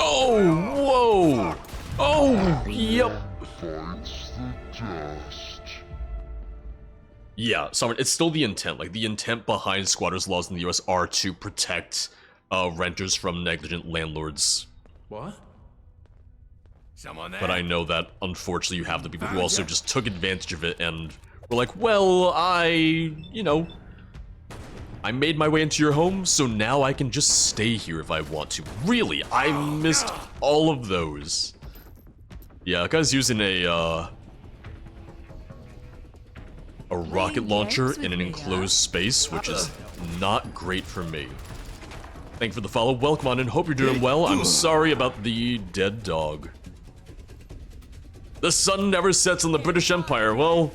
Oh, whoa! Oh, yep. Yeah, sorry, it's still the intent. Like, the intent behind squatters' laws in the US are to protect renters from negligent landlords. What? Someone there? But I know that, unfortunately, you have the people who also just took advantage of it and were like, well, you know, I made my way into your home, so now I can just stay here if I want to. Really? I missed all of those. Yeah, that guy's using a rocket launcher in an enclosed space, which is not great for me. Thank you for the follow. Welcome on and hope you're doing well. I'm sorry about the dead dog. The sun never sets on the British Empire. Well,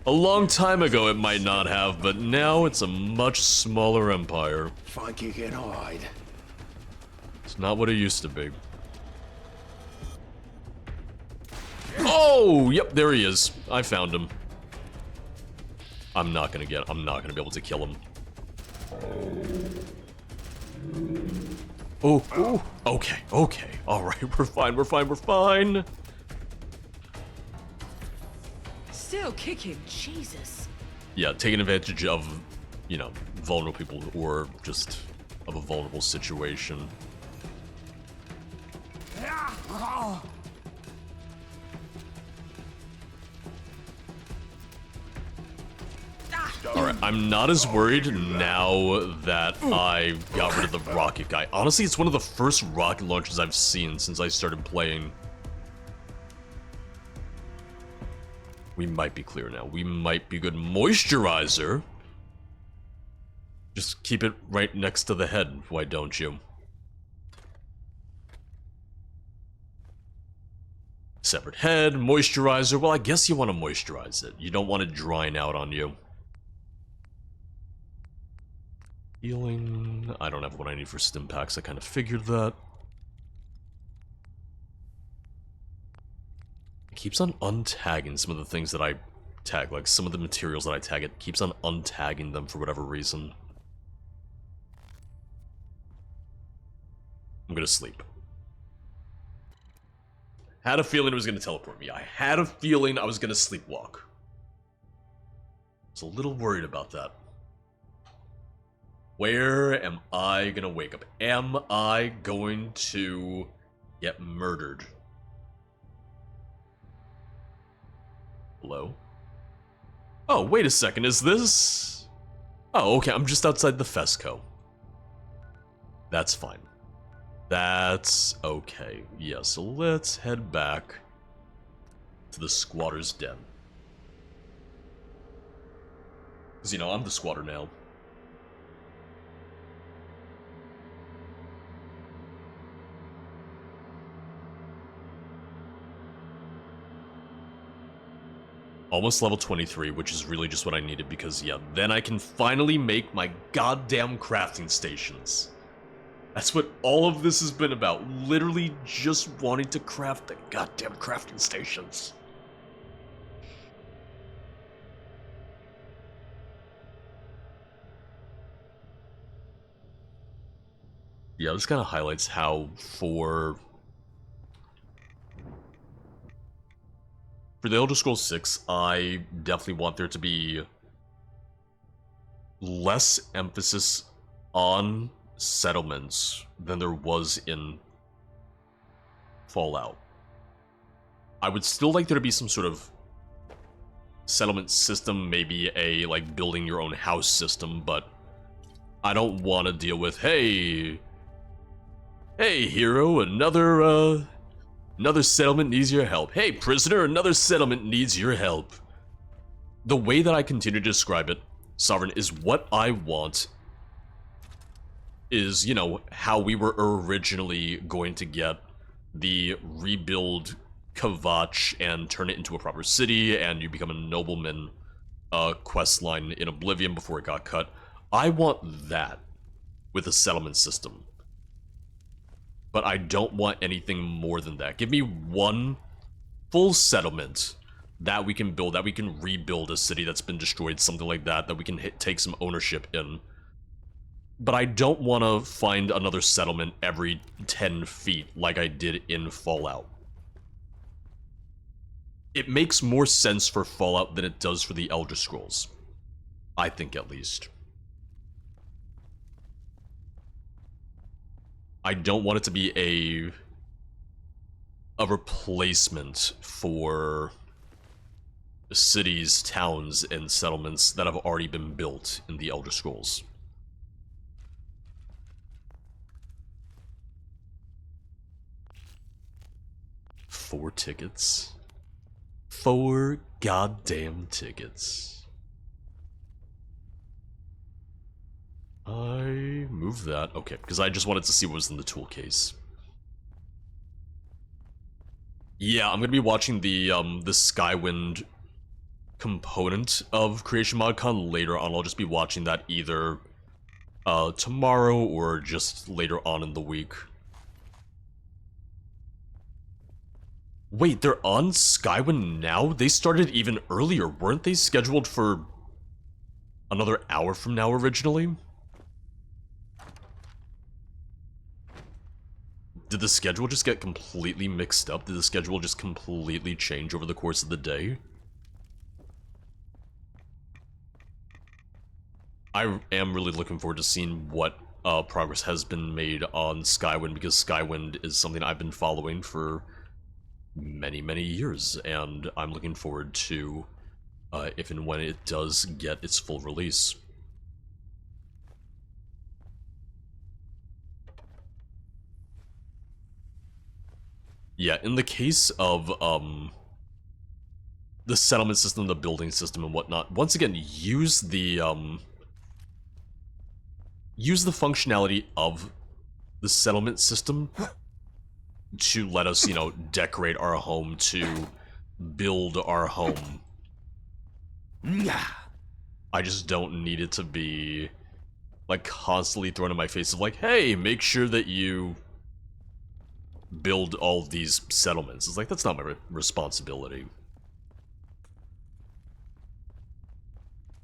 a long time ago it might not have, but now it's a much smaller empire. Think you can hide? It's not what it used to be. Oh, yep, there he is. I found him. I'm not gonna be able to kill him. Oh, oh, okay, okay. Alright, we're fine. Still kicking, Jesus. Yeah, taking advantage of, you know, vulnerable people or just of a vulnerable situation. Alright, I'm not as worried now that I got rid of the rocket guy. Honestly, it's one of the first rocket launches I've seen since I started playing. We might be clear now. We might be good. Moisturizer? Just keep it right next to the head, why don't you? Severed head, moisturizer. Well, I guess you want to moisturize it. You don't want it drying out on you. Healing. I don't have what I need for stim packs. I kind of figured that. It keeps on untagging some of the things that I tag. Like some of the materials that I tag, it keeps on untagging them for whatever reason. I'm gonna sleep. Had a feeling it was gonna teleport me. I had a feeling I was gonna sleepwalk. I was a little worried about that. Where am I gonna wake up? Am I going to get murdered? Hello? Oh, wait a second, is this... Oh, okay, I'm just outside the Fesco. That's fine. That's okay. Yeah, so let's head back to the squatter's den. Because, you know, I'm the squatter now. Almost level 23, which is really just what I needed because, yeah, then I can finally make my goddamn crafting stations. That's what all of this has been about. Literally just wanting to craft the goddamn crafting stations. Yeah, this kind of highlights how for the Elder Scrolls 6, I definitely want there to be less emphasis on settlements than there was in Fallout. I would still like there to be some sort of settlement system, maybe a, like, building your own house system, but I don't want to deal with, hey, hero, another settlement needs your help. Hey, prisoner, another settlement needs your help. The way that I continue to describe it, Sovereign, is what I want is, you know, how we were originally going to get the rebuild Kvatch and turn it into a proper city, and you become a nobleman quest line in Oblivion before it got cut. I want that with a settlement system. But I don't want anything more than that. Give me one full settlement that we can build, that we can rebuild a city that's been destroyed, something like that, that we can take some ownership in. But I don't want to find another settlement every 10 feet like I did in Fallout. It makes more sense for Fallout than it does for the Elder Scrolls. I think, at least. I don't want it to be a replacement for cities, towns, and settlements that have already been built in the Elder Scrolls. Four tickets. 4 goddamn tickets. I moved that. Okay, because I just wanted to see what was in the tool case. Yeah, I'm gonna be watching the Skywind component of Creation ModCon later on. I'll just be watching that either tomorrow or just later on in the week. Wait, they're on Skywind now? They started even earlier. Weren't they scheduled for another hour from now originally? Did the schedule just get completely mixed up? Did the schedule just completely change over the course of the day? I am really looking forward to seeing what progress has been made on Skywind, because Skywind is something I've been following for many years, and I'm looking forward to if and when it does get its full release. Yeah, in the case of the settlement system, the building system, and whatnot, once again, use the functionality of the settlement system to let us, you know, decorate our home, to build our home. I just don't need it to be, like, constantly thrown in my face of like, hey, make sure that you build all of these settlements. It's like, that's not my responsibility.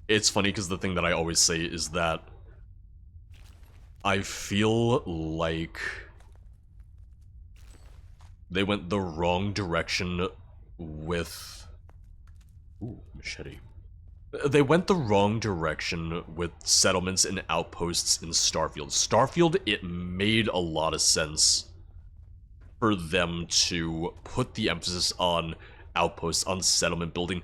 It's funny because the thing that I always say is that I feel like they went the wrong direction with... Ooh, machete. They went the wrong direction with settlements and outposts in Starfield. Starfield, it made a lot of sense for them to put the emphasis on outposts, on settlement building.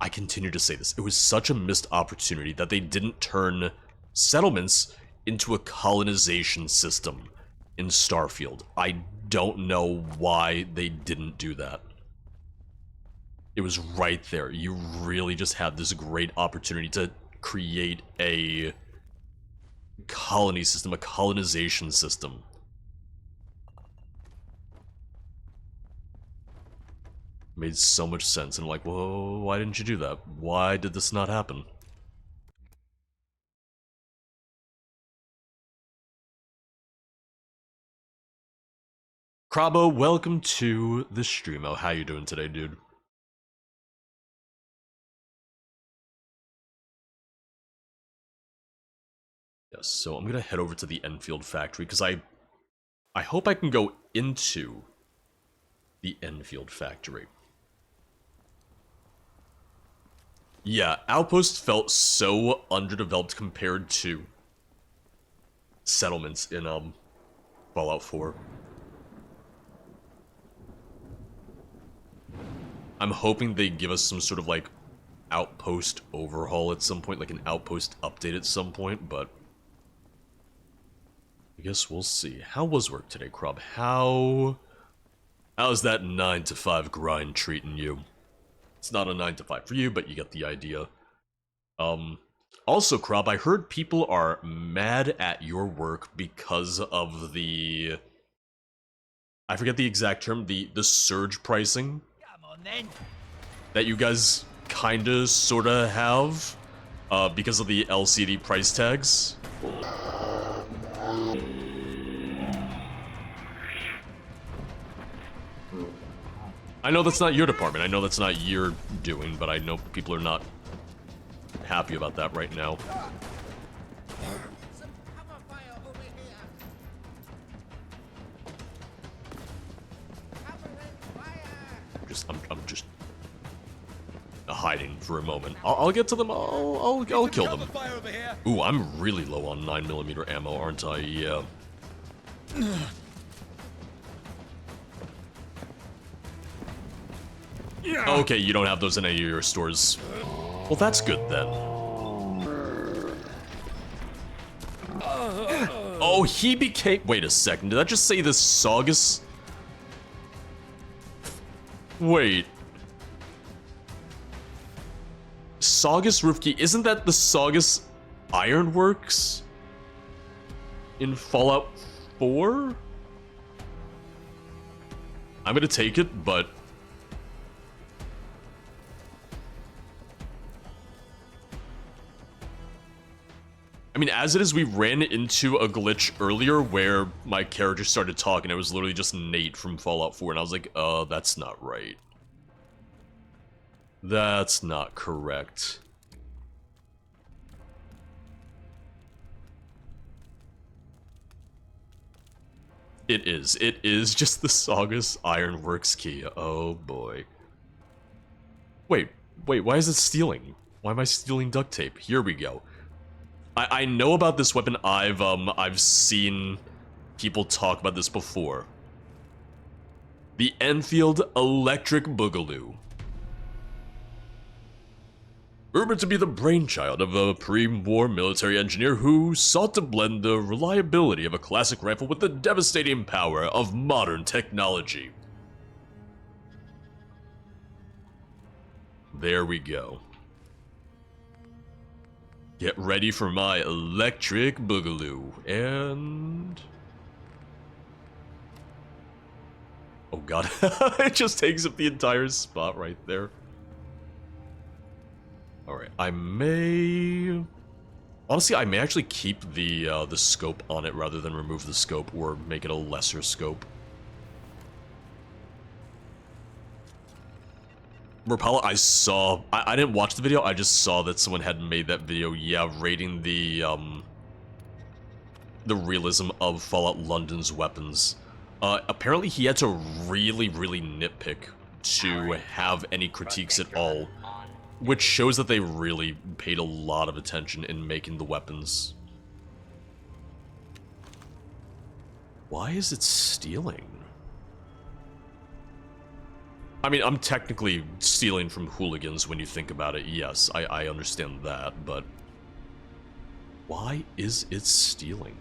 I continue to say this. It was such a missed opportunity that they didn't turn settlements into a colonization system in Starfield. I don't know why they didn't do that. It was right there. You really just had this great opportunity to create a colony system, a colonization system. Made so much sense, and I'm like, whoa, why didn't you do that? Why did this not happen? Krabo, welcome to the stream. How you doing today, dude? Yes, so I'm gonna head over to the Enfield factory, because I hope I can go into the Enfield factory. Yeah, Outpost felt so underdeveloped compared to settlements in Fallout 4. I'm hoping they give us some sort of like outpost overhaul at some point, like an outpost update at some point, but I guess we'll see. How was work today, Krub? How's that 9 to 5 grind treating you? It's not a 9 to 5 for you, but you get the idea. Also, Krub, I heard people are mad at your work because of the... I forget the exact term, the surge pricing. Come on then. That you guys kinda sorta have, because of the LCD price tags. I know that's not your department, I know that's not your doing, but I know people are not happy about that right now. Some cover fire over here. Cover and fire. I'm just hiding for a moment. I'll get to them. I'll kill them. Ooh, I'm really low on 9mm ammo, aren't I? Yeah. Okay, you don't have those in any of your stores. Well, that's good then. Oh, he became... Wait a second, did that just say this Saugus? Wait. Saugus Roofkey, isn't that the Saugus Ironworks? In Fallout 4? I'm gonna take it, but... I mean, as it is, we ran into a glitch earlier where my character started talking. It was literally just Nate from Fallout 4, and I was like, that's not right. That's not correct. It is. It is just the Saugus Ironworks key. Oh boy. Wait, why is it stealing? Why am I stealing duct tape? Here we go. I know about this weapon. I've seen people talk about this before. The Enfield Electric Boogaloo. Rumored to be the brainchild of a pre-war military engineer who sought to blend the reliability of a classic rifle with the devastating power of modern technology. There we go. Get ready for my electric boogaloo, and... oh god, it just takes up the entire spot right there. Alright, I may... honestly, I may actually keep the scope on it rather than remove the scope or make it a lesser scope. Rapala, I saw... I didn't watch the video, I just saw that someone had made that video, yeah, rating the realism of Fallout London's weapons. Apparently he had to really nitpick to have any critiques at all, which shows that they really paid a lot of attention in making the weapons. Why is it stealing? I mean, I'm technically stealing from hooligans when you think about it, yes, I understand that, but... why is it stealing?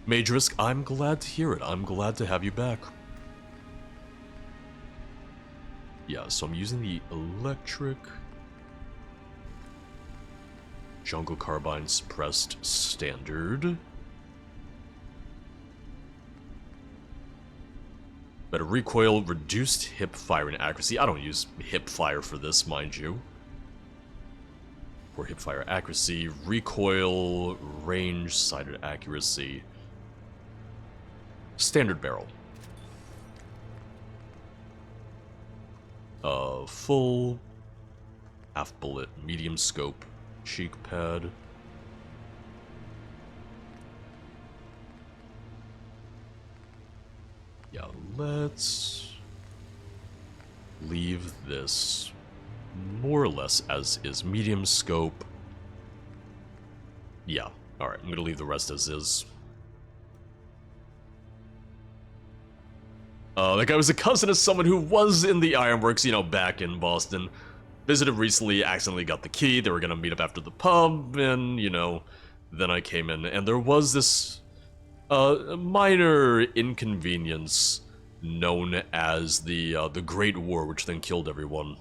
Major Risk, I'm glad to hear it. I'm glad to have you back. Yeah, so I'm using the electric... Jungle Carbine Suppressed Standard. Better recoil, reduced hip firing accuracy. I don't use hip fire for this, mind you. For hip fire accuracy, recoil, range, sighted accuracy. Standard barrel. Full, half bullet, medium scope, cheek pad. Yeah, let's leave this more or less as is. Medium scope. Yeah, alright, I'm gonna leave the rest as is. Like I was a cousin of someone who was in the Ironworks, you know, back in Boston. Visited recently, accidentally got the key, they were gonna meet up after the pub, and, you know, then I came in, and there was this minor inconvenience known as the Great War, which then killed everyone.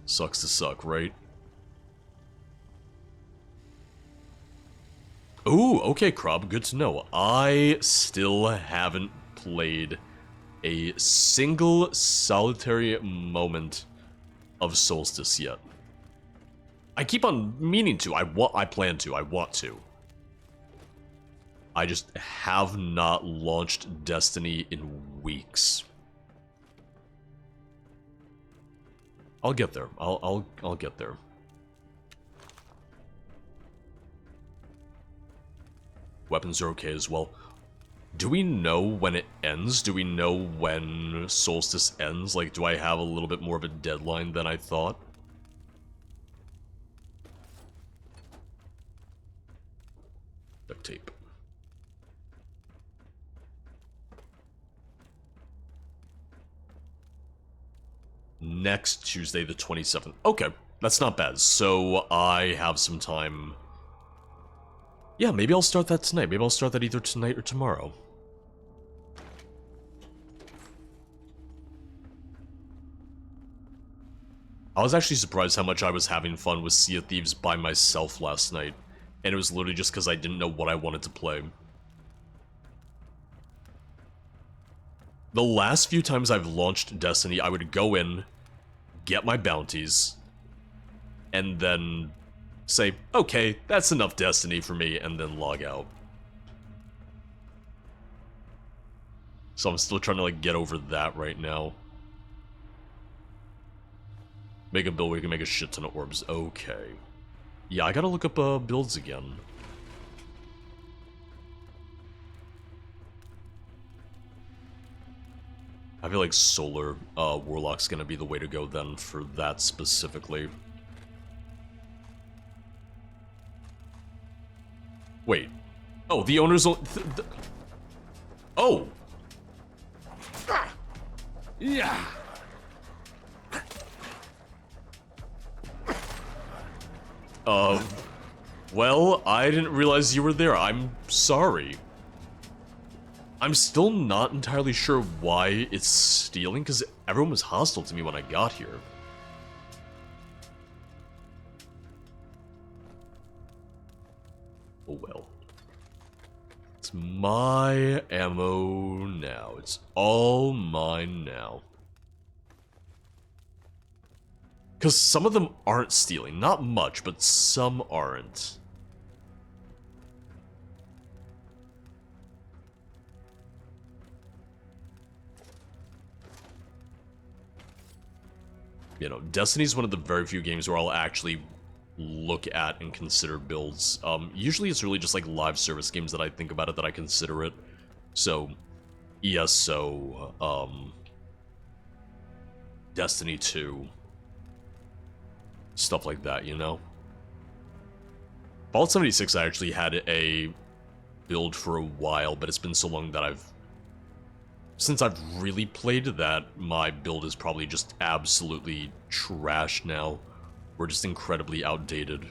Sucks to suck, right? Ooh, okay, Krob, good to know. I still haven't played a single solitary moment of Solstice yet. I keep on meaning to. I plan to. I want to. I just have not launched Destiny in weeks. I'll get there. I'll get there. Weapons are okay as well. Do we know when it ends? Do we know when Solstice ends? Like, do I have a little bit more of a deadline than I thought? Duct tape. Next Tuesday, the 27th. Okay, that's not bad. So I have some time. Yeah, maybe I'll start that tonight. Maybe I'll start that either tonight or tomorrow. I was actually surprised how much I was having fun with Sea of Thieves by myself last night. And it was literally just because I didn't know what I wanted to play. The last few times I've launched Destiny, I would go in, get my bounties, and then say, okay, that's enough Destiny for me, and then log out. So I'm still trying to, like, get over that right now. Make a build where you can make a shit ton of orbs. Okay. Yeah, I gotta look up builds again. I feel like Solar Warlock's gonna be the way to go then for that specifically. Wait. Oh, the owners... Oh! Yeah. Well, I didn't realize you were there. I'm sorry. I'm still not entirely sure why it's stealing, because everyone was hostile to me when I got here. Oh well. It's my ammo now. It's all mine now. Because some of them aren't stealing. Not much, but some aren't. You know, Destiny's one of the very few games where I'll actually look at and consider builds. Usually it's really just like live service games that I think about it that I consider it. So, ESO, Destiny 2, stuff like that, you know? Fallout 76 I actually had a build for a while, but it's been so long that since I've really played that, my build is probably just absolutely trash now. We're just incredibly outdated.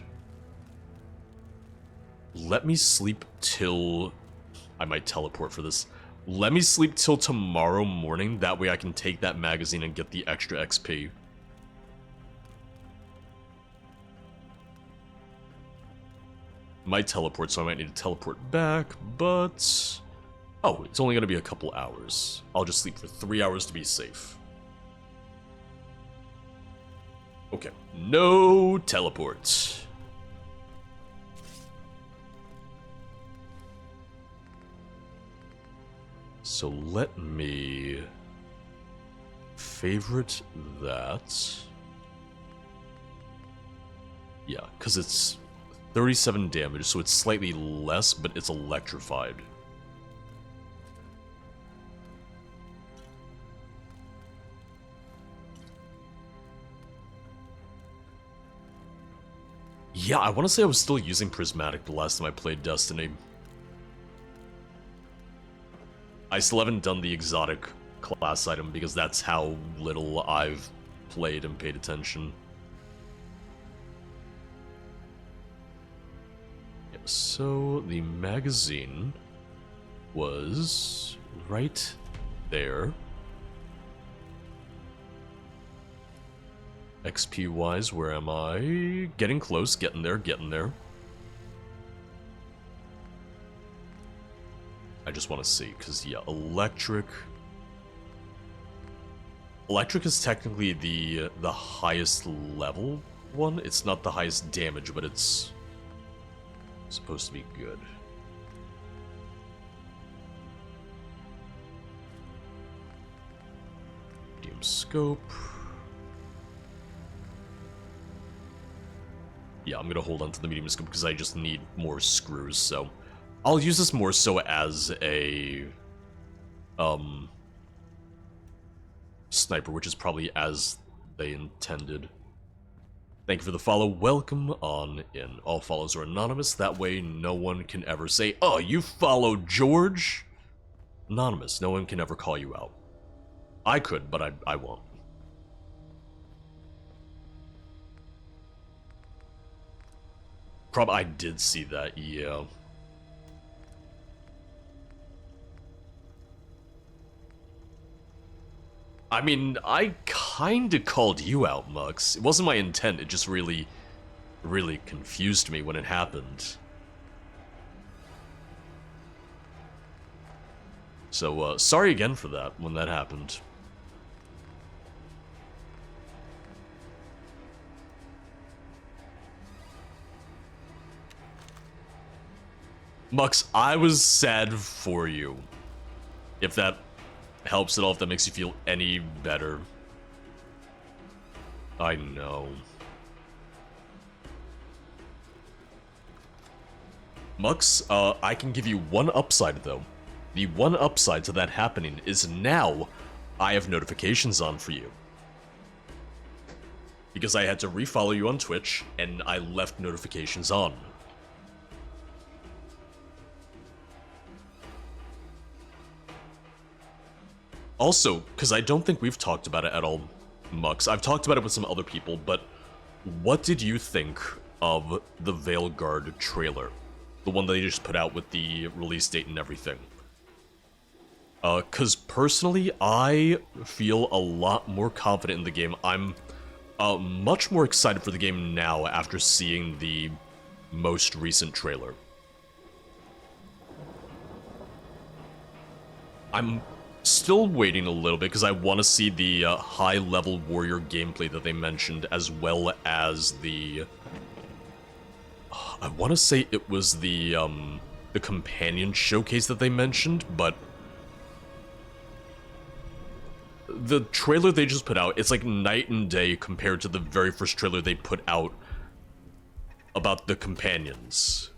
Let me sleep till... I might teleport for this. Let me sleep till tomorrow morning, that way I can take that magazine and get the extra XP. Might teleport, so I might need to teleport back, but... Oh, it's only gonna be a couple hours. I'll just sleep for 3 hours to be safe. Okay, no teleport. So let me favorite that. Yeah, because it's 37 damage, so it's slightly less, but it's electrified. Yeah, I want to say I was still using Prismatic the last time I played Destiny. I still haven't done the exotic class item because that's how little I've played and paid attention. Yeah, so the magazine was right there. XP wise, where am I? Getting close, getting there, getting there. I just want to see, because yeah, electric is technically the highest level one. It's not the highest damage, but it's supposed to be good. Medium scope. Yeah, I'm gonna hold on to the medium scope because I just need more screws, so... I'll use this more so as a... sniper, which is probably as they intended. Thank you for the follow. Welcome on in. All follows are anonymous, that way no one can ever say, oh, you followed George? Anonymous, no one can ever call you out. I could, but I won't. I did see that, yeah. I mean, I kinda called you out, Mux. It wasn't my intent, it just really confused me when it happened. So, sorry again for that, when that happened. Mux, I was sad for you. If that helps at all, if that makes you feel any better. I know. Mux, I can give you one upside, though. The one upside to that happening is now I have notifications on for you. Because I had to refollow you on Twitch, and I left notifications on. Also, because I don't think we've talked about it at all, Mux. I've talked about it with some other people, but what did you think of the Veilguard trailer? The one that they just put out with the release date and everything. Because personally, I feel a lot more confident in the game. I'm much more excited for the game now after seeing the most recent trailer. I'm still waiting a little bit because I want to see the high-level warrior gameplay that they mentioned, as well as the... I want to say it was the companion showcase that they mentioned, but... the trailer they just put out, it's like night and day compared to the very first trailer they put out about the companions.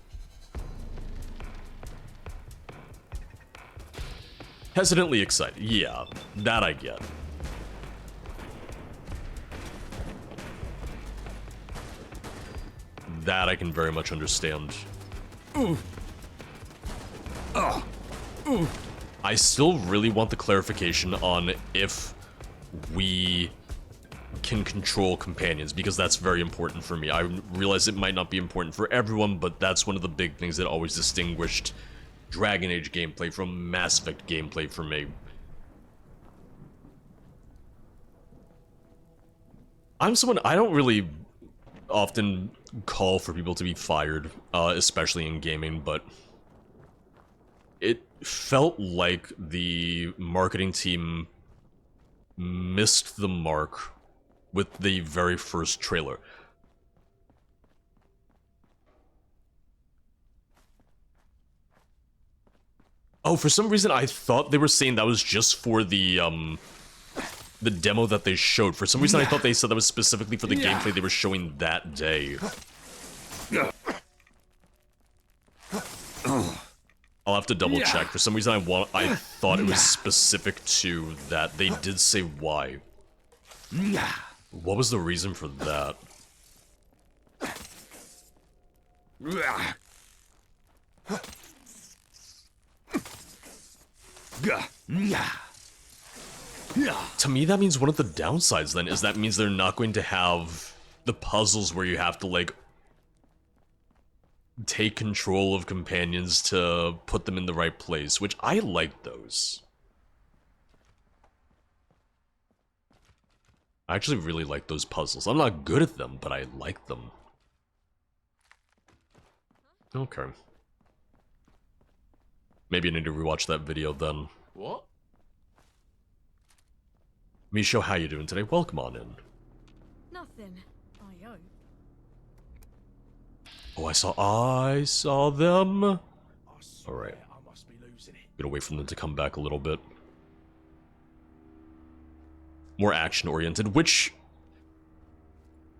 Hesitantly excited. Yeah, that I get. That I can very much understand. I still really want the clarification on if we can control companions, because that's very important for me. I realize it might not be important for everyone, but that's one of the big things that always distinguished Dragon Age gameplay from Mass Effect gameplay for me. I'm someone, I don't really often call for people to be fired, especially in gaming, but it felt like the marketing team missed the mark with the very first trailer. Oh, for some reason I thought they were saying that was just for the demo that they showed. For some reason I thought they said that was specifically for the gameplay they were showing that day. I'll have to double check. For some reason I thought it was specific to that. They did say why. What was the reason for that? To me, that means one of the downsides then is that means they're not going to have the puzzles where you have to, like, take control of companions to put them in the right place, which I like those. I actually really like those puzzles. I'm not good at them, but I like them. Okay. Maybe I need to rewatch that video then. What? Misho, how you doing today? Welcome on in. Nothing. I hope. Oh, I saw them. Alright. I must be losing it. Gonna wait for them to come back a little bit. More action-oriented, which...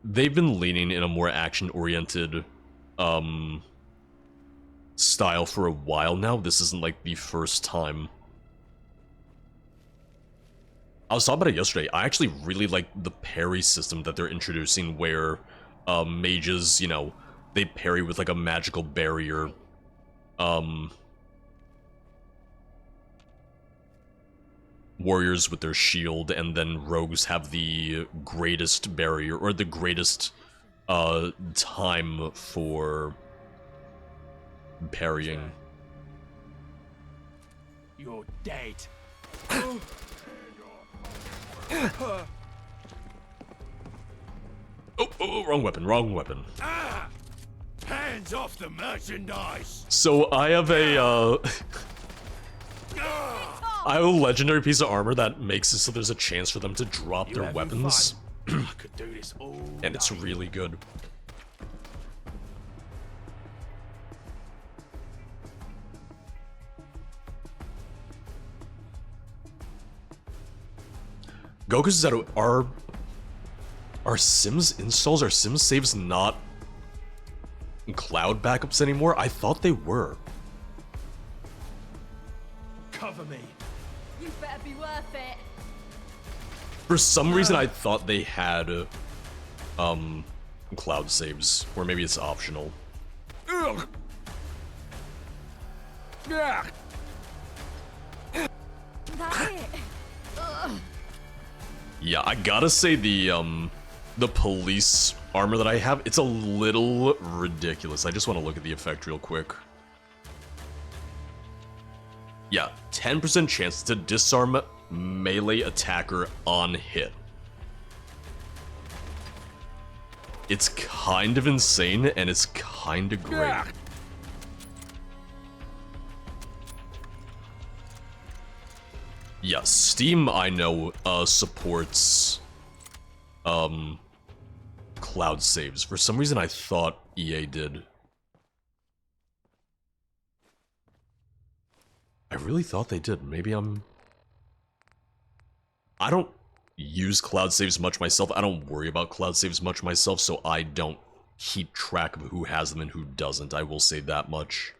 they've been leaning in a more action-oriented, style for a while now. This isn't, like, the first time. I was talking about it yesterday. I actually really like the parry system that they're introducing, where, mages, you know, they parry with, like, a magical barrier. Warriors with their shield, and then rogues have the greatest barrier, or the greatest, time for parrying. You're dead. Oh, wrong weapon, wrong weapon. Hands off the merchandise. So I have a, I have a legendary piece of armor that makes it so there's a chance for them to drop their weapons. I could do this all And it's really good. Goku's that are Sims installs, are Sims saves not in cloud backups anymore? I thought they were. Cover me. You better be worth it. For some reason I thought they had cloud saves, or maybe it's optional. Ugh. Yeah. That it. Yeah, I gotta say the police armor that I have, it's a little ridiculous. I just want to look at the effect real quick. Yeah, 10% chance to disarm melee attacker on hit. It's kind of insane, and it's kind of great. Yeah. Yeah, Steam, I know, supports, cloud saves. For some reason, I thought EA did. I really thought they did. Maybe I don't use cloud saves much myself. I don't worry about cloud saves much myself, so I don't keep track of who has them and who doesn't. I will say that much.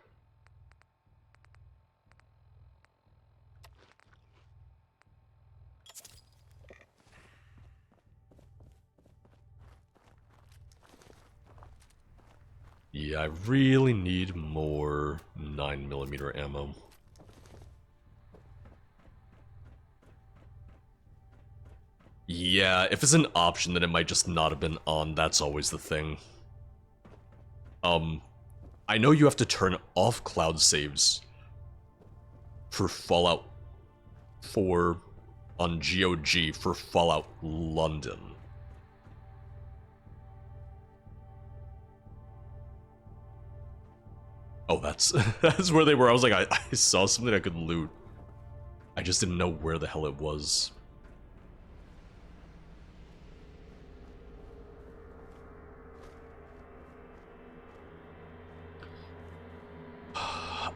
Yeah, I really need more 9mm ammo. Yeah, if it's an option, then it might just not have been on. That's always the thing. I know you have to turn off cloud saves for Fallout 4 on GOG for Fallout London. Oh, that's where they were. I was like, I saw something I could loot. I just didn't know where the hell it was.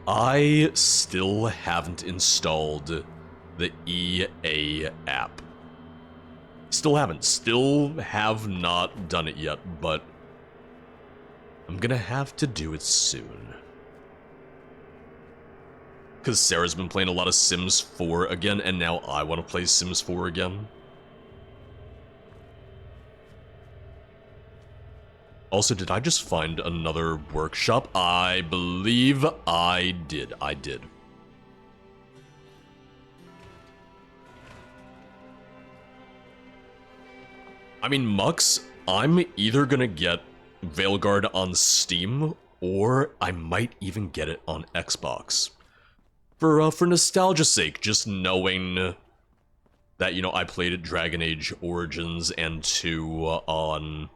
I still haven't installed the EA app. Still have not done it yet, but I'm gonna have to do it soon. Because Sarah's been playing a lot of Sims 4 again, and now I want to play Sims 4 again. Also, did I just find another workshop? I believe I did. I did. I mean, Mux, I'm either gonna get Veilguard on Steam, or I might even get it on Xbox. For nostalgia's sake, just knowing that, you know, I played Dragon Age Origins and 2 on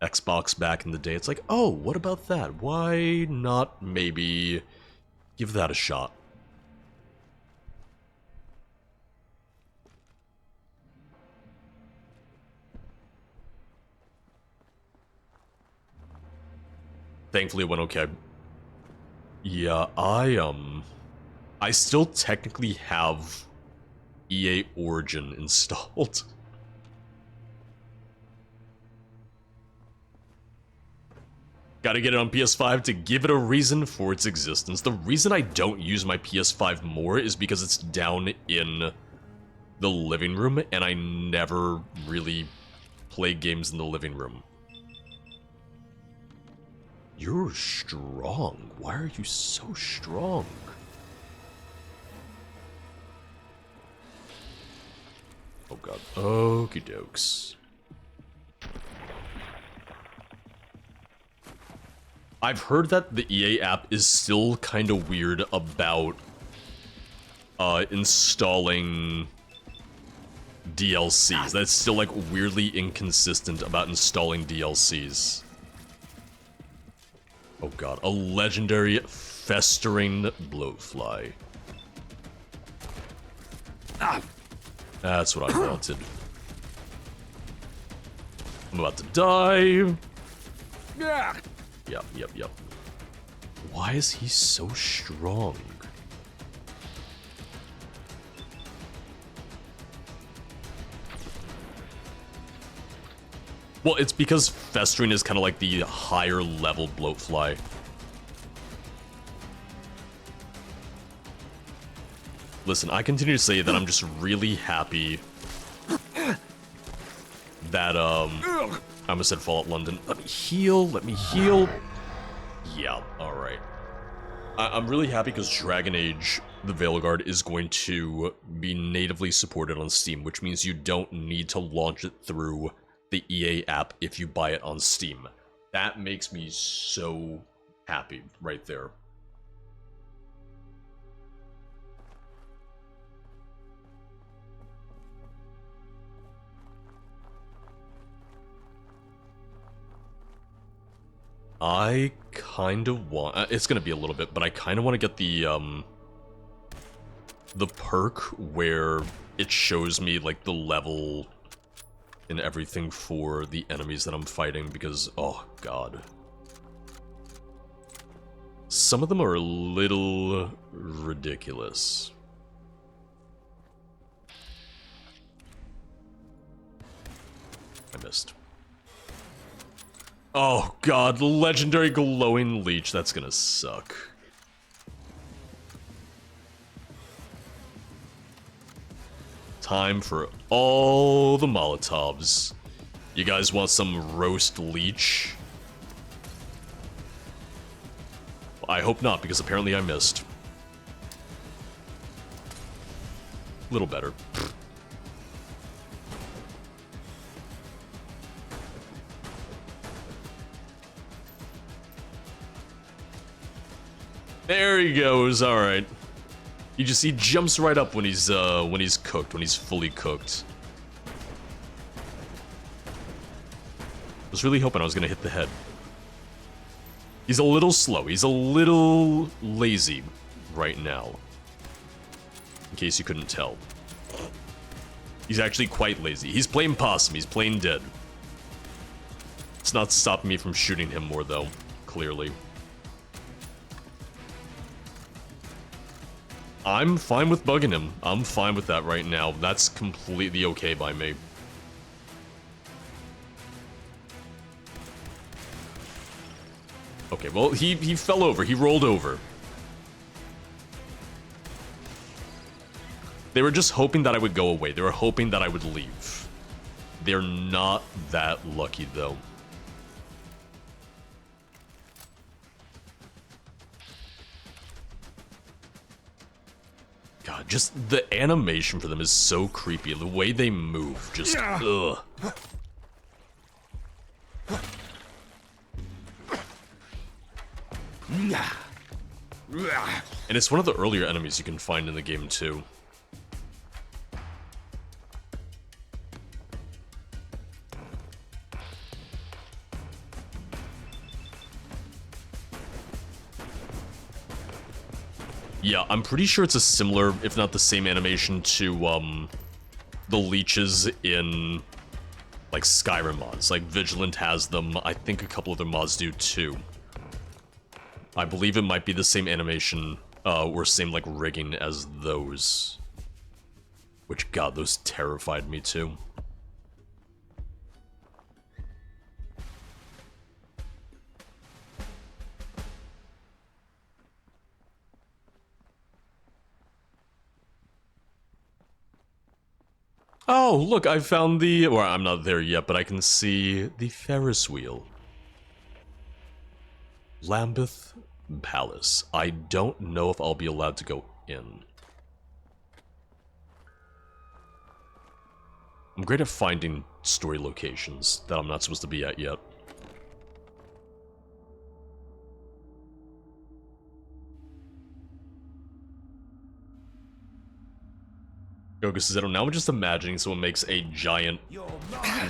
Xbox back in the day. It's like, oh, what about that? Why not maybe give that a shot? Thankfully it went okay. Yeah, I still technically have EA Origin installed. Gotta get it on PS5 to give it a reason for its existence. The reason I don't use my PS5 more is because it's down in the living room, and I never really play games in the living room. You're strong. Why are you so strong? Oh god. Okie dokes. I've heard that the EA app is still kind of weird about installing DLCs. That's still like weirdly inconsistent about installing DLCs. Oh god, a legendary festering blowfly. That's what I wanted. I'm about to die. Yep. Why is he so strong? Well, it's because Festering is kind of like the higher level bloatfly. Listen, I continue to say that I'm just really happy that, I almost said Fallout London. Let me heal. Yeah, alright. I'm really happy because Dragon Age, the Veilguard, is going to be natively supported on Steam, which means you don't need to launch it through the EA app if you buy it on Steam. That makes me so happy right there. I kind of want... it's gonna be a little bit, but I kind of want to get the perk where it shows me, like, the level and everything for the enemies that I'm fighting, because, oh, God. Some of them are a little ridiculous. I missed. Oh god, the legendary glowing leech, that's gonna suck. Time for all the Molotovs. You guys want some roast leech? I hope not, because apparently I missed. Little better. There he goes, alright. He jumps right up when he's cooked, when he's fully cooked. I was really hoping I was gonna hit the head. He's a little slow, he's a little lazy right now. In case you couldn't tell. He's actually quite lazy. He's playing possum, he's playing dead. It's not stopping me from shooting him more though, clearly. I'm fine with bugging him. I'm fine with that right now. That's completely okay by me. Okay, well, he fell over. He rolled over. They were just hoping that I would go away. They were hoping that I would leave. They're not that lucky, though. God, just the animation for them is so creepy. The way they move, just ugh. And it's one of the earlier enemies you can find in the game too. Yeah, I'm pretty sure it's a similar, if not the same animation to, the leeches in, like, Skyrim mods. Like, Vigilant has them, I think a couple other mods do too. I believe it might be the same animation, or same, like, rigging as those. Which, God, those terrified me too. Oh, look, I found the... Well, I'm not there yet, but I can see the Ferris wheel. Lambeth Palace. I don't know if I'll be allowed to go in. I'm great at finding story locations that I'm not supposed to be at yet. Goku says, now I'm just imagining someone makes a giant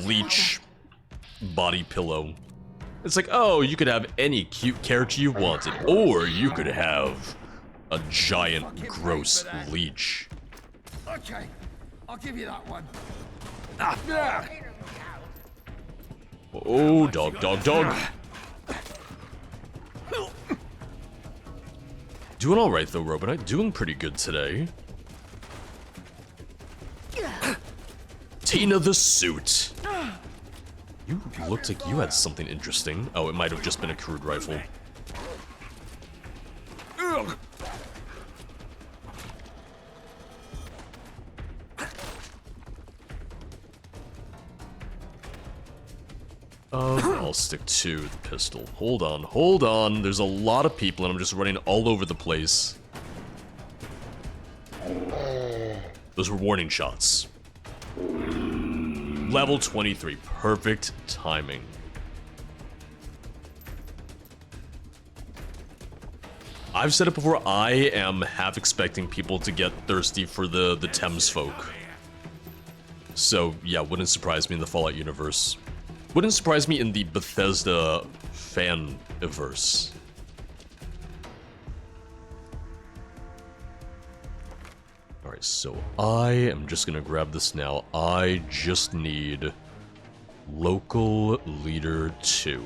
leech body pillow. It's like, oh, you could have any cute character you wanted, or you could have a giant, gross leech. Okay, I'll give you that one. Oh, dog, dog, dog. Doing alright though, Robinite. Doing pretty good today. Tina the suit. You looked like you had something interesting. Oh, it might have just been a crude rifle. I'll stick to the pistol. Hold on, hold on. There's a lot of people and I'm just running all over the place. Those were warning shots. Level 23. Perfect timing. I've said it before, I am half expecting people to get thirsty for the Thames folk. So, yeah, wouldn't surprise me in the Fallout universe. Wouldn't surprise me in the Bethesda fan-iverse. Alright, so I am just gonna grab this now. I just need local leader 2.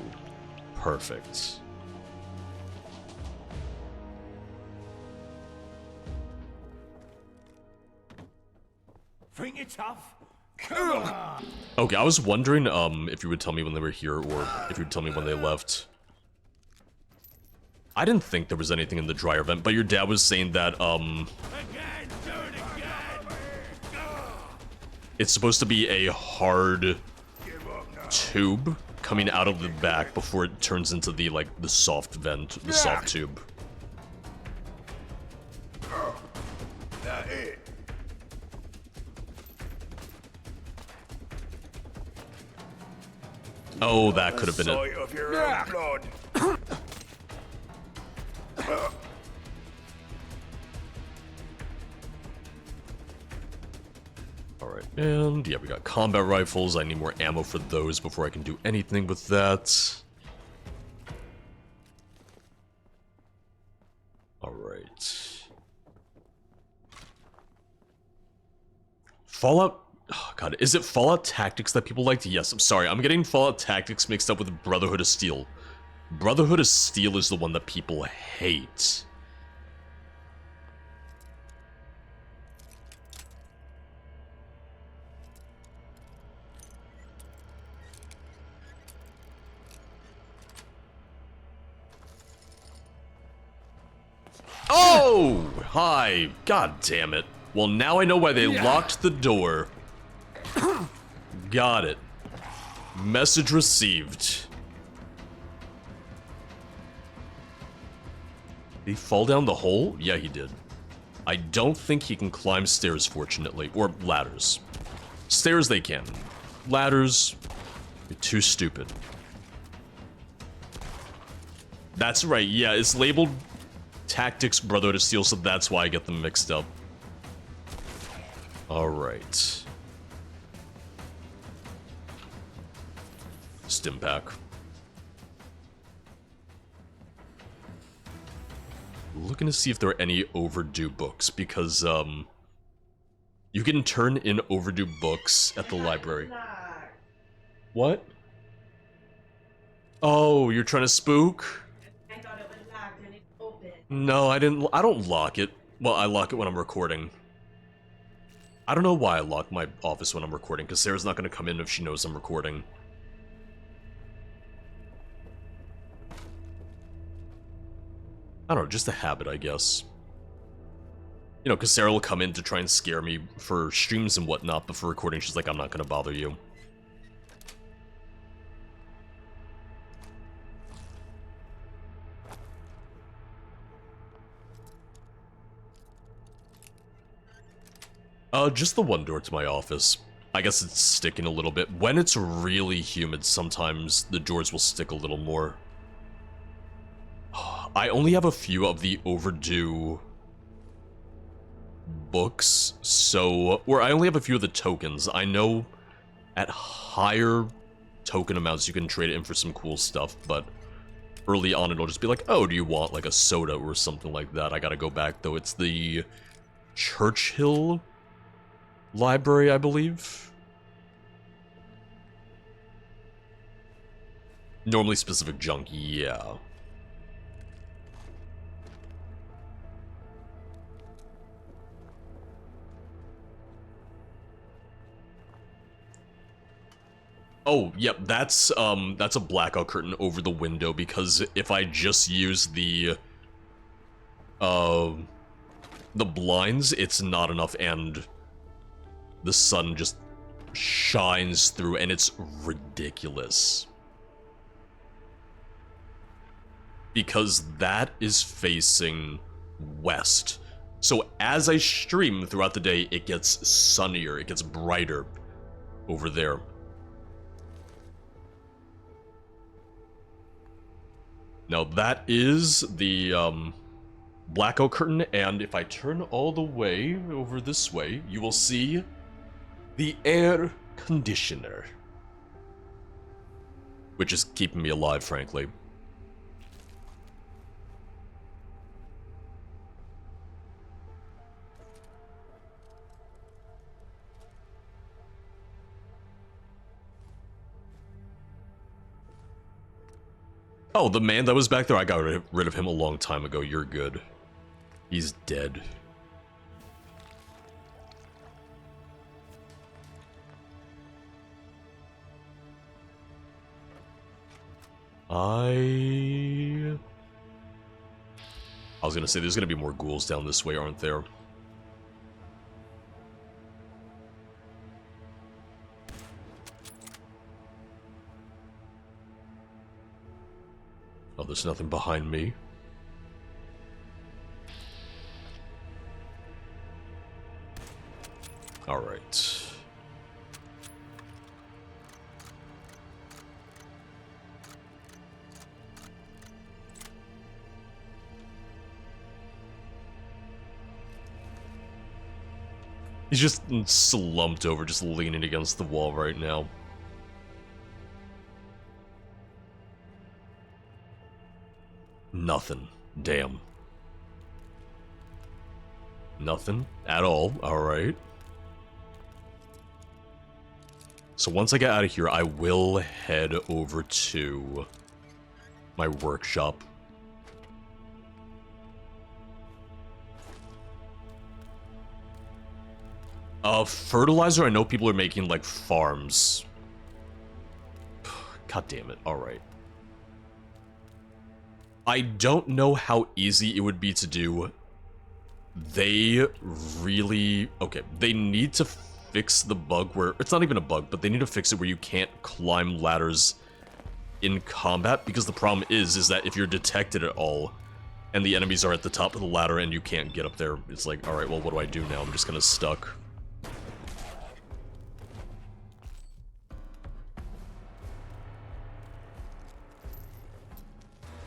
Perfect. Think you're tough? Come on! Okay, I was wondering if you would tell me when they were here or if you would tell me when they left. I didn't think there was anything in the dryer vent, but your dad was saying that Again, do it again. it's supposed to be a hard tube coming out of the back before it turns into the the soft vent, the soft tube. That it. Oh, that could have been it. Sight of your own blood. Alright, and yeah, we got combat rifles. I need more ammo for those before I can do anything with that. Alright. Fallout... Oh god, is it Fallout Tactics that people liked? Yes, I'm sorry. I'm getting Fallout Tactics mixed up with Brotherhood of Steel. Brotherhood of Steel is the one that people hate. Oh! Hi. God damn it. Well, now I know why they locked the door. Got it. Message received. Did he fall down the hole? Yeah, he did. I don't think he can climb stairs, fortunately. Or ladders. Stairs they can. Ladders, you're too stupid. That's right, yeah, it's labeled Tactics Brotherhood of Steel, so that's why I get them mixed up. Alright. Stim pack. Looking to see if there are any overdue books, because, you can turn in overdue books at the library. What? Oh, you're trying to spook? I thought it was locked and it opened. No, I don't lock it. Well, I lock it when I'm recording. I don't know why I lock my office when I'm recording, because Sarah's not going to come in if she knows I'm recording. I don't know, just a habit, I guess. You know, because Sarah will come in to try and scare me for streams and whatnot, but for recording, she's like, I'm not going to bother you. Just the one door to my office. I guess it's sticking a little bit. When it's really humid, sometimes the doors will stick a little more. I only have a few of the overdue books, so... Or I only have a few of the tokens. I know at higher token amounts you can trade it in for some cool stuff, but early on it'll just be like, oh, do you want like a soda or something like that? I gotta go back, though. It's the Churchill library, I believe. Normally specific junk, yeah. Oh, yep, that's a blackout curtain over the window, because if I just use the blinds, it's not enough, and the sun just shines through, and it's ridiculous. Because that is facing west. So as I stream throughout the day, it gets sunnier, it gets brighter over there. Now that is the blackout curtain, and if I turn all the way over this way, you will see the air conditioner. Which is keeping me alive, frankly. Oh, the man that was back there, I got rid of him a long time ago. You're good. He's dead. I was gonna say, there's gonna be more ghouls down this way, aren't there? Oh, there's nothing behind me. Alright. He's just slumped over, just leaning against the wall right now. Nothing. Damn. Nothing at all. Alright. So once I get out of here, I will head over to my workshop. Fertilizer, I know people are making, like, farms. God damn it. Alright. I don't know how easy it would be to do. They really... Okay, they need to fix the bug where... It's not even a bug, but they need to fix it where you can't climb ladders in combat, because the problem is that if you're detected at all, and the enemies are at the top of the ladder and you can't get up there, it's like, alright, well, what do I do now? I'm just kinda stuck.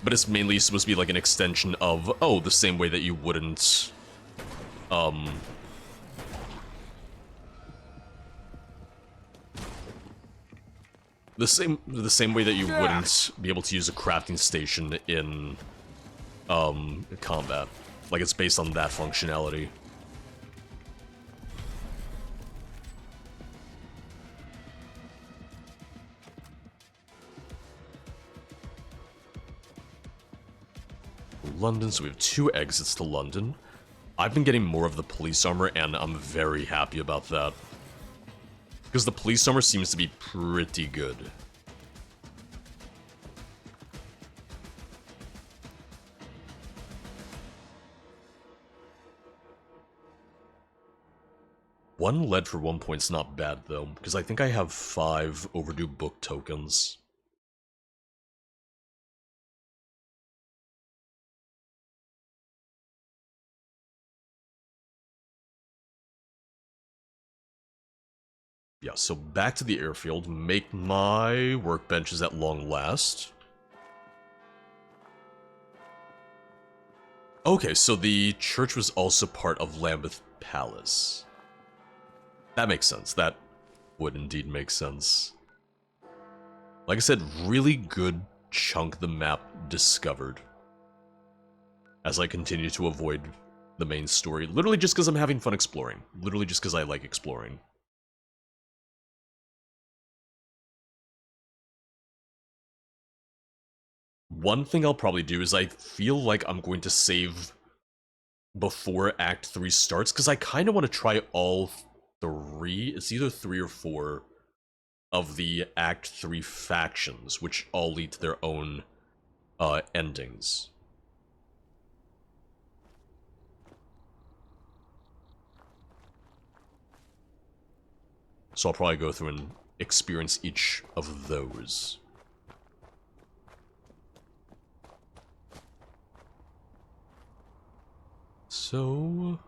But it's mainly supposed to be like an extension of, oh, the same way that you wouldn't, the same way that you wouldn't be able to use a crafting station in, combat. Like, it's based on that functionality. London, so we have 2 exits to London. I've been getting more of the police armor, and I'm very happy about that. Because the police armor seems to be pretty good. One lead for 1 point's not bad, though, because I think I have 5 overdue book tokens. Yeah, so back to the airfield, make my workbenches at long last. Okay, so the church was also part of Lambeth Palace. That makes sense. That would indeed make sense. Like I said, really good chunk of the map discovered. As I continue to avoid the main story. Literally just because I'm having fun exploring. Literally just because I like exploring. One thing I'll probably do is I feel like I'm going to save before Act 3 starts, because I kind of want to try all 3, it's either 3 or 4, of the Act 3 factions, which all lead to their own endings. So I'll probably go through and experience each of those. So...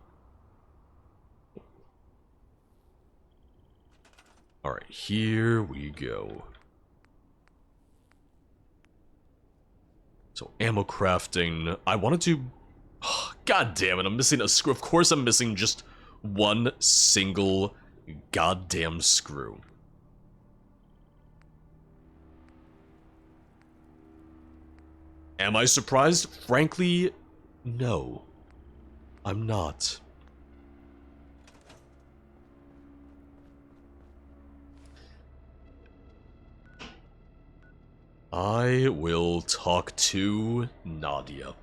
Alright, here we go. So, ammo crafting. I wanted to... God damn it, I'm missing a screw. Of course I'm missing just one single goddamn screw. Am I surprised? Frankly, no. I'm not. I will talk to Nadia.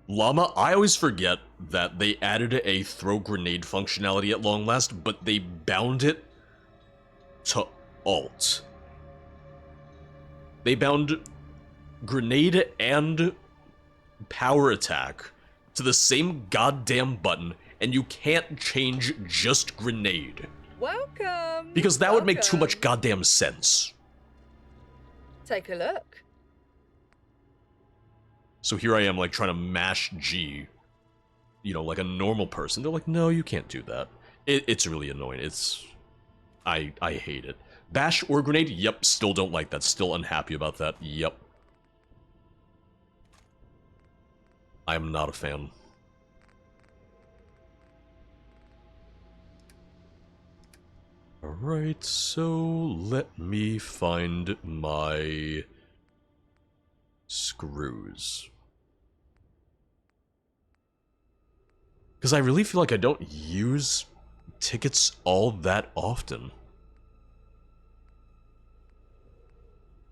Llama, I always forget that they added a throw grenade functionality at long last, but they bound it to alt. They bound grenade and power attack to the same goddamn button, and you can't change just grenade. Welcome! Because that would make too much goddamn sense. Take a look. So here I am, like, trying to mash G, you know, like a normal person. They're like, no, you can't do that. It's really annoying. It's... I hate it. Bash or grenade? Yep, still don't like that. Still unhappy about that. Yep. I'm not a fan. Alright, so let me find my screws. Because I really feel like I don't use tickets all that often.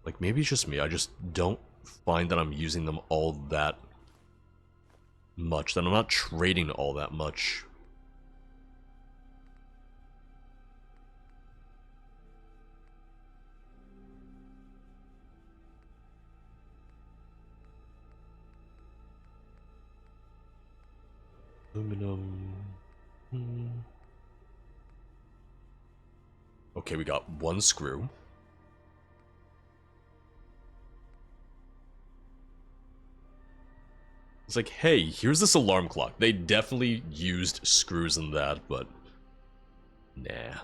Like, maybe it's just me. I just don't find that I'm using them all that much. That I'm not trading all that much. Aluminum. Okay, we got one screw. It's like, hey, here's this alarm clock. They definitely used screws in that, but... nah.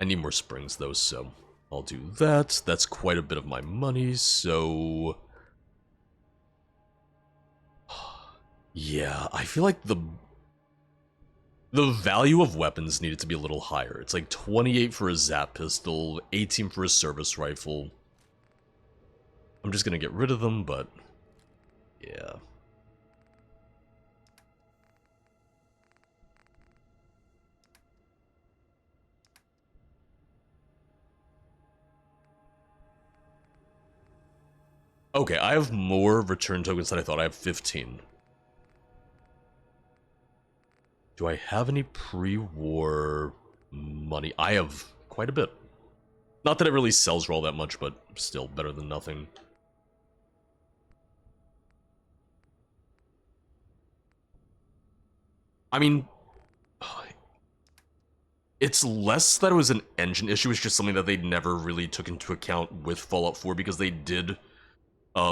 I need more springs, though, so... I'll do that. That's quite a bit of my money, so... yeah, I feel like the value of weapons needed to be a little higher. It's like 28 for a zap pistol, 18 for a service rifle. I'm just gonna get rid of them, but... yeah. Okay, I have more return tokens than I thought. I have 15. Do I have any pre-war money? I have quite a bit. Not that it really sells for all that much, but still better than nothing. I mean, it's less that it was an engine issue, it's just something that they never really took into account with Fallout 4, because they did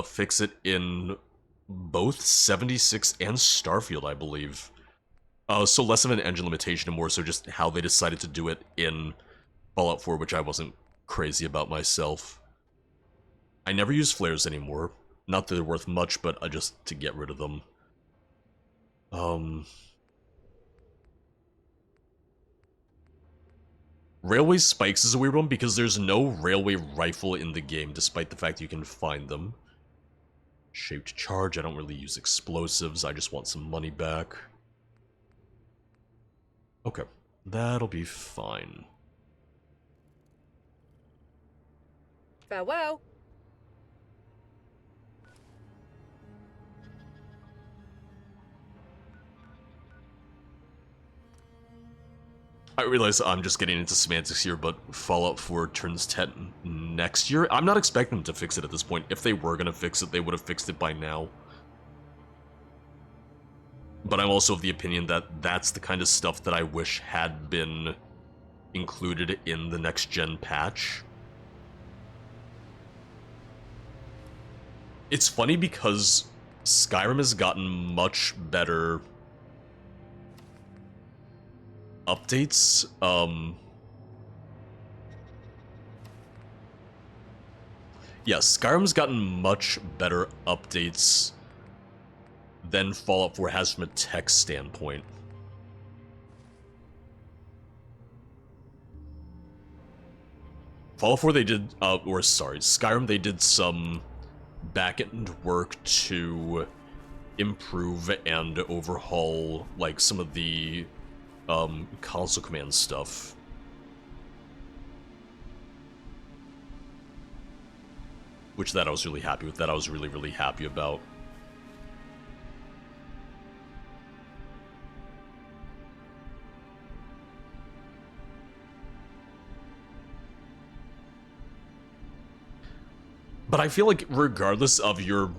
fix it in both 76 and Starfield, I believe. So less of an engine limitation and more so just how they decided to do it in Fallout 4, which I wasn't crazy about myself. I never use flares anymore. Not that they're worth much, but just to get rid of them. Railway spikes is a weird one because there's no railway rifle in the game, despite the fact you can find them. Shaped charge, I don't really use explosives, I just want some money back. Okay, that'll be fine. Farewell. I realize I'm just getting into semantics here, but Fallout 4 turns 10 next year? I'm not expecting them to fix it at this point. If they were gonna fix it, they would have fixed it by now. But I'm also of the opinion that that's the kind of stuff that I wish had been included in the next-gen patch. It's funny because Skyrim has gotten much better updates. Yeah, Skyrim's gotten much better updates than Fallout 4 has from a tech standpoint. Fallout 4 they did, Skyrim they did some back-end work to improve and overhaul, like, some of the console command stuff. Which that I was really happy with, that I was really, really happy about. But I feel like regardless of your...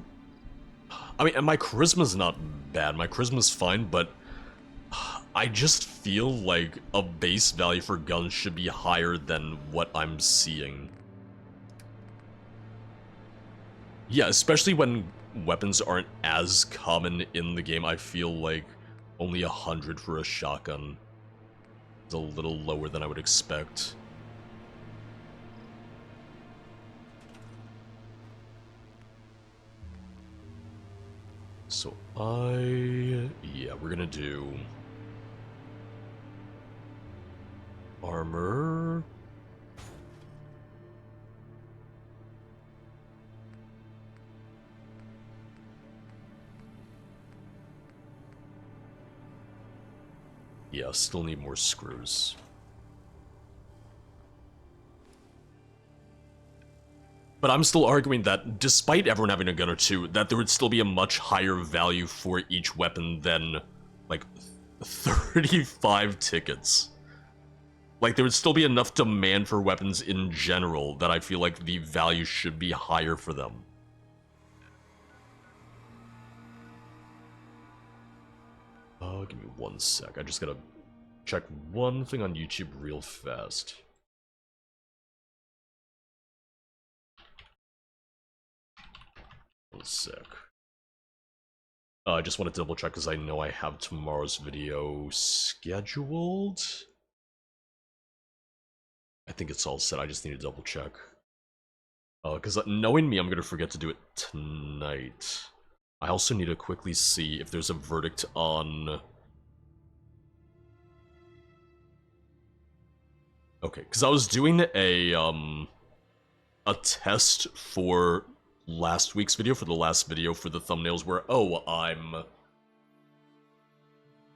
I mean, and my charisma's not bad, my charisma's fine, but I just feel like a base value for guns should be higher than what I'm seeing. Yeah, especially when weapons aren't as common in the game, I feel like only 100 for a shotgun is a little lower than I would expect. So yeah, we're gonna do armor. Yeah, still need more screws. But I'm still arguing that, despite everyone having a gun or two, that there would still be a much higher value for each weapon than, like, 35 tickets. Like, there would still be enough demand for weapons in general that I feel like the value should be higher for them. Give me 1 sec. I just gotta check one thing on YouTube real fast. One sec. I just want to double check because I know I have tomorrow's video scheduled. I think it's all set. I just need to double check. Because knowing me, I'm gonna forget to do it tonight. I also need to quickly see if there's a verdict on... Okay, because I was doing a test for last week's video, for the last video for the thumbnails where,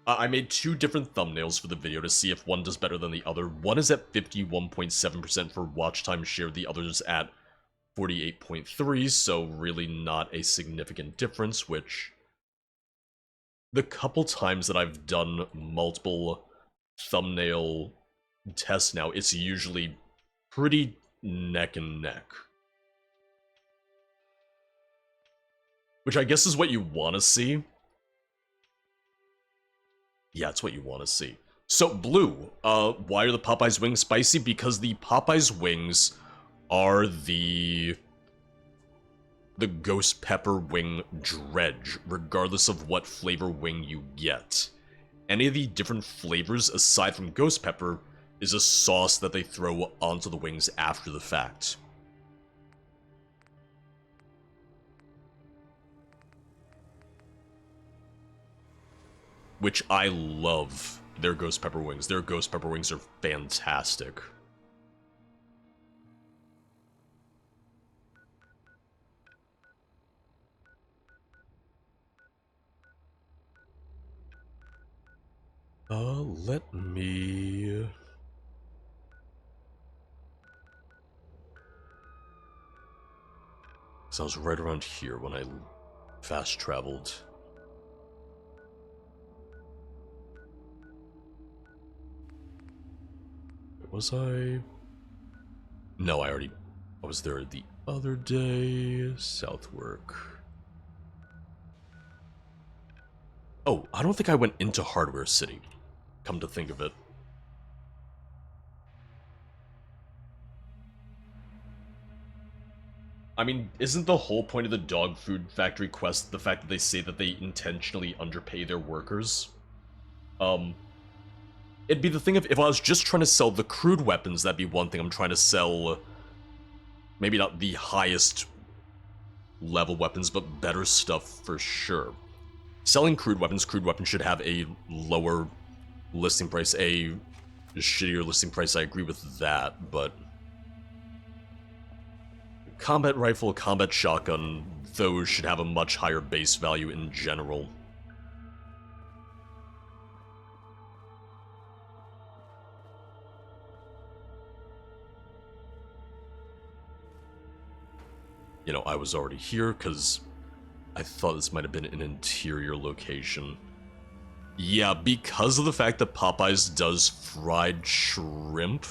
I made 2 different thumbnails for the video to see if one does better than the other. One is at 51.7% for watch time share, the other is at 48.3, so really not a significant difference, which... The couple times that I've done multiple thumbnail tests now, it's usually pretty neck and neck. Which I guess is what you want to see. Yeah, it's what you want to see. So, Blue, why are the Popeye's wings spicy? Because the Popeye's wings are the ghost pepper wing dredge, regardless of what flavor wing you get. Any of the different flavors, aside from ghost pepper, is a sauce that they throw onto the wings after the fact. which I love their ghost pepper wings. Their ghost pepper wings are fantastic. Let me... So I was right around here when I fast traveled. Was I? No, I was there the other day. Southwark. Oh, I don't think I went into Hardware City. Come to think of it. I mean, isn't the whole point of the dog food factory quest the fact that they say that they intentionally underpay their workers? It'd be the thing if I was just trying to sell the crude weapons, that'd be one thing. I'm trying to sell, maybe not the highest level weapons, but better stuff for sure. Selling crude weapons should have a lower listing price, a shittier listing price, I agree with that, but... Combat rifle, combat shotgun, those should have a much higher base value in general. You know, I was already here because I thought this might have been an interior location. Yeah, because of the fact that Popeyes does fried shrimp,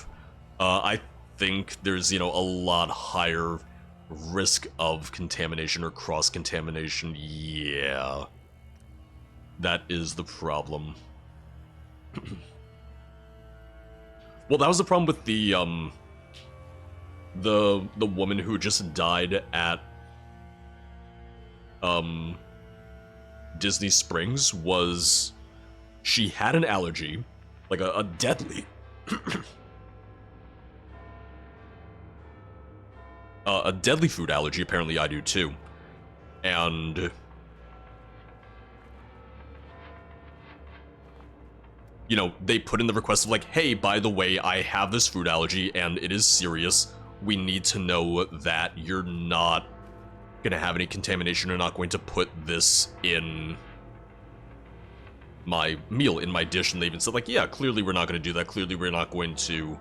I think there's, you know, a lot higher risk of contamination or cross-contamination. Yeah. That is the problem. Well, that was the problem with the woman who just died at Disney Springs. Was she had an allergy, like a deadly a deadly food allergy. Apparently I do too. And you know, they put in the request of like, hey, by the way, I have this food allergy and it is serious. We need to know that you're not gonna have any contamination. You're not going to put this in my meal, in my dish. And they even said like, yeah, clearly we're not gonna do that. Clearly we're not going to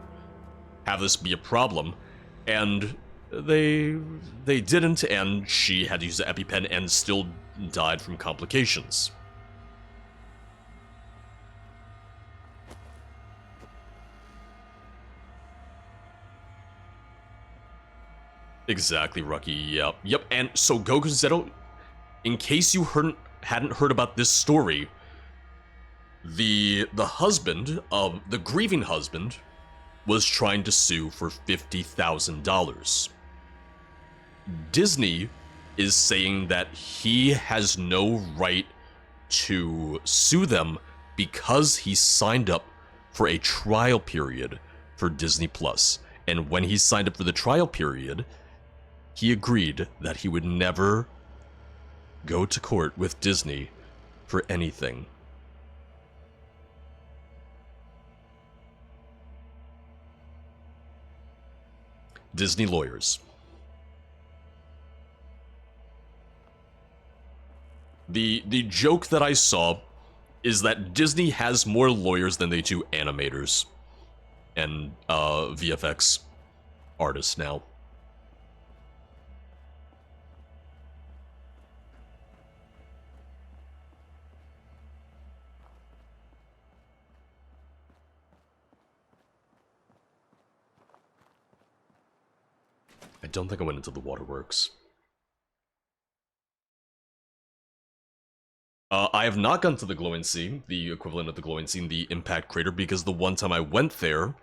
have this be a problem. And they didn't, and she had to use the EpiPen and still died from complications. Exactly, Rucky. Yep. And so Goku Zeto, in case you hadn't heard about this story, the husband of the grieving husband was trying to sue for $50,000. Disney is saying that he has no right to sue them because he signed up for a trial period for Disney Plus. And when he signed up for the trial period, he agreed that he would never go to court with Disney for anything. Disney lawyers. The joke that I saw is that Disney has more lawyers than they do animators and VFX artists now. I don't think I went into the waterworks. I have not gone to the Glowing Sea, the equivalent of the Glowing Sea, the Impact Crater, because the one time I went there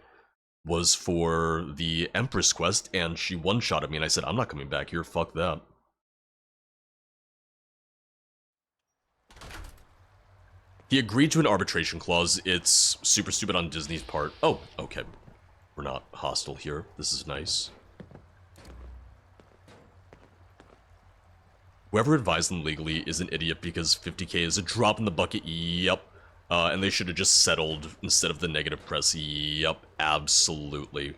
was for the Empress quest, and she one-shotted me, and I said, I'm not coming back here, fuck that. He agreed to an arbitration clause. It's super stupid on Disney's part. Oh, okay. We're not hostile here. This is nice. Whoever advised them legally is an idiot because 50k is a drop in the bucket. Yep. And they should have just settled instead of the negative press. Yup, absolutely.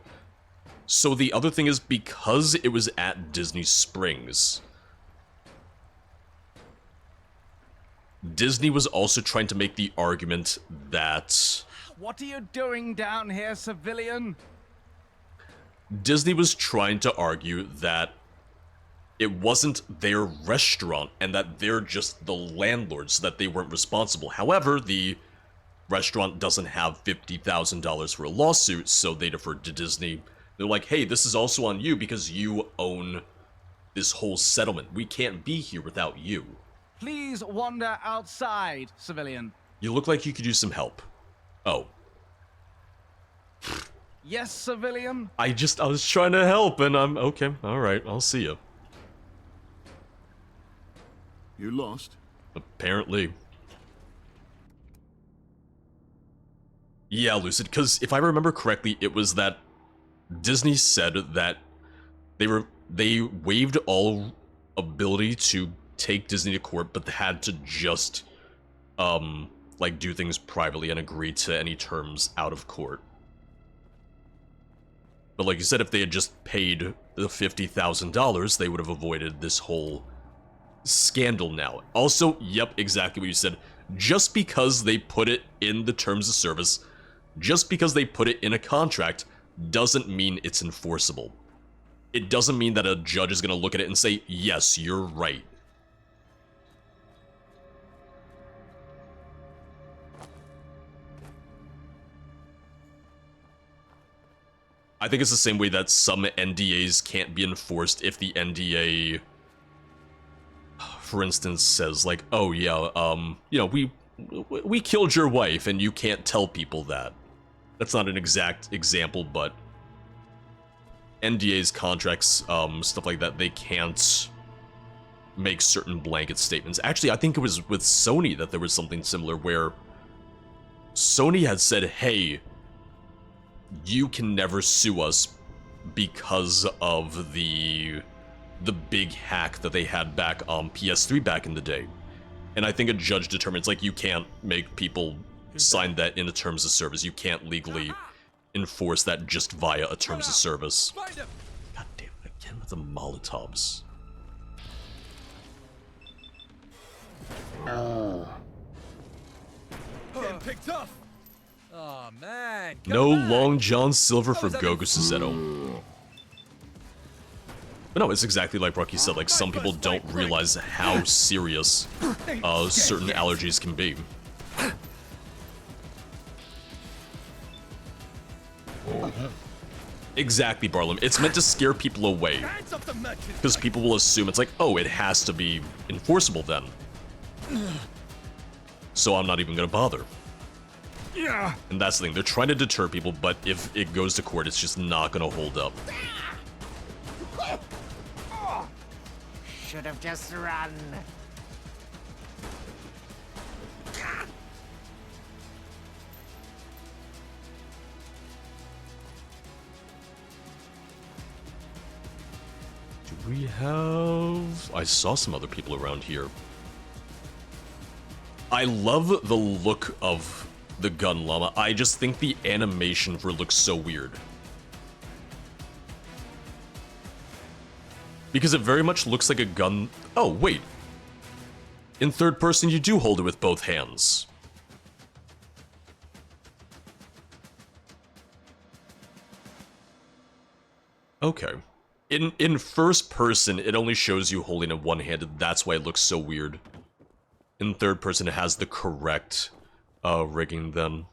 So the other thing is, because it was at Disney Springs, Disney was also trying to make the argument that... What are you doing down here, civilian? Disney was trying to argue that it wasn't their restaurant and that they're just the landlords, so that they weren't responsible. However, the restaurant doesn't have $50,000 for a lawsuit, so they deferred to Disney. They're like, hey, this is also on you because you own this whole settlement. We can't be here without you. Please wander outside, civilian. You look like you could use some help. Oh. Yes, civilian? I was trying to help, and I'm... Okay, alright, I'll see you. You lost? Apparently. Yeah, Lucid, because if I remember correctly, it was that Disney said that they waived all ability to take Disney to court, but they had to just, like, do things privately and agree to any terms out of court. But like you said, if they had just paid the $50,000, they would have avoided this whole scandal now. Also, yep, exactly what you said. Just because they put it in the terms of service, just because they put it in a contract, doesn't mean it's enforceable. It doesn't mean that a judge is going to look at it and say, yes, you're right. I think it's the same way that some NDAs can't be enforced if the NDA, for instance, says like, oh yeah, you know, we killed your wife and you can't tell people that. That's not an exact example, but NDAs, contracts, stuff like that, they can't make certain blanket statements. Actually, I think it was with Sony that there was something similar where Sony had said, hey, you can never sue us because of the big hack that they had back on PS3 back in the day. And I think a judge determines, like, you can't make people sign that in the terms of service. You can't legally enforce that just via a terms of service. God damn it, again with the Molotovs. Getting picked off. Oh man. No Long John Silver for Gogo Suzetto. But no, it's exactly like Rocky said, like, some people don't realize how serious certain allergies can be. Exactly, Barlam. It's meant to scare people away. Because people will assume it's like, oh, it has to be enforceable then. So I'm not even gonna bother. Yeah. And that's the thing, they're trying to deter people, but if it goes to court, it's just not gonna hold up. Should have just run. Do we have... I saw some other people around here. I love the look of the gun llama. I just think the animation for it looks so weird. Because it very much looks like a gun... Oh, wait. In third person, you do hold it with both hands. Okay. In first person, it only shows you holding it one-handed. That's why it looks so weird. In third person, it has the correct rigging then.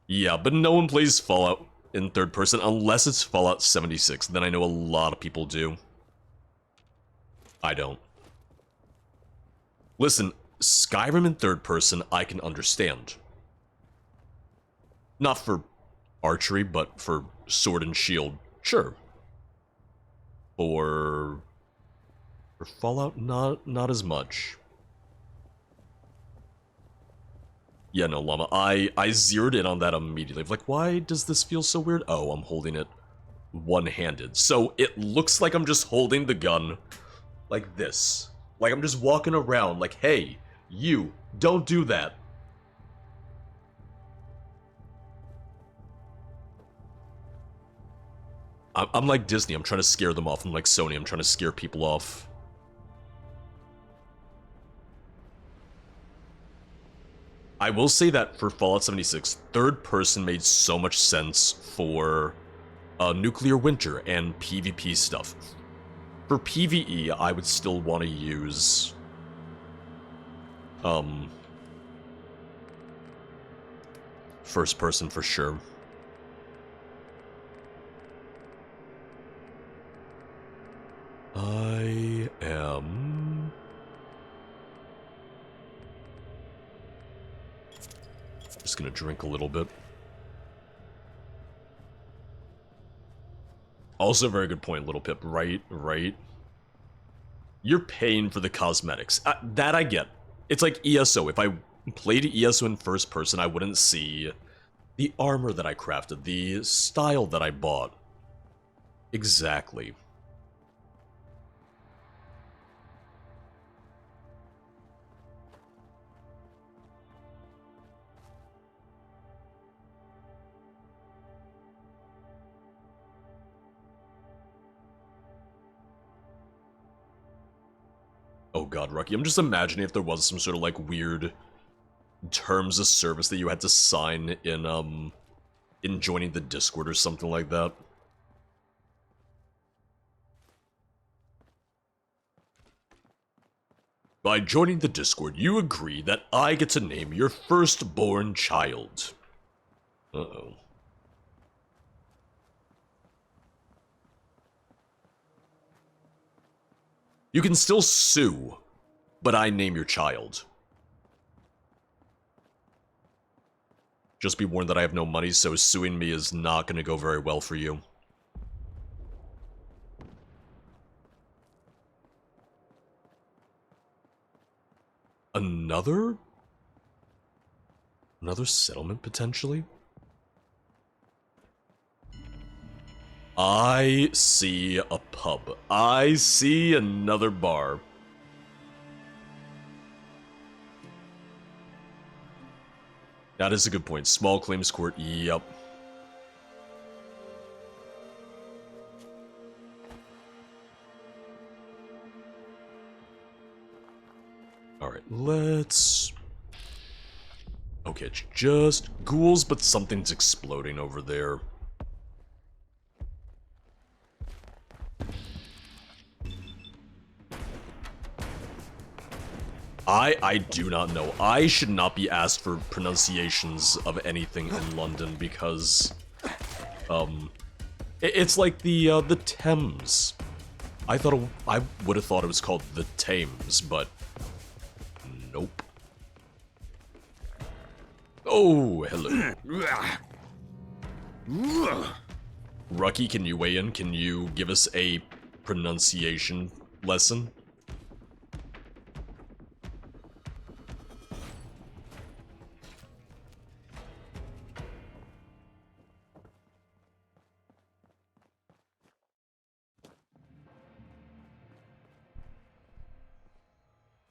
Yeah, but no one plays Fallout in third person unless it's Fallout 76. Then I know a lot of people do. I don't. Listen, Skyrim in third person, I can understand. Not for archery, but for sword and shield, sure. For Fallout, not as much. Yeah, no, Llama, I zeroed in on that immediately. Like, why does this feel so weird? Oh, I'm holding it one-handed. So it looks like I'm just holding the gun Like this. Like I'm just walking around like, hey, you, don't do that. I'm like Disney, I'm trying to scare them off. I'm like Sony, I'm trying to scare people off. I will say that for Fallout 76, third person made so much sense for nuclear winter and PvP stuff. For PvE, I would still want to use first person for sure. I am just gonna drink a little bit. Also, very good point, Little Pip. Right. You're paying for the cosmetics. That I get. It's like ESO. If I played ESO in first person, I wouldn't see the armor that I crafted, the style that I bought. Exactly. Oh god, Rocky, I'm just imagining if there was some sort of, like, weird terms of service that you had to sign in joining the Discord or something like that. By joining the Discord, you agree that I get to name your firstborn child. Uh-oh. You can still sue, but I name your child. Just be warned that I have no money, so suing me is not going to go very well for you. Another settlement, potentially? I see a pub. I see another bar. That is a good point. Small claims court, yep. Alright, let's... Okay, it's just ghouls, but something's exploding over there. I do not know. I should not be asked for pronunciations of anything in London because, it's like the Thames. I would have thought it was called the Thames, but nope. Oh, hello. Rucky, can you weigh in? Can you give us a pronunciation lesson?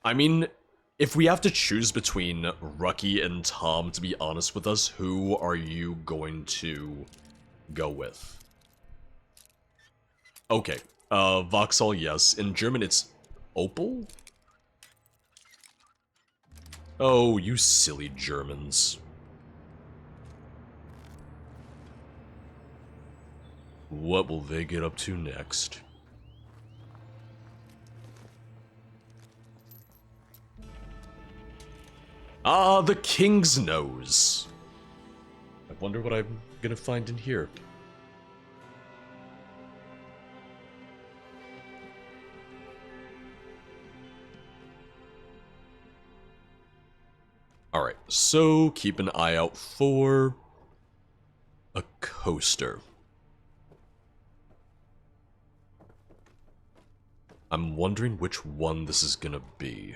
I mean, if we have to choose between Rucky and Tom, to be honest with us, who are you going to go with? Okay, Vauxhall, yes. In German, it's Opel? Oh, you silly Germans. What will they get up to next? Ah, the King's Nose. I wonder what I'm gonna find in here. Alright, so keep an eye out for a coaster. I'm wondering which one this is gonna be.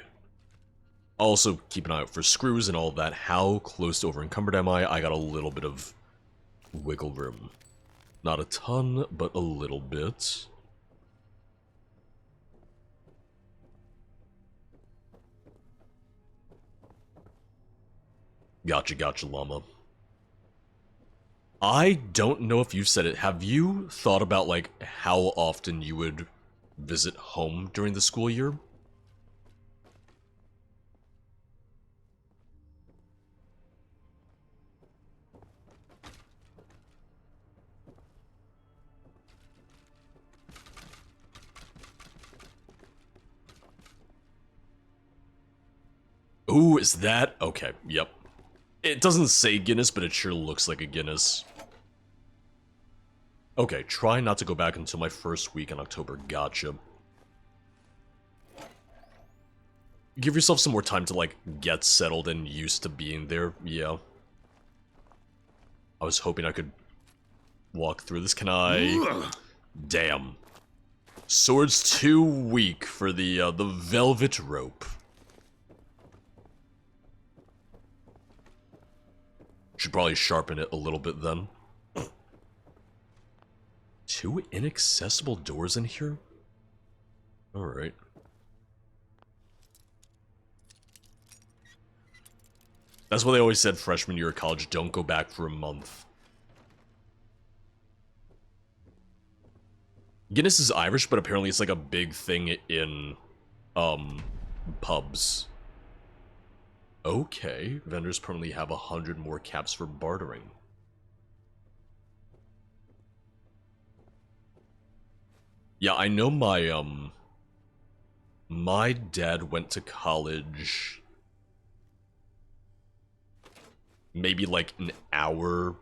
Also, keep an eye out for screws and all that. How close to over-encumbered am I? I got a little bit of wiggle room. Not a ton, but a little bit. Gotcha, llama. I don't know if you've said it. Have you thought about, like, how often you would visit home during the school year? Ooh, is that? Okay, yep. It doesn't say Guinness, but it sure looks like a Guinness. Okay, try not to go back until my first week in October. Gotcha. Give yourself some more time to, like, get settled and used to being there. Yeah. I was hoping I could walk through this. Can I? Damn. Sword's too weak for the velvet rope. Should probably sharpen it a little bit then. Two inaccessible doors in here? Alright. That's what they always said freshman year of college, don't go back for a month. Guinness is Irish, but apparently it's like a big thing in, pubs. Okay, vendors permanently have 100 more caps for bartering. Yeah, I know my dad went to college maybe like an hour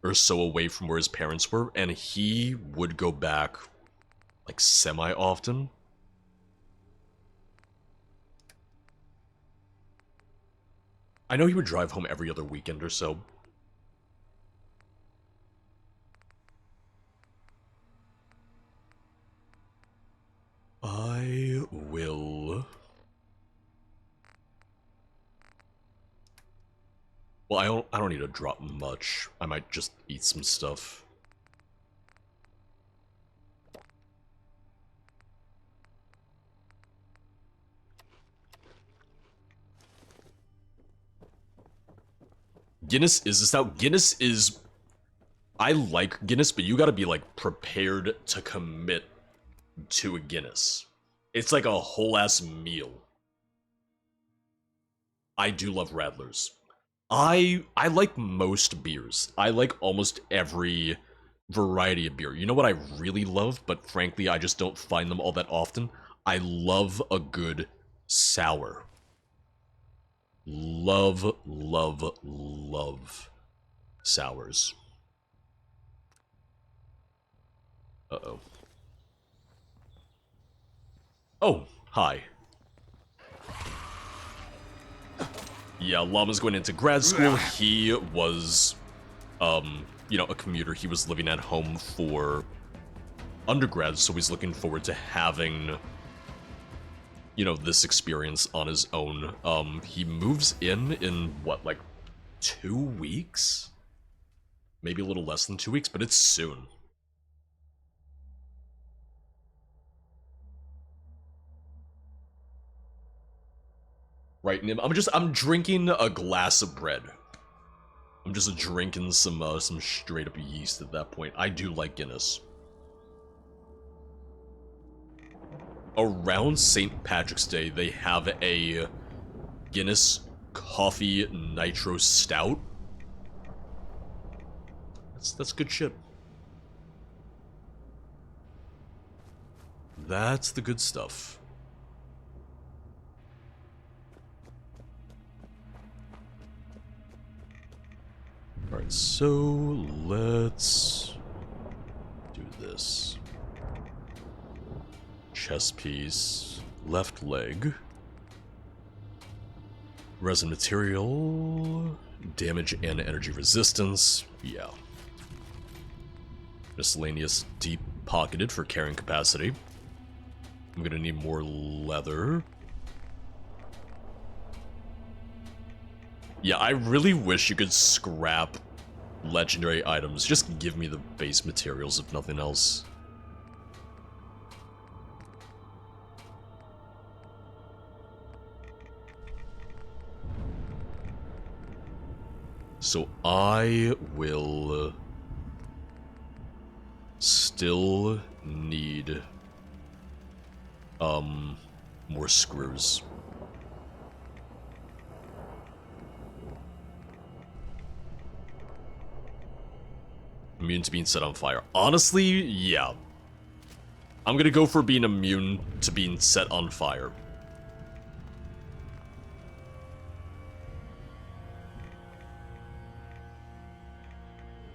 or so away from where his parents were, and he would go back like semi-often. I know he would drive home every other weekend or so. I will... Well, I don't need to drop much. I might just eat some stuff. Guinness is this out? Guinness is... I like Guinness, but you gotta be, like, prepared to commit to a Guinness. It's like a whole-ass meal. I do love Radlers. I like most beers. I like almost every variety of beer. You know what I really love, but frankly, I just don't find them all that often? I love a good sour. Love, love, love sours. Uh-oh. Oh, hi. Yeah, Llama's going into grad school. He was, you know, a commuter. He was living at home for undergrad, so he's looking forward to having, you know, this experience on his own. He moves in what, like 2 weeks? Maybe a little less than 2 weeks, but it's soon. Right, Nim? I'm drinking a glass of bread. I'm just drinking some straight up yeast at that point. I do like Guinness. Around St. Patrick's Day, they have a Guinness Coffee Nitro Stout. That's good shit. That's the good stuff. Alright, so let's do this. Chest piece, left leg, resin material, damage and energy resistance, yeah. Miscellaneous deep pocketed for carrying capacity. I'm gonna need more leather. Yeah, I really wish you could scrap legendary items. Just give me the base materials, if nothing else. So I will still need more screws. Immune to being set on fire. Honestly, yeah. I'm gonna go for being immune to being set on fire.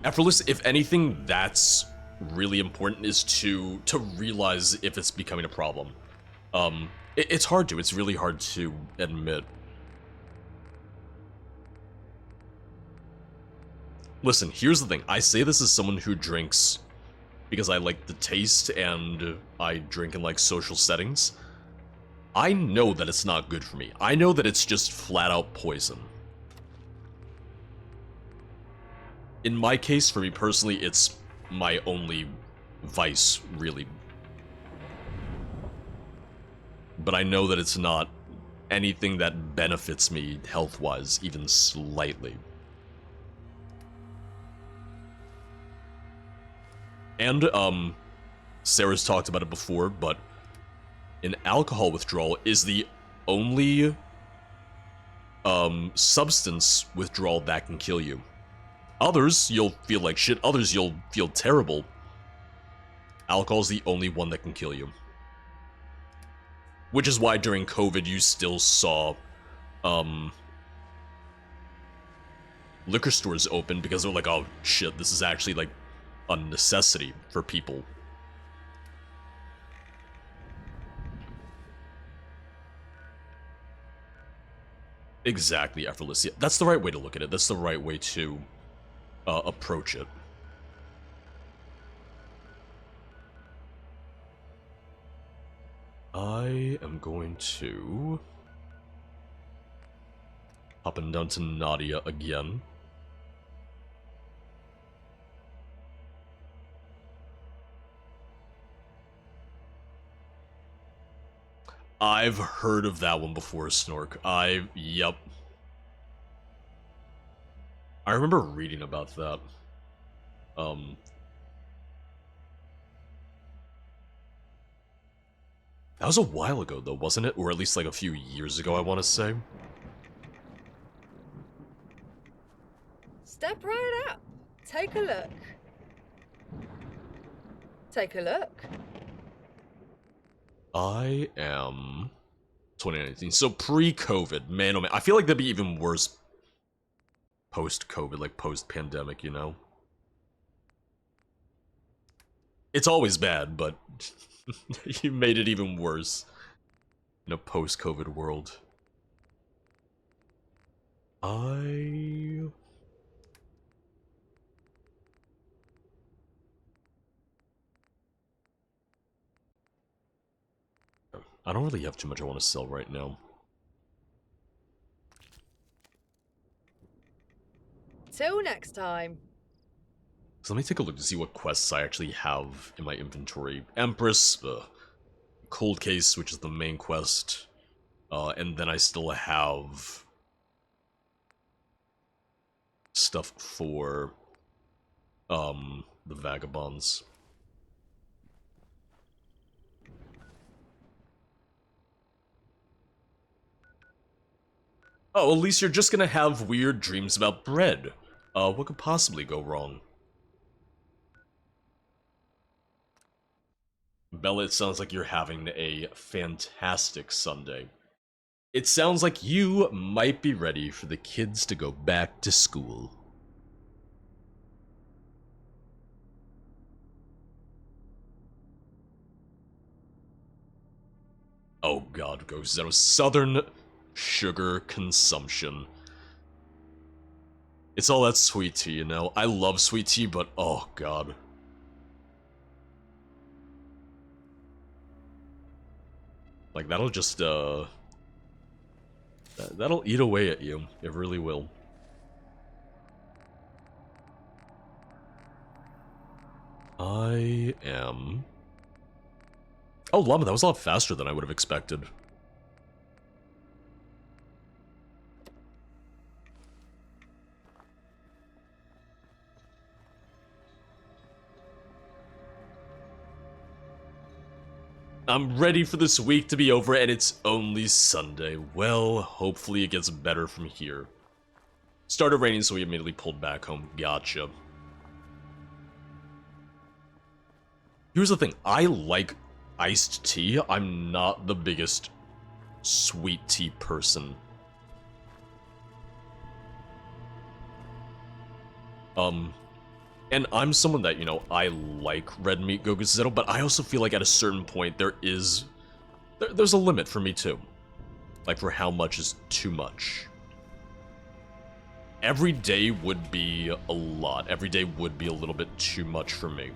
Effortless, if anything, that's really important, is to realize if it's becoming a problem. It's hard to, it's really hard to admit. Listen, here's the thing. I say this as someone who drinks because I like the taste and I drink in like social settings. I know that it's not good for me. I know that it's just flat out poison. In my case, for me personally, it's my only vice, really. But I know that it's not anything that benefits me health-wise, even slightly. And, Sarah's talked about it before, but an alcohol withdrawal is the only, substance withdrawal that can kill you. Others, you'll feel like shit. Others, you'll feel terrible. Alcohol's the only one that can kill you. Which is why during COVID you still saw, liquor stores open, because they're like, oh shit, this is actually like a necessity for people. Exactly, effortless. Yeah, that's the right way to look at it. That's the right way to approach it. I am going to hop in down to Nadia again. I've heard of that one before, Snork. Yep. I remember reading about that. That was a while ago, though, wasn't it? Or at least like a few years ago, I want to say. Step right up. Take a look. Take a look. I am 2019, so pre-COVID. Man, oh man, I feel like that'd be even worse post-COVID, like post-pandemic, you know? It's always bad, but you made it even worse in a post-COVID world. I don't really have too much I want to sell right now. Till next time. So let me take a look to see what quests I actually have in my inventory. Empress, Cold Case, which is the main quest, and then I still have stuff for the Vagabonds. Oh, at least you're just gonna have weird dreams about bread. What could possibly go wrong? Bella, it sounds like you're having a fantastic Sunday. It sounds like you might be ready for the kids to go back to school. Oh god, Ghost Zero. Southern sugar consumption. It's all that sweet tea, you know? I love sweet tea, but oh god. Like, that'll just, that'll eat away at you. It really will. I am... Oh, Llama, that was a lot faster than I would have expected. I'm ready for this week to be over, and it's only Sunday. Well, hopefully it gets better from here. Started raining, so we immediately pulled back home. Gotcha. Here's the thing. I like iced tea. I'm not the biggest sweet tea person. And I'm someone that, you know, I like red meat gogozetto, but I also feel like at a certain point there's a limit for me too. Like for how much is too much. Every day would be a lot. Every day would be a little bit too much for me.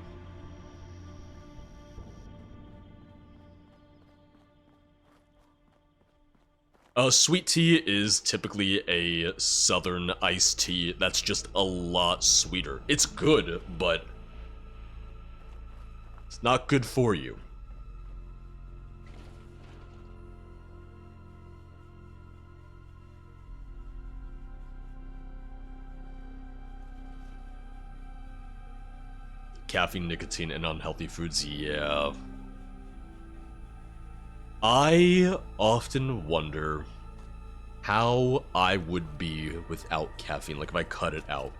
Sweet tea is typically a southern iced tea that's just a lot sweeter. It's good, but it's not good for you. Caffeine, nicotine, and unhealthy foods, yeah. I often wonder how I would be without caffeine, like if I cut it out.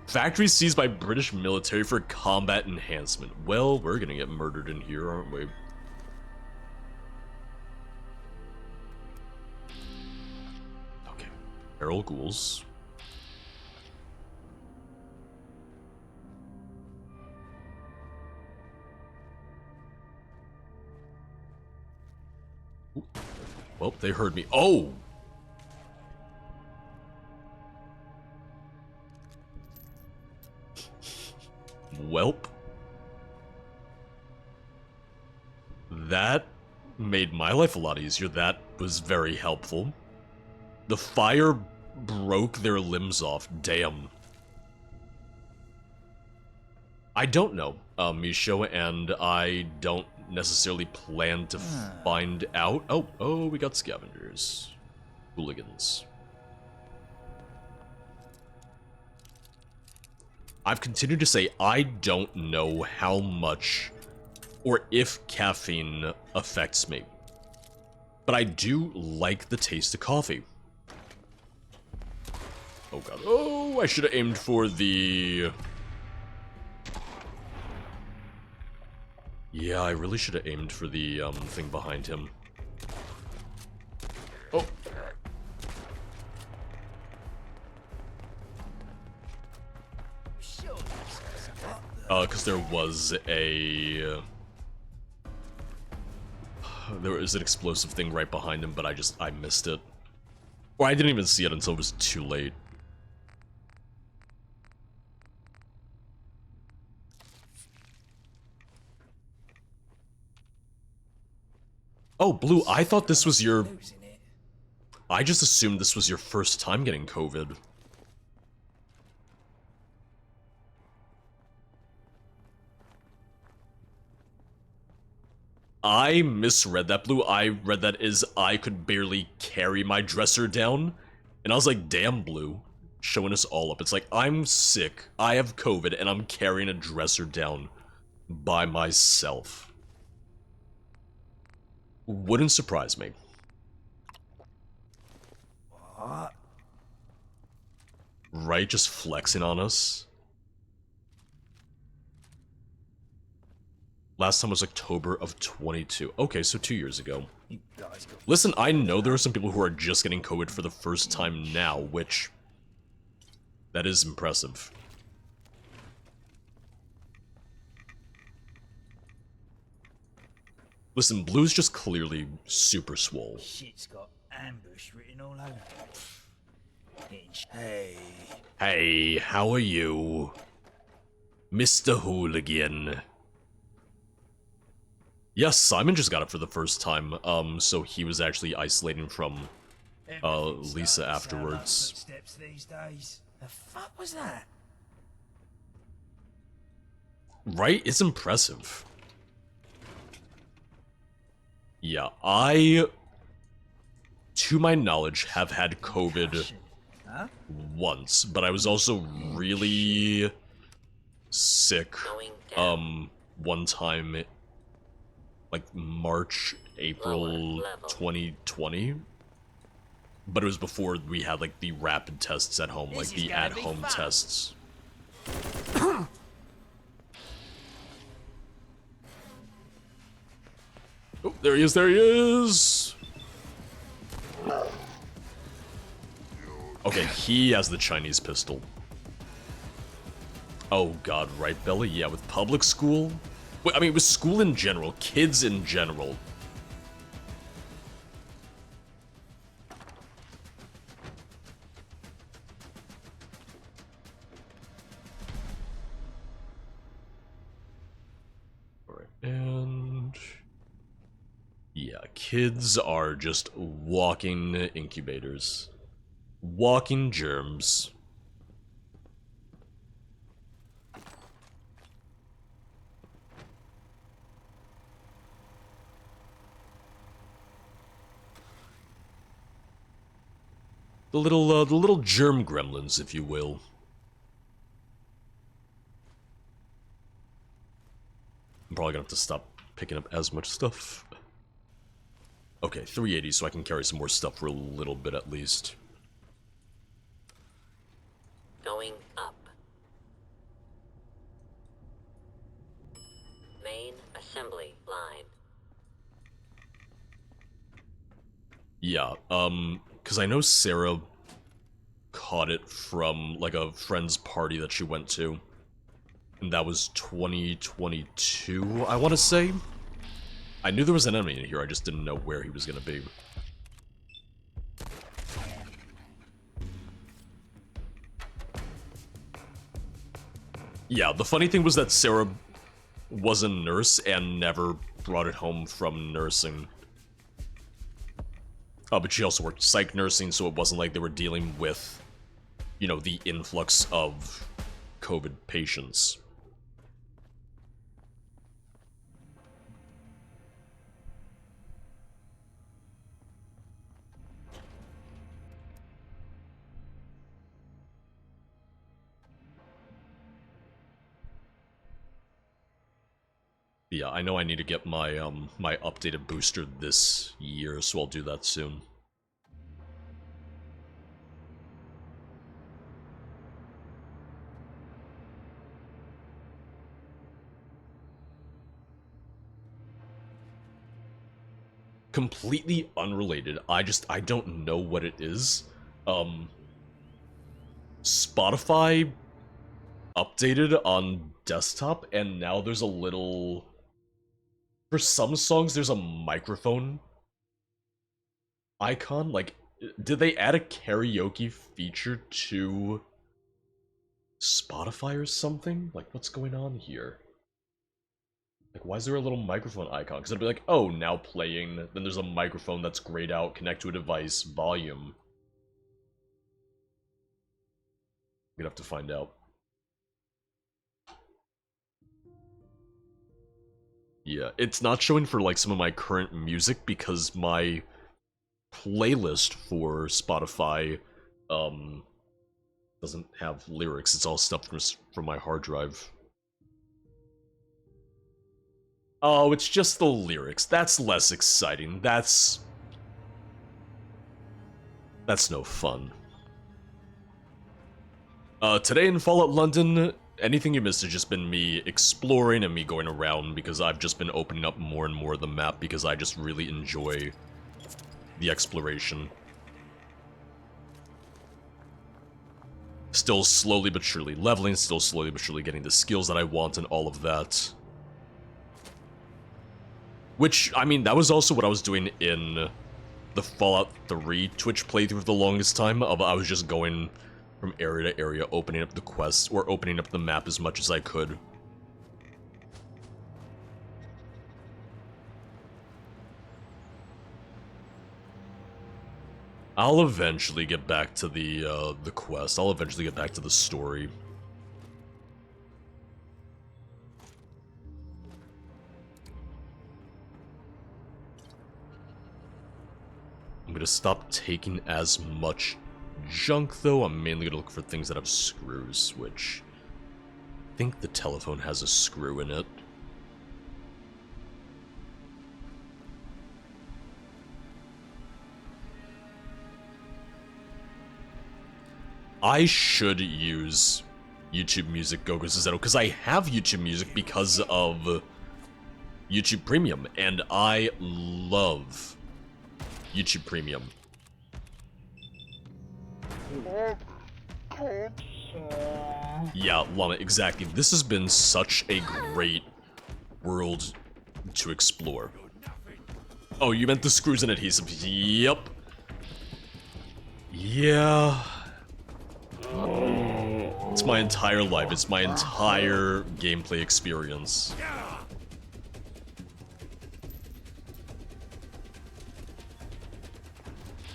Factory seized by British military for combat enhancement. Well, we're gonna get murdered in here, aren't we? Okay. Feral ghouls. Well, they heard me. Oh! Welp. That made my life a lot easier. That was very helpful. The fire broke their limbs off. Damn. I don't know, Misho, and I don't necessarily plan to find out. Oh, we got scavengers. Hooligans. I've continued to say I don't know how much or if caffeine affects me. But I do like the taste of coffee. Oh god. Oh, I should have aimed for the... Yeah, I really should have aimed for the thing behind him. Oh. Because there was a... there was an explosive thing right behind him, but I missed it. Or I didn't even see it until it was too late. Oh, Blue, I thought this was your... I just assumed this was your first time getting COVID. I misread that, Blue. I read that as I could barely carry my dresser down. And I was like, damn, Blue. Showing us all up. It's like, I'm sick, I have COVID, and I'm carrying a dresser down by myself. Wouldn't surprise me. What? Right, just flexing on us. Last time was October of 22. Okay, so 2 years ago. Listen, I know there are some people who are just getting COVID for the first time now, which... that is impressive. Listen, Blue's just clearly super swole. Shit's got ambush written all over it. Hey. Hey, how are you? Mr. Hooligan. Yes, Simon just got it for the first time, so he was actually isolating from, Lisa afterwards. Footsteps these days. The fuck was that? Right? It's impressive. Yeah, I, to my knowledge, have had COVID once, but I was also really sick, one time, like March, April 2020. But it was before we had, like, the rapid tests at home, like the at-home tests. Oh, there he is, there he is! Okay, he has the Chinese pistol. Oh god, right, Belly? Yeah, with public school? Wait, I mean, with school in general, kids in general. Alright, and... yeah, kids are just walking incubators. Walking germs. The little germ gremlins, if you will. I'm probably gonna have to stop picking up as much stuff. Okay, 380, so I can carry some more stuff for a little bit at least. Going up. Main assembly line. Yeah, because I know Sarah caught it from, like, a friend's party that she went to. And that was 2022, I want to say? I knew there was an enemy in here, I just didn't know where he was gonna be. Yeah, the funny thing was that Sarah was a nurse and never brought it home from nursing. But she also worked psych nursing, so it wasn't like they were dealing with, you know, the influx of COVID patients. Yeah, I know I need to get my my updated booster this year, so I'll do that soon. Completely unrelated. I don't know what it is. Spotify updated on desktop, and now there's a little... for some songs, there's a microphone icon. Like, did they add a karaoke feature to Spotify or something? Like, what's going on here? Like, why is there a little microphone icon? Because it'd be like, oh, now playing. Then there's a microphone that's grayed out, connect to a device, volume. We'd have to find out. Yeah, it's not showing for, like, some of my current music because my playlist for Spotify, doesn't have lyrics. It's all stuff from my hard drive. Oh, it's just the lyrics. That's less exciting. That's no fun. Today in Fallout London, anything you missed has just been me exploring and me going around because I've just been opening up more and more of the map because I just really enjoy the exploration. Still slowly but surely leveling, still slowly but surely getting the skills that I want and all of that. Which, I mean, that was also what I was doing in the Fallout 3 Twitch playthrough for the longest time. I was just going from area to area, opening up the quests, or opening up the map as much as I could. I'll eventually get back to the quest. I'll eventually get back to the story. I'm gonna stop taking as much junk, though. I'm mainly gonna look for things that have screws, which think the telephone has a screw in it. I should use YouTube Music Gogo Suzetto, because I have YouTube Music because of YouTube Premium, and I love YouTube Premium. Yeah, Llama, exactly. This has been such a great world to explore. Oh, you meant the screws and adhesives. Yep. Yeah. It's my entire life. It's my entire gameplay experience.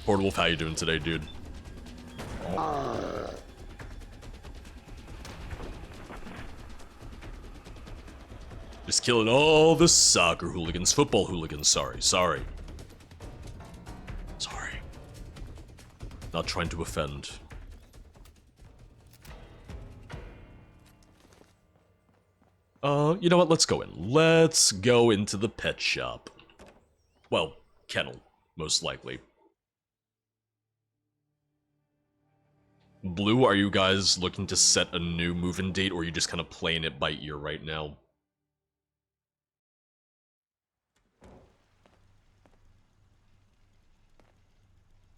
Portal Wolf, how you doing today, dude? Just killing all the soccer hooligans, football hooligans, sorry. Not trying to offend. You know what, let's go in. Let's go into the pet shop. Well, kennel, most likely. Blue, are you guys looking to set a new move-in date, or are you just kind of playing it by ear right now?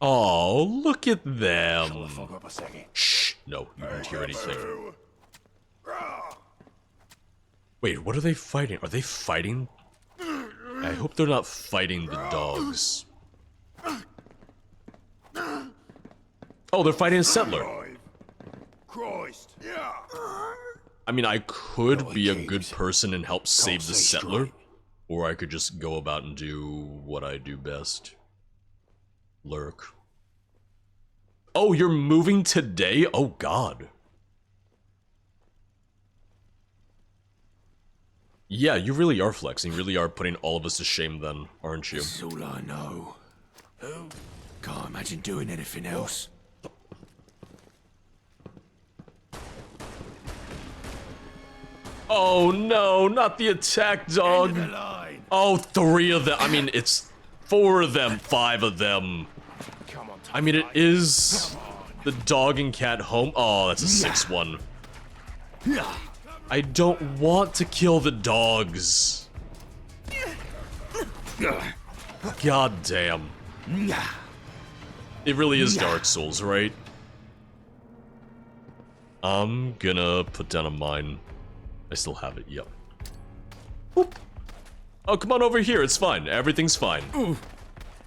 Oh, look at them. Shh, no, you won't hear anything. Wait, what are they fighting? Are they fighting? I hope they're not fighting the dogs. Oh, they're fighting a settler. I mean, I could be a good person and help save the settler, or I could just go about and do what I do best. Lurk. Oh, you're moving today? Oh, God. Yeah, you really are flexing. You really are putting all of us to shame then, aren't you? That's all I know. Can't imagine doing anything else. Oh no, not the attack dog. Oh, 3 of them. I mean, it's 4 of them, 5 of them. I mean, it is the dog and cat home. Oh, that's a 6-1. I don't want to kill the dogs. God damn. It really is Dark Souls, right? I'm gonna put down a mine. I still have it, yep. Whoop. Oh, come on over here, it's fine. Everything's fine.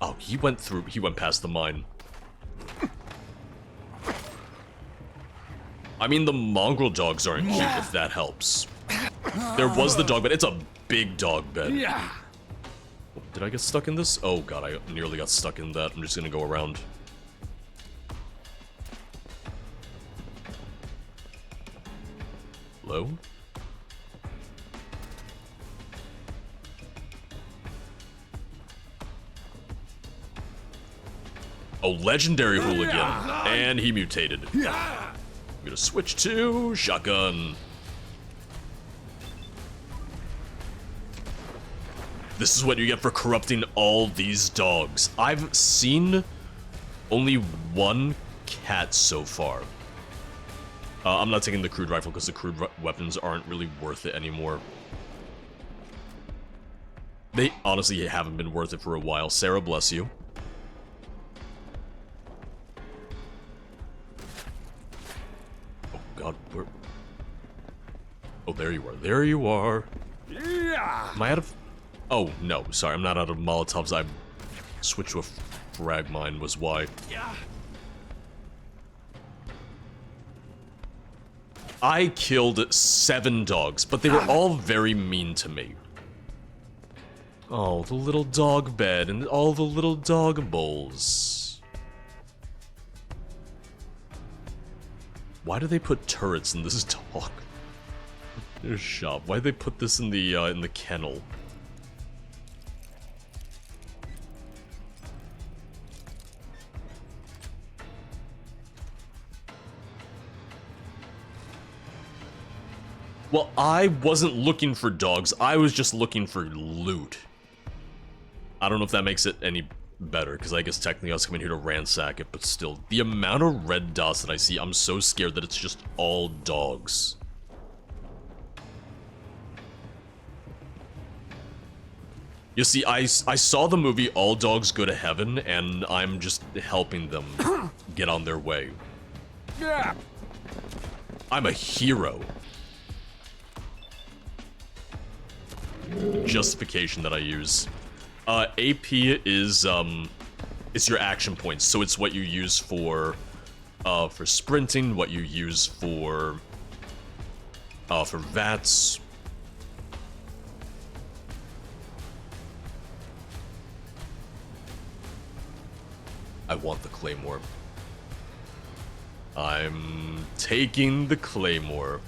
Oh, he went past the mine. I mean, the mongrel dogs aren't cute, if that helps. There was the dog bed. It's a big dog bed. Did I get stuck in this? Oh god, I nearly got stuck in that. I'm just gonna go around. Hello? Oh, legendary hooligan. And he mutated. I'm gonna switch to shotgun. This is what you get for corrupting all these dogs. I've seen only 1 cat so far. I'm not taking the crude rifle because the crude weapons aren't really worth it anymore. They honestly haven't been worth it for a while. Sarah, bless you. Oh god, where? Oh, there you are. There you are. Am I out of... Oh, no. Sorry, I'm not out of Molotovs. I switched to a frag mine was why. I killed 7 dogs, but they were all very mean to me. Oh, the little dog bed and all the little dog bowls. Why do they put turrets in this dog shop? Why did they put this in the kennel? Well, I wasn't looking for dogs, I was just looking for loot. I don't know if that makes it any better, because I guess technically I was coming here to ransack it, but still. The amount of red dots that I see, I'm so scared that it's just all dogs. You see, I saw the movie All Dogs Go to Heaven, and I'm just helping them get on their way. Yeah. I'm a hero. Justification that I use. AP is it's your action points, so it's what you use for sprinting, what you use for VATS. I want the Claymore. I'm taking the Claymore.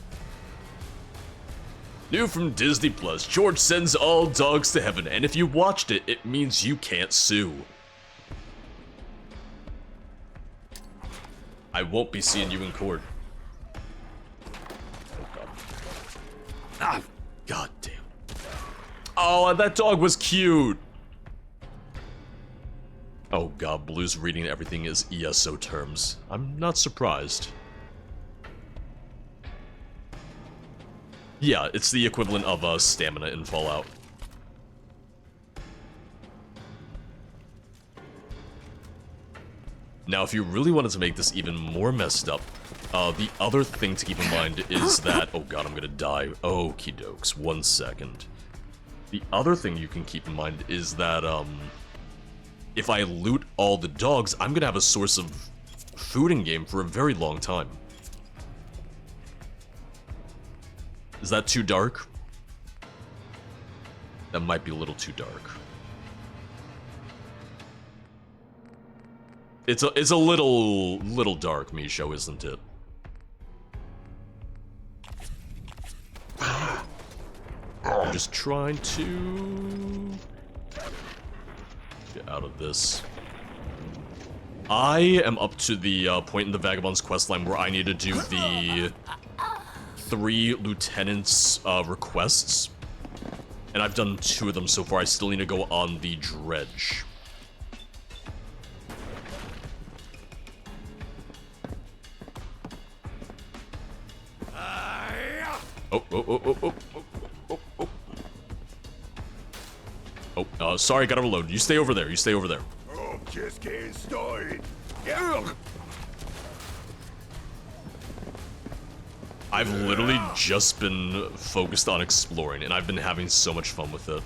New from Disney Plus, George sends all dogs to heaven, and if you watched it, it means you can't sue. I won't be seeing you in court. Oh god. Ah, god damn. Oh, that dog was cute. Oh god, Blue's reading everything as ESO terms. I'm not surprised. Yeah, it's the equivalent of stamina in Fallout. Now, if you really wanted to make this even more messed up, the other thing to keep in mind is that... Oh god, I'm gonna die. Okie dokes, 1 second. The other thing you can keep in mind is that, if I loot all the dogs, I'm gonna have a source of food in-game for a very long time. Is that too dark? That might be a little too dark. It's a little dark, Misho, isn't it? I'm just trying to get out of this. I am up to the point in the Vagabond's questline where I need to do the 3 lieutenants requests, and I've done 2 of them so far. I still need to go on the dredge. Oh, sorry, gotta reload. You stay over there, you stay over there. Oh, just getting started. I've literally just been focused on exploring, and I've been having so much fun with it.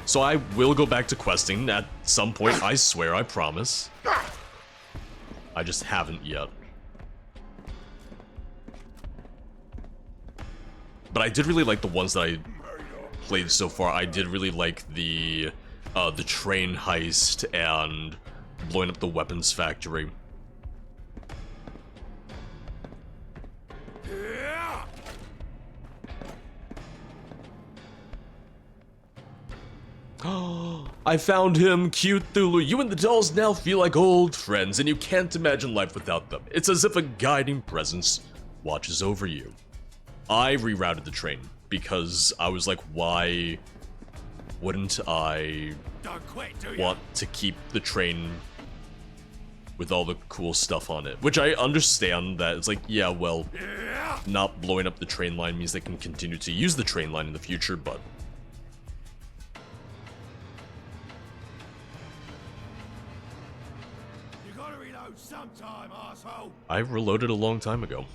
So I will go back to questing at some point, I swear, I promise. I just haven't yet. But I did really like the ones that I played so far. I did really like the train heist and blowing up the weapons factory. I found him, cute Thulu. You and the dolls now feel like old friends, and you can't imagine life without them. It's as if a guiding presence watches over you. I rerouted the train because I was like, why wouldn't I want to keep the train with all the cool stuff on it? Which I understand that it's like, yeah, well, not blowing up the train line means they can continue to use the train line in the future, but... You gotta reload sometime, asshole. I reloaded a long time ago.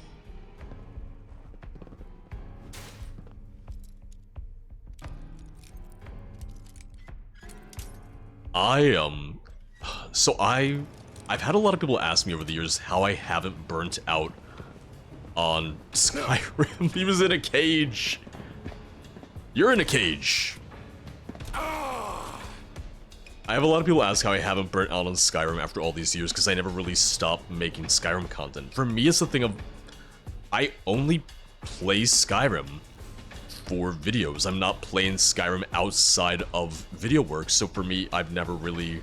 So I've had a lot of people ask me over the years how I haven't burnt out on Skyrim. He was in a cage. You're in a cage. I have a lot of people ask how I haven't burnt out on Skyrim after all these years, because I never really stopped making Skyrim content. For me, it's the thing of, I only play Skyrim for videos. I'm not playing Skyrim outside of video work, so for me, I've never really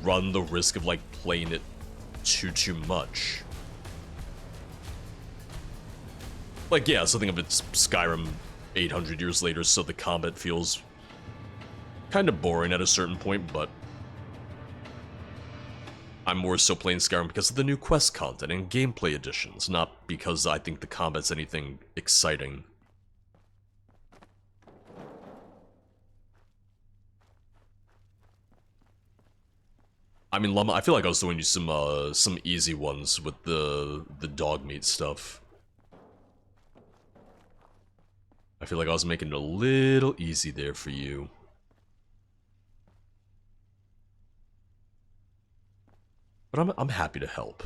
run the risk of like playing it too much. Like, yeah, so think of it's Skyrim 800 years later, so the combat feels kind of boring at a certain point, but I'm more so playing Skyrim because of the new quest content and gameplay additions, not because I think the combat's anything exciting. I mean, Llama, I feel like I was doing you some easy ones with the dog meat stuff. I feel like I was making it a little easy there for you. But I'm happy to help.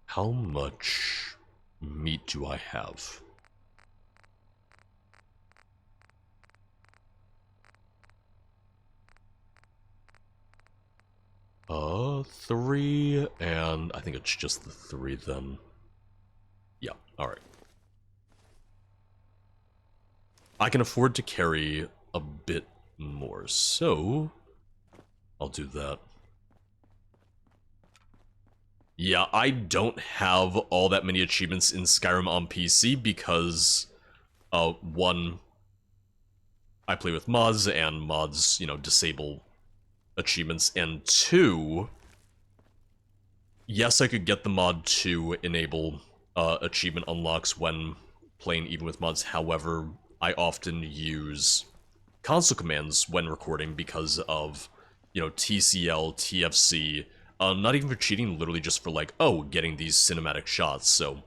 How much meat do I have? Three, and I think it's just the three then. Yeah, alright. I can afford to carry a bit more, so I'll do that. Yeah, I don't have all that many achievements in Skyrim on PC because, one, I play with mods, and mods, you know, disable achievements, and two, yes, I could get the mod to enable achievement unlocks when playing even with mods. However, I often use console commands when recording because of, you know, TCL, TFC, not even for cheating, literally just for like, oh, getting these cinematic shots, so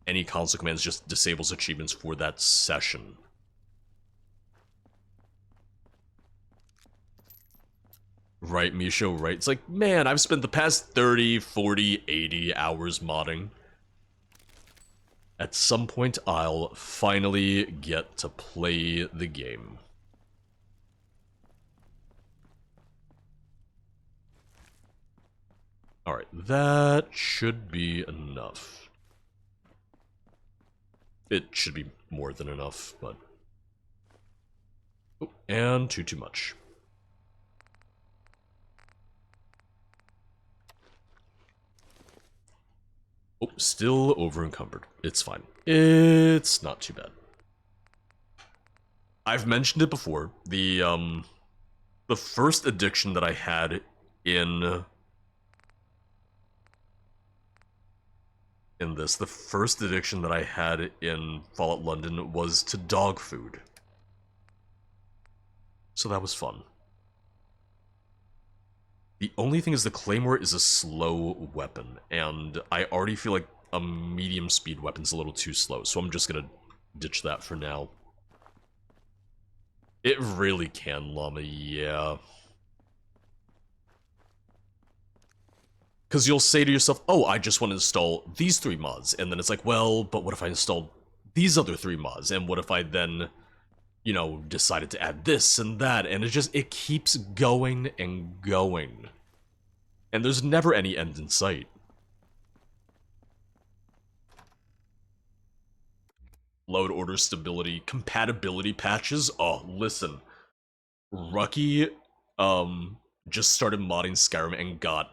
any console commands just disables achievements for that session. Right, Misho, right? It's like, man, I've spent the past 30, 40, 80 hours modding. At some point, I'll finally get to play the game. Alright, that should be enough. It should be more than enough, but... Oh, and too much. Oh, still over-encumbered. It's fine. It's not too bad. I've mentioned it before. The first addiction that I had in this, the first addiction that I had in Fallout London was to dog food. So that was fun. The only thing is the Claymore is a slow weapon, and I already feel like a medium speed weapon's a little too slow, so I'm just gonna ditch that for now. It really can, Llama, yeah. Because you'll say to yourself, oh, I just want to install these 3 mods, and then it's like, well, but what if I installed these other 3 mods, and what if I then, you know, decided to add this and that, and it keeps going and going. And there's never any end in sight. Load order stability, compatibility patches. Oh, listen. Rucky, just started modding Skyrim and got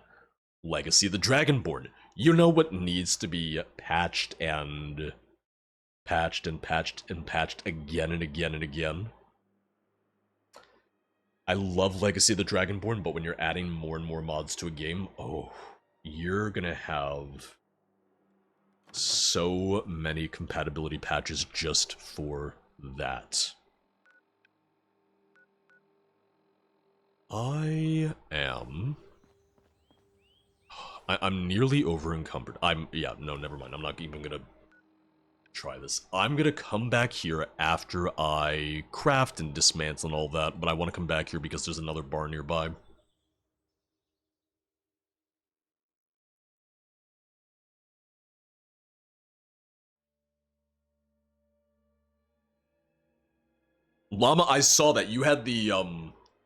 Legacy of the Dragonborn. You know what needs to be patched and patched and patched and patched again and again and again? I love Legacy of the Dragonborn, but when you're adding more and more mods to a game, oh, you're gonna have so many compatibility patches just for that. I'm nearly over encumbered. Yeah, no, never mind. I'm not even gonna try this. I'm gonna come back here after I craft and dismantle and all that, but I want to come back here because there's another bar nearby. Llama, I saw that. You had the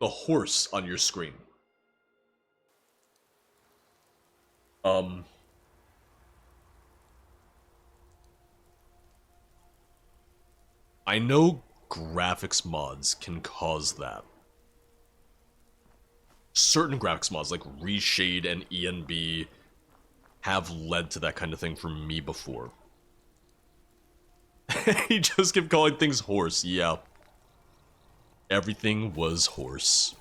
horse on your screen. I know graphics mods can cause that. Certain graphics mods, like Reshade and ENB, have led to that kind of thing for me before. He just kept calling things horse, yeah. Everything was horse.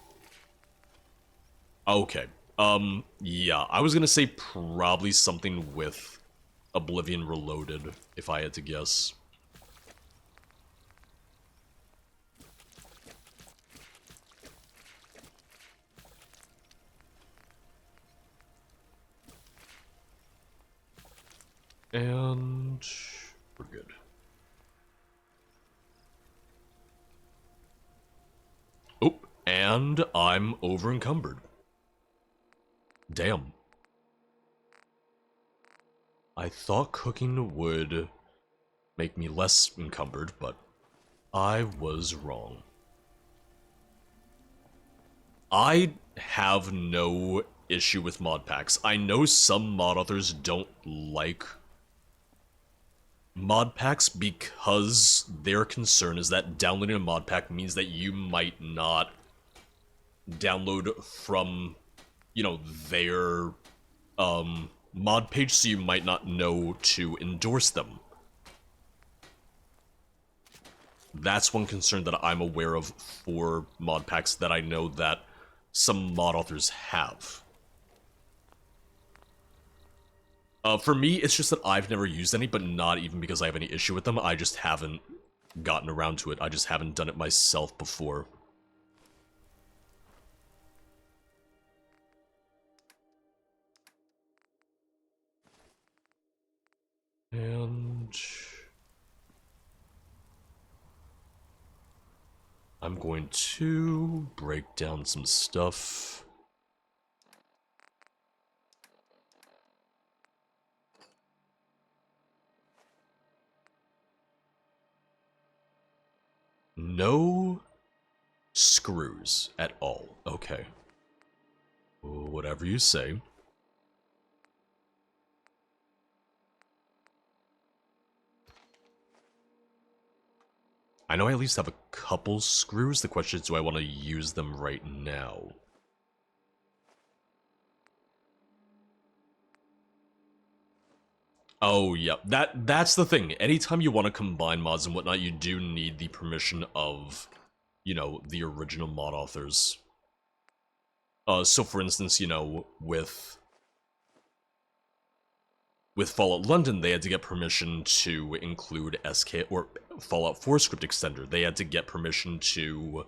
Okay. Yeah, I was gonna say probably something with Oblivion Reloaded, if I had to guess. And we're good. Oh, and I'm over encumbered. Damn. I thought cooking would make me less encumbered, but I was wrong. I have no issue with mod packs. I know some mod authors don't like mod packs because their concern is that downloading a mod pack means that you might not download from, you know, their mod page, so you might not know to endorse them. That's one concern that I'm aware of for mod packs that I know that some mod authors have. For me, it's just that I've never used any, but not even because I have any issue with them. I just haven't gotten around to it. I just haven't done it myself before. And I'm going to break down some stuff. No screws at all. Okay. Whatever you say. I know I at least have a couple screws. The question is, do I want to use them right now? Oh, yeah. That's the thing. Anytime you want to combine mods and whatnot, you do need the permission of, you know, the original mod authors. So for instance, you know, with Fallout London, they had to get permission to include SK, or Fallout 4 script extender. They had to get permission to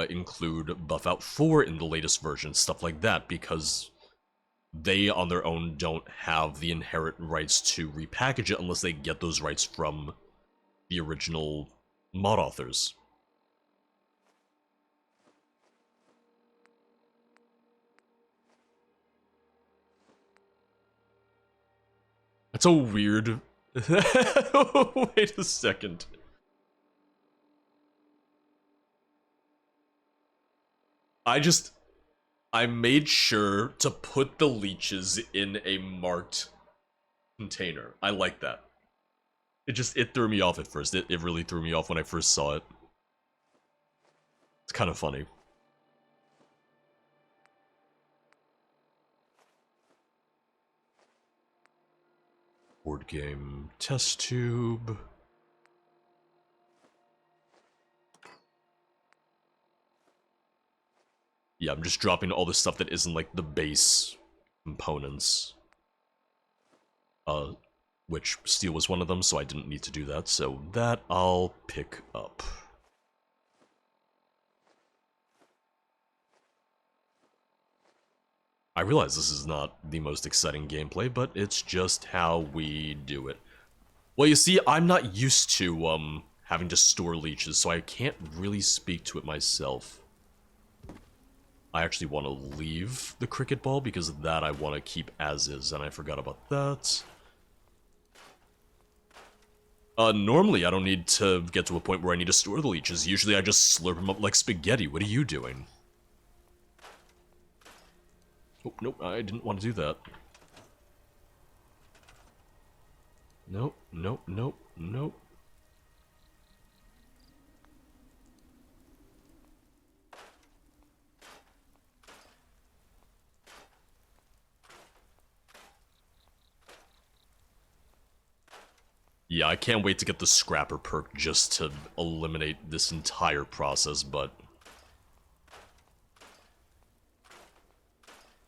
include Buffout 4 in the latest version, stuff like that, because they on their own don't have the inherent rights to repackage it unless they get those rights from the original mod authors. That's a weird... Wait a second. I made sure to put the leeches in a marked container. I like that. It threw me off at first. It really threw me off when I first saw it. It's kind of funny. Board game test tube. Yeah, I'm just dropping all the stuff that isn't like the base components. Which steel was one of them, so I didn't need to do that, so that I'll pick up. I realize this is not the most exciting gameplay, but it's just how we do it. Well, you see, I'm not used to, having to store leeches, so I can't really speak to it myself. I actually want to leave the cricket ball, because that I want to keep as is, and I forgot about that. Normally I don't need to get to a point where I need to store the leeches. Usually I just slurp them up like spaghetti. What are you doing? Oh, nope, I didn't want to do that. Nope, nope, nope, nope. Yeah, I can't wait to get the Scrapper perk just to eliminate this entire process, but...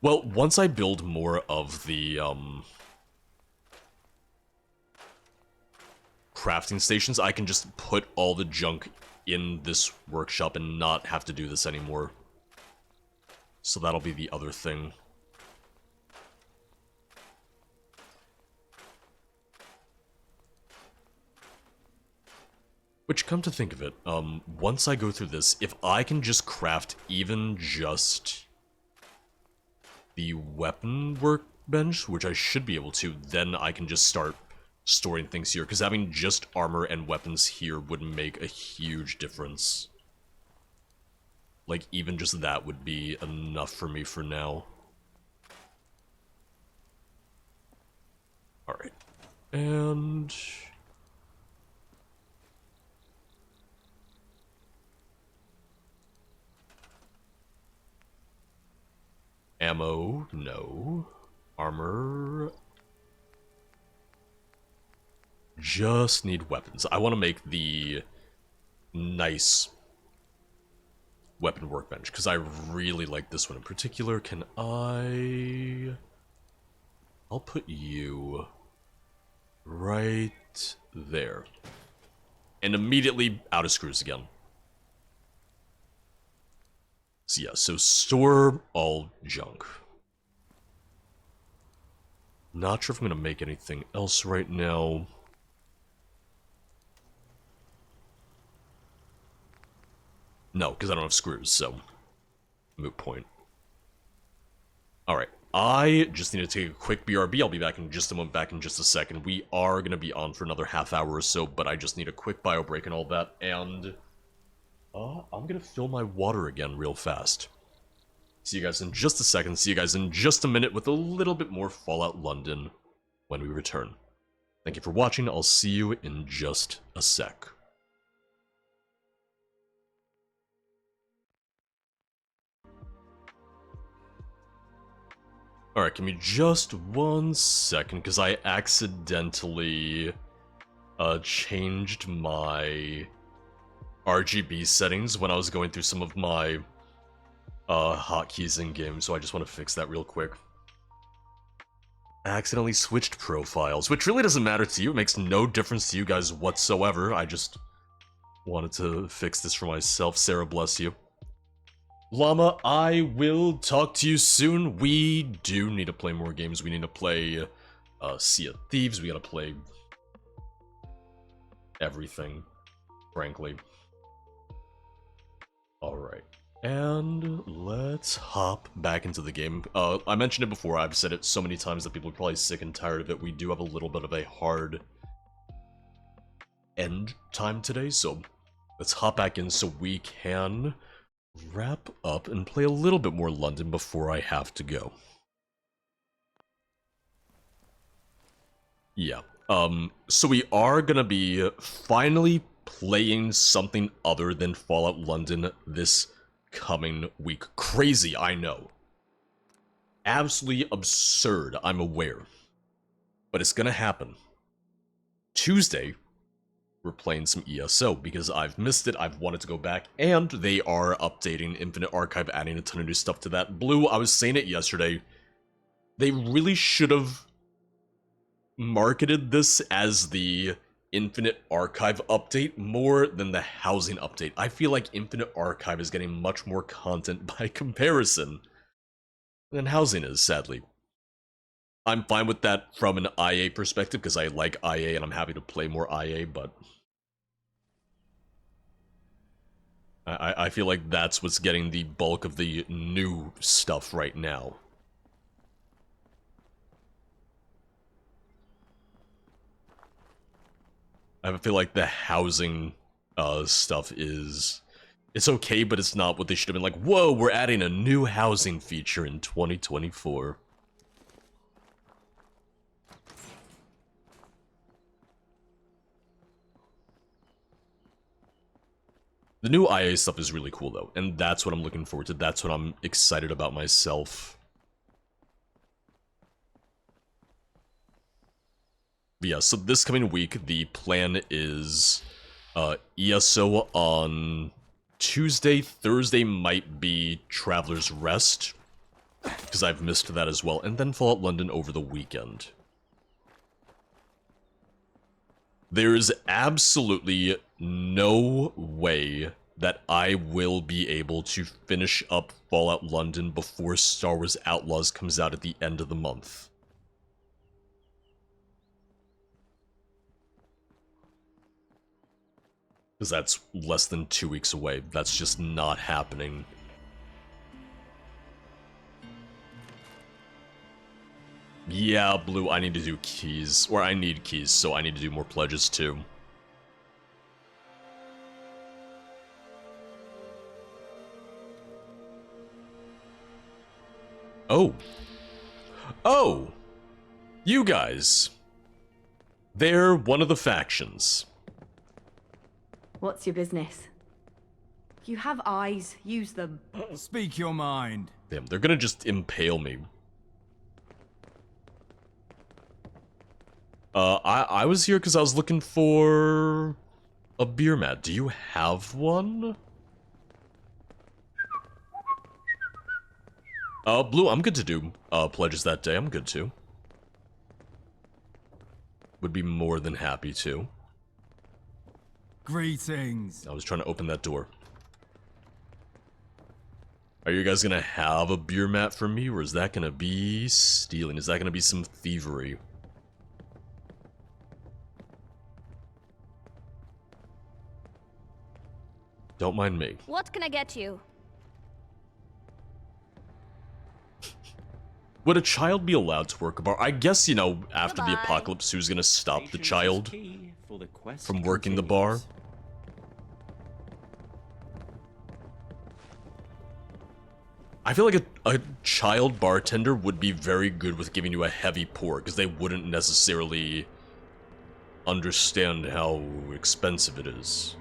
Well, once I build more of the, crafting stations, I can just put all the junk in this workshop and not have to do this anymore. So that'll be the other thing. Which, come to think of it, once I go through this, if I can just craft even just the weapon workbench, which I should be able to, then I can just start storing things here, because having just armor and weapons here would make a huge difference. Like, even just that would be enough for me for now. Alright. And... ammo, no. Armor... just need weapons. I want to make the nice weapon workbench, because I really like this one in particular. Can I... I'll put you right there. And immediately out of screws again. So yeah, so store all junk. Not sure if I'm going to make anything else right now. No, because I don't have screws, so... moot point. Alright, I just need to take a quick BRB. I'll be back in just a moment, back in just a second. We are going to be on for another half hour or so, but I just need a quick bio break and all that, and... I'm going to fill my water again real fast. See you guys in just a second, see you guys in just a minute with a little bit more Fallout London when we return. Thank you for watching, I'll see you in just a sec. Alright, give me just 1 second, because I accidentally changed my RGB settings when I was going through some of my hotkeys in game, so I just want to fix that real quick. I accidentally switched profiles, which really doesn't matter to you, it makes no difference to you guys whatsoever. I just wanted to fix this for myself. Sarah, bless you. Llama, I will talk to you soon. We do need to play more games. We need to play Sea of Thieves. We gotta play everything, frankly. Alright, and let's hop back into the game. I mentioned it before, I've said it so many times that people are probably sick and tired of it. We do have a little bit of a hard end time today, so let's hop back in so we can wrap up and play a little bit more London before I have to go. Yeah, so we are gonna be finally playing something other than Fallout London this coming week. Crazy, I know. Absolutely absurd, I'm aware. But it's gonna happen. Tuesday, we're playing some ESO, because I've missed it, I've wanted to go back, and they are updating Infinite Archive, adding a ton of new stuff to that. Blue, I was saying it yesterday, they really should have marketed this as the Infinite Archive update more than the housing update. I feel like Infinite Archive is getting much more content by comparison than housing is, sadly. I'm fine with that from an IA perspective, because I like IA and I'm happy to play more IA, but I feel like that's what's getting the bulk of the new stuff right now. I feel like the housing stuff is... it's okay, but it's not what they should have been like, whoa, we're adding a new housing feature in 2024. The new IA stuff is really cool, though, and that's what I'm looking forward to. That's what I'm excited about myself. But yeah, so this coming week, the plan is ESO on Tuesday. Thursday might be Traveler's Rest, because I've missed that as well, and then Fallout London over the weekend. There is absolutely no way that I will be able to finish up Fallout London before Star Wars Outlaws comes out at the end of the month. Because that's less than 2 weeks away. That's just not happening. Yeah, Blue, I need to do keys. Or I need keys, so I need to do more pledges too. Oh. Oh! You guys. They're one of the factions. What's your business? You have eyes. Use them. Speak your mind. Damn, they're gonna just impale me. I was here because I was looking for a beer mat. Do you have one? Blue, I'm good to do pledges that day. I'm good to. Would be more than happy to. Greetings. I was trying to open that door. Are you guys gonna have a beer mat for me, or is that gonna be stealing? Is that gonna be some thievery? Don't mind me. What can I get you? Would a child be allowed to work a bar? I guess, you know, after the Goodbye. apocalypse, who's gonna stop the child from working the bar? I feel like a child bartender would be very good with giving you a heavy pour, because they wouldn't necessarily understand how expensive it is.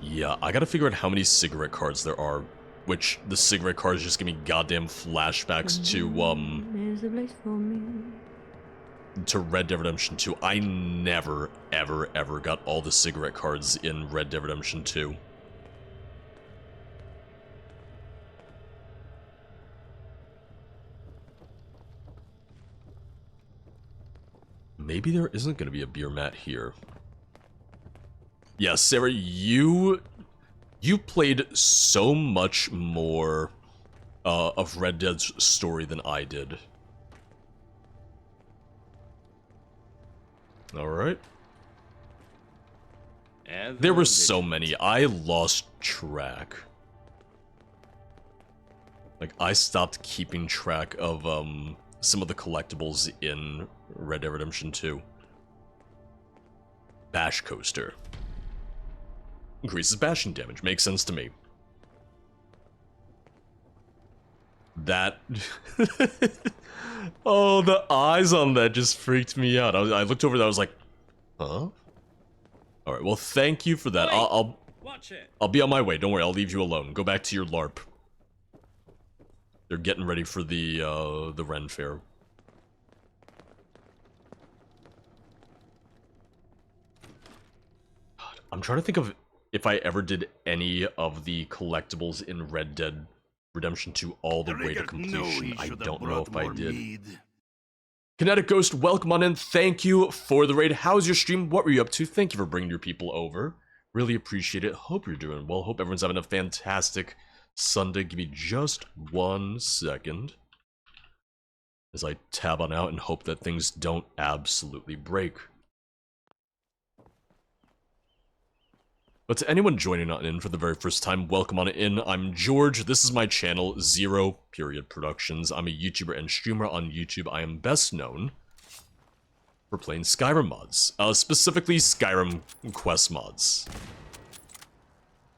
Yeah, I gotta figure out how many cigarette cards there are, which the cigarette cards just give me goddamn flashbacks to Red Dead Redemption 2. I never, ever, ever got all the cigarette cards in Red Dead Redemption 2. Maybe there isn't gonna be a beer mat here. Yeah, Sarah, you played so much more of Red Dead's story than I did. Alright. There were so many, I lost track. Like, I stopped keeping track of some of the collectibles in Red Dead Redemption 2. Bash Coaster. Increases bashing damage. Makes sense to me. That... oh, the eyes on that just freaked me out. I looked over that, I was like, huh? Alright, well, thank you for that. I'll be on my way. Don't worry, I'll leave you alone. Go back to your LARP. They're getting ready for the Ren Fair. God, I'm trying to think of if I ever did any of the collectibles in Red Dead Redemption 2 all the way to completion. I don't know if I did. Kinetic Ghost, welcome on in. Thank you for the raid. How's your stream? What were you up to? Thank you for bringing your people over. Really appreciate it. Hope you're doing well. Hope everyone's having a fantastic Sunday. Give me just 1 second as I tab on out and hope that things don't absolutely break. But to anyone joining on in for the very first time, welcome on in. I'm George. This is my channel, Zero Period Productions. I'm a YouTuber and streamer on YouTube. I am best known for playing Skyrim mods, specifically Skyrim quest mods.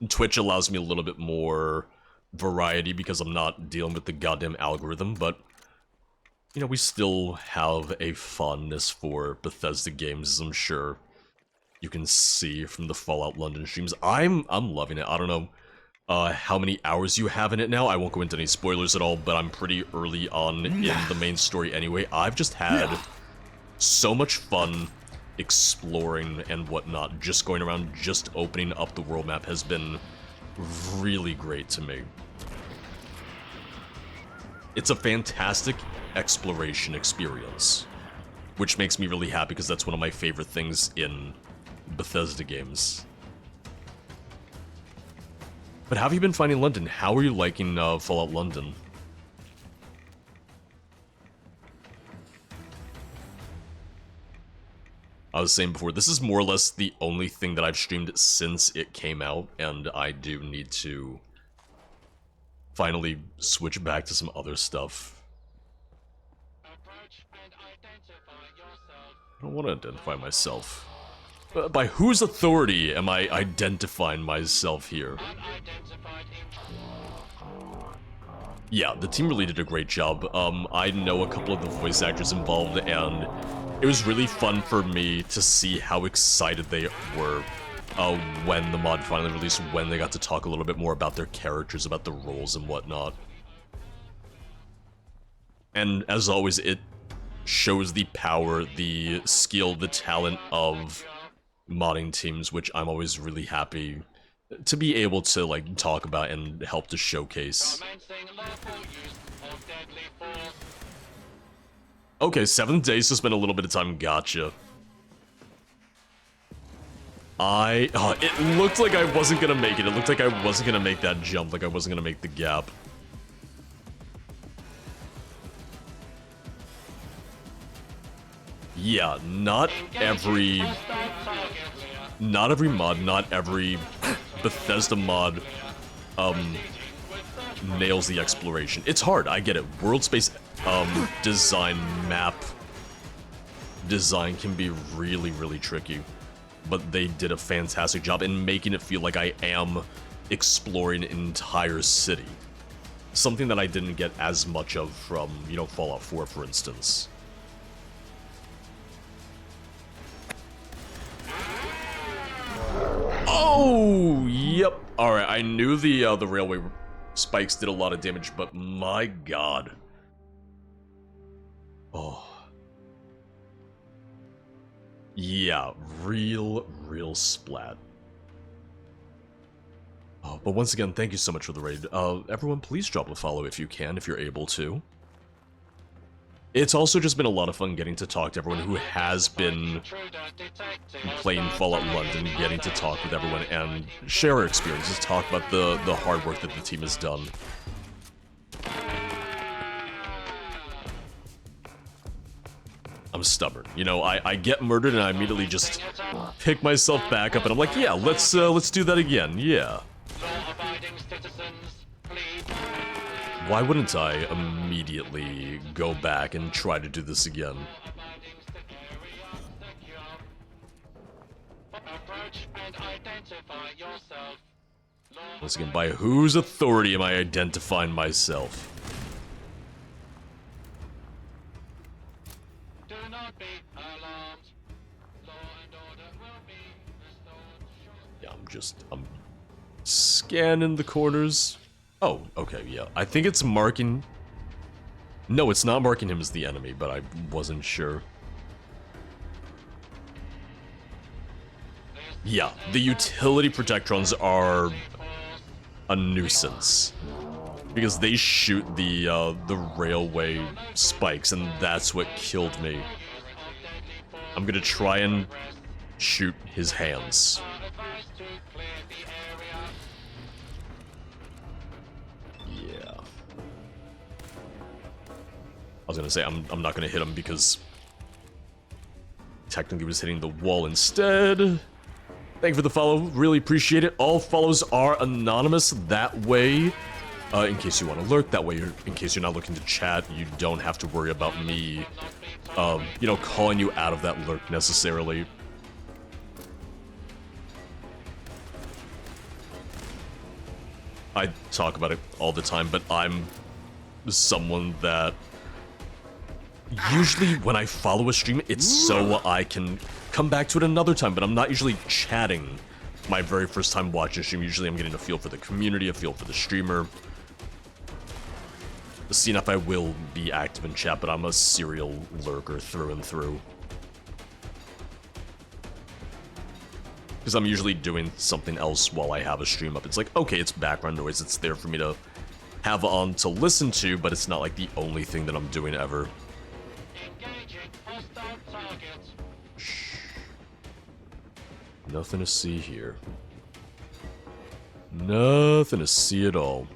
Twitch allows me a little bit more variety because I'm not dealing with the goddamn algorithm, but you know, we still have a fondness for Bethesda games, as I'm sure you can see from the Fallout London streams. I'm loving it. I don't know how many hours you have in it now. I won't go into any spoilers at all, but I'm pretty early on in the main story anyway. I've just had so much fun exploring and whatnot. Just going around, just opening up the world map has been really great to me. It's a fantastic exploration experience, which makes me really happy because that's one of my favorite things in Bethesda games. But how have you been finding London? How are you liking Fallout London? I was saying before, this is more or less the only thing that I've streamed since it came out, and I do need to finally switch back to some other stuff. I don't want to identify myself. By whose authority am I identifying myself here? Yeah, the team really did a great job. I know a couple of the voice actors involved, and it was really fun for me to see how excited they were when the mod finally released, when they got to talk a little bit more about their characters, about the roles and whatnot. And as always, it shows the power, the skill, the talent of modding teams, which I'm always really happy to be able to like talk about and help to showcase. Okay, 7th day, so spend a little bit of time, gotcha. It looked like I wasn't gonna make it. It looked like I wasn't gonna make that jump, like I wasn't gonna make the gap. Yeah, not every mod, not every Bethesda mod, nails the exploration. It's hard, I get it. World space, design, map design can be really, really tricky. But they did a fantastic job in making it feel like I am exploring an entire city. Something that I didn't get as much of from, you know, Fallout 4, for instance. Oh, yep. All right, I knew the railway spikes did a lot of damage, but my god. Oh. Yeah, real splat. Oh, but once again, thank you so much for the raid. Everyone, please drop a follow if you can, if you're able to. It's also just been a lot of fun getting to talk to everyone who has been playing Fallout London, getting to talk with everyone and share our experiences, talk about the hard work that the team has done. I'm stubborn. You know, I get murdered and I immediately just pick myself back up and I'm like, yeah, let's do that again, yeah. Why wouldn't I immediately go back and try to do this again? Once again, by whose authority am I identifying myself? Yeah, I'm scanning the corners. Oh, okay, yeah. I think it's marking... No, it's not marking him as the enemy, but I wasn't sure. Yeah, the utility protectrons are a nuisance. Because they shoot the railway spikes, and that's what killed me. I'm gonna try and shoot his hands. I was gonna say, I'm not gonna hit him because technically he was hitting the wall instead. Thank you for the follow, really appreciate it. All follows are anonymous, that way, in case you want to lurk, that way, in case you're not looking to chat, you don't have to worry about me, you know, calling you out of that lurk necessarily. I talk about it all the time, but I'm someone that... Usually when I follow a stream, it's so I can come back to it another time, but I'm not usually chatting my very first time watching stream. Usually I'm getting a feel for the community, a feel for the streamer. Seeing if I will be active in chat, but I'm a serial lurker through and through. Because I'm usually doing something else while I have a stream up. It's like, okay, it's background noise. It's there for me to have on to listen to, but it's not like the only thing that I'm doing ever. Shh. Nothing to see here. Nothing to see at all.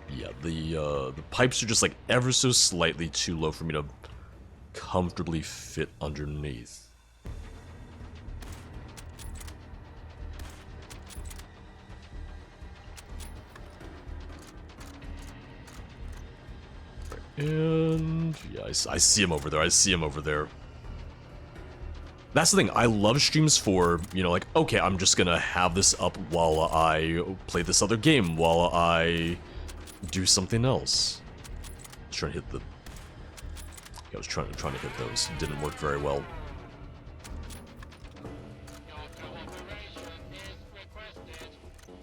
Yeah, the pipes are just like ever so slightly too low for me to comfortably fit underneath. And yeah, I see him over there. I see him over there. That's the thing. I love streams for, you know, like, okay, I'm just gonna have this up while I play this other game, while I do something else. I was trying to hit the... I was trying to hit those. It didn't work very well.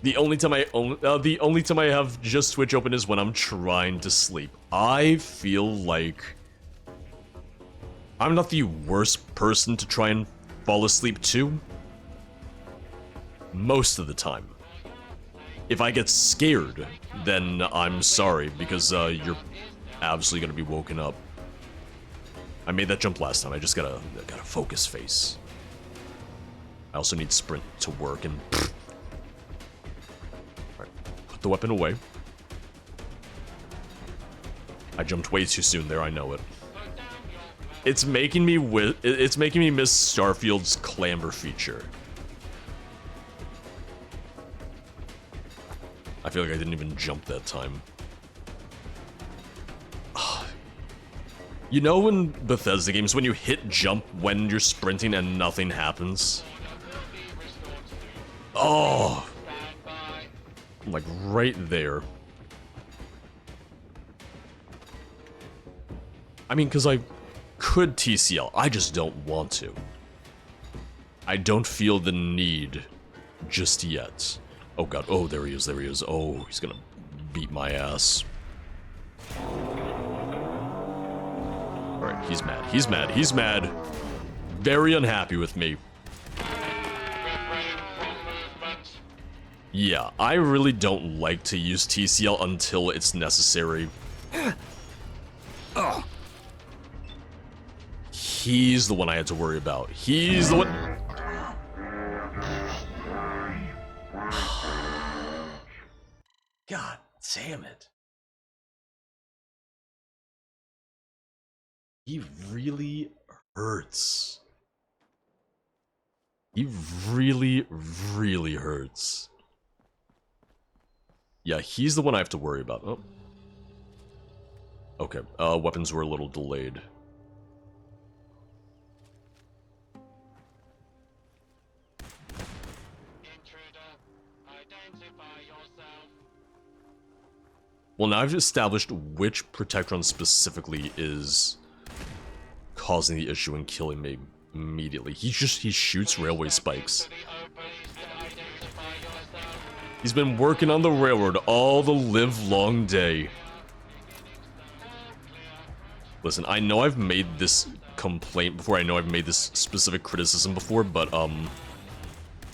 The only time I have just Twitch open is when I'm trying to sleep. I feel like I'm not the worst person to try and fall asleep to. Most of the time. If I get scared, then I'm sorry, because you're absolutely gonna be woken up. I made that jump last time. I just gotta focus face. I also need sprint to work and. Alright, put the weapon away. I jumped way too soon there. I know it. It's making me miss Starfield's clamber feature. I feel like I didn't even jump that time. You know in Bethesda games when you hit jump when you're sprinting and nothing happens? Oh! Like right there. I mean, because I could TCL, I just don't want to. I don't feel the need just yet. Oh god, oh there he is, there he is. Oh, he's gonna beat my ass. Alright, he's mad, he's mad, he's mad. Very unhappy with me. Yeah, I really don't like to use TCL until it's necessary. He's the one I had to worry about. He's the one... God damn it. He really hurts. He really, really hurts. Yeah, he's the one I have to worry about. Oh. Okay, weapons were a little delayed. Well, now I've established which Protectron specifically is causing the issue and killing me immediately. He shoots railway spikes. He's been working on the railroad all the live-long day. Listen, I know I've made this complaint before, I know I've made this specific criticism before, but,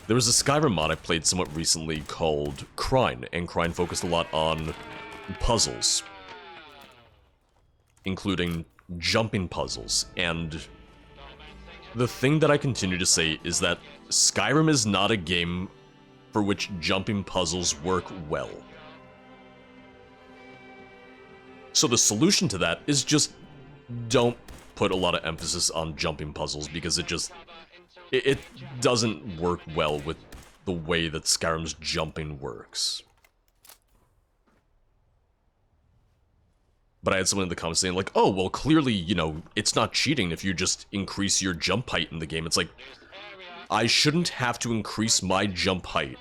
there was a Skyrim mod I played somewhat recently called Crine, and Crine focused a lot on puzzles, including jumping puzzles, and the thing that I continue to say is that Skyrim is not a game for which jumping puzzles work well. So the solution to that is just don't put a lot of emphasis on jumping puzzles, because it doesn't work well with the way that Skyrim's jumping works. But I had someone in the comments saying like, oh, well, clearly, you know, it's not cheating if you just increase your jump height in the game. It's like, I shouldn't have to increase my jump height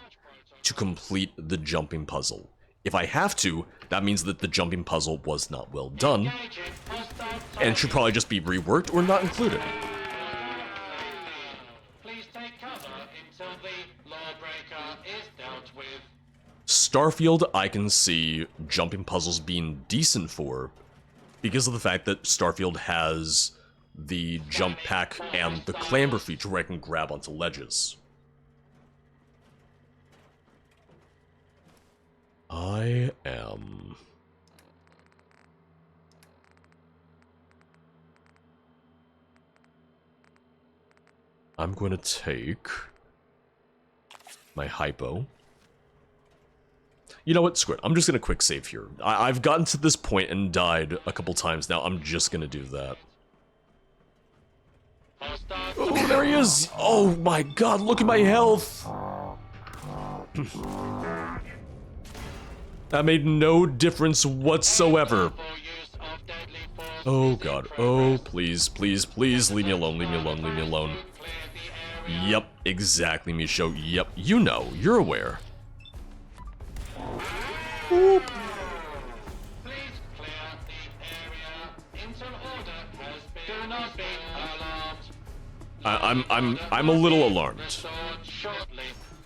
to complete the jumping puzzle. If I have to, that means that the jumping puzzle was not well done, and should probably just be reworked or not included. Starfield, I can see jumping puzzles being decent for, because of the fact that Starfield has the jump pack and the clamber feature where I can grab onto ledges. I'm going to take my hypo. You know what? Screw it. I'm just going to quick save here. I've gotten to this point and died a couple times now. I'm just going to do that. Oh, there he is! Oh my god, look at my health! That made no difference whatsoever. Oh god. Oh, please, please, please, leave me alone, leave me alone, leave me alone. Yep, exactly, Micho. Yep, you know, you're aware. Boop. I'm a little alarmed.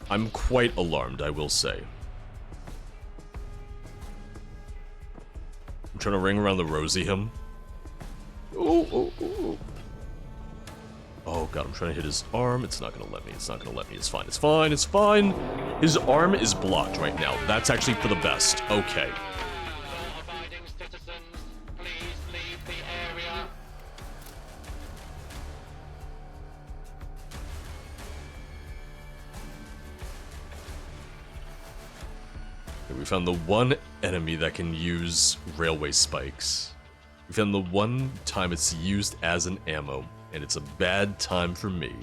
I'm quite alarmed, I will say. I'm trying to ring around the rosy him. Oh god, I'm trying to hit his arm. It's not gonna let me. It's not gonna let me. It's fine. It's fine. It's fine. His arm is blocked right now. That's actually for the best. Okay. We found the one enemy that can use railway spikes. We found the one time it's used as an ammo, and it's a bad time for me.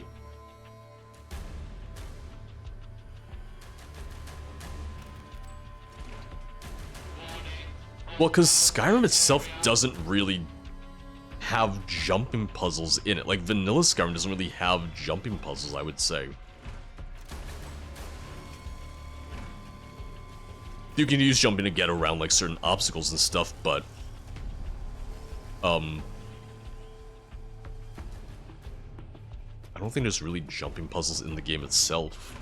Well, because Skyrim itself doesn't really have jumping puzzles in it. Like, vanilla Skyrim doesn't really have jumping puzzles, I would say. You can use jumping to get around, like, certain obstacles and stuff, but... I don't think there's really jumping puzzles in the game itself.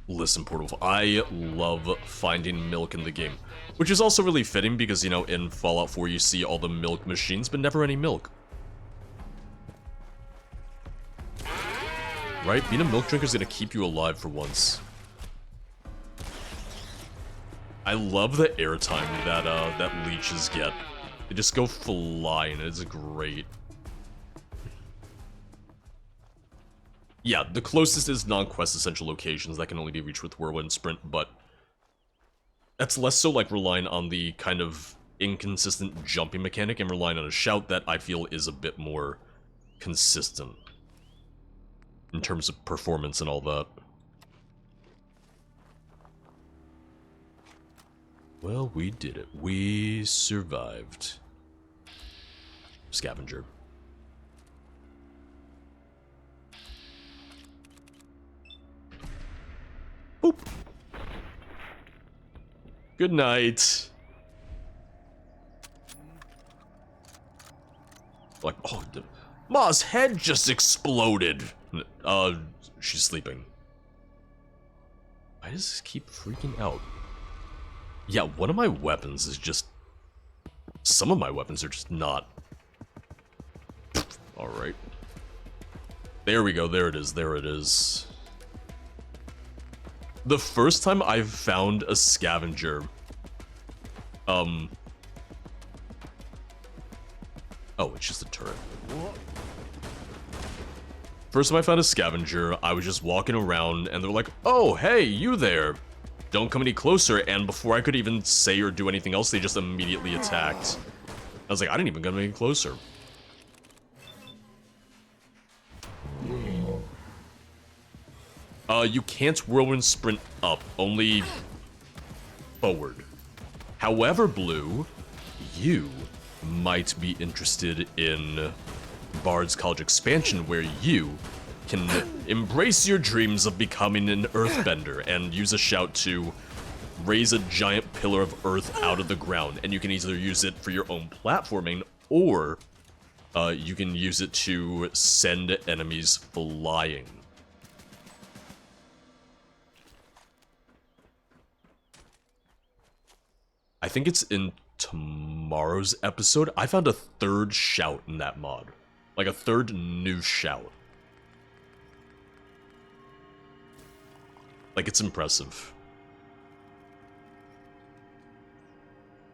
Listen, Portal, I love finding milk in the game. Which is also really fitting because, you know, in Fallout 4 you see all the milk machines, but never any milk. Right? Being a milk drinker is gonna keep you alive for once. I love the airtime that that leeches get. They just go flying. It's great. Yeah, the closest is non-quest essential locations that can only be reached with Whirlwind Sprint, but that's less so like relying on the kind of inconsistent jumping mechanic and relying on a shout that I feel is a bit more consistent in terms of performance and all that. Well, we did it. We survived. Scavenger. Boop. Good night. Like, oh, Ma's head just exploded. She's sleeping. Why does this keep freaking out? Yeah, one of my weapons is just... Some of my weapons are just not... Alright. There we go, there it is, there it is. The first time I've found a scavenger... Oh, it's just a turret. First time I found a scavenger, I was just walking around, and they're like, oh, hey, you there! Don't come any closer, and before I could even say or do anything else, they just immediately attacked. I was like, I didn't even come any closer. You can't whirlwind sprint up, only forward. However, Blue, you might be interested in Bard's College expansion, where you can embrace your dreams of becoming an earthbender and use a shout to raise a giant pillar of earth out of the ground. And you can either use it for your own platforming, or you can use it to send enemies flying. I think it's in tomorrow's episode. I found a third shout in that mod. Like a third new shout. Like, it's impressive.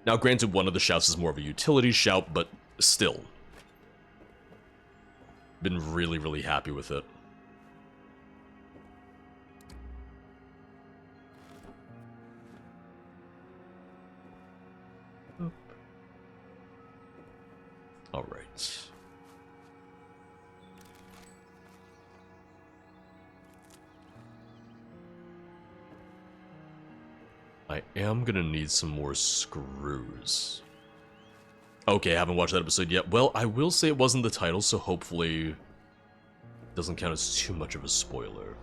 Now, granted, one of the shouts is more of a utility shout, but still. Been really, really happy with it. Alright. I am gonna need some more screws. Okay, I haven't watched that episode yet. Well, I will say it wasn't the title, so hopefully it doesn't count as too much of a spoiler.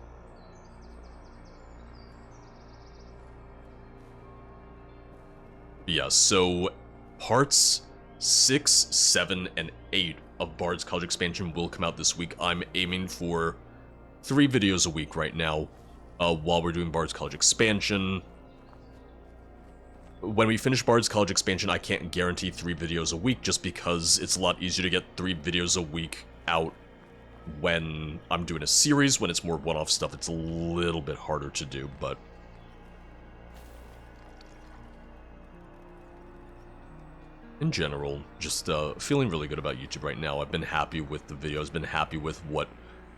Yeah, so parts 6, 7, and 8 of Bard's College Expansion will come out this week. I'm aiming for 3 videos a week right now while we're doing Bard's College Expansion. When we finish Bard's College Expansion, I can't guarantee 3 videos a week just because it's a lot easier to get 3 videos a week out when I'm doing a series. When it's more one-off stuff, it's a little bit harder to do, but... in general, just feeling really good about YouTube right now. I've been happy with the videos, been happy with what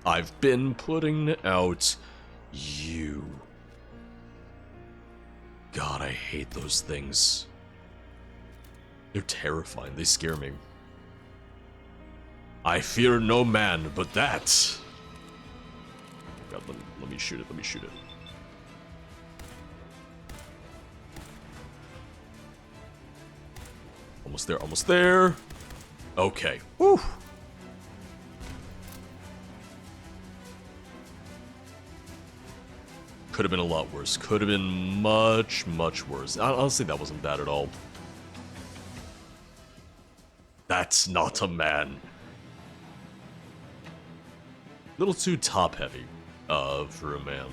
I've been putting out. God, I hate those things. They're terrifying. They scare me. I fear no man, but that... God, let me shoot it. Let me shoot it. Almost there, almost there. Okay. Whew. Could have been a lot worse. Could have been much, much worse. Honestly, that wasn't bad at all. That's not a man. Little too top-heavy, for a man.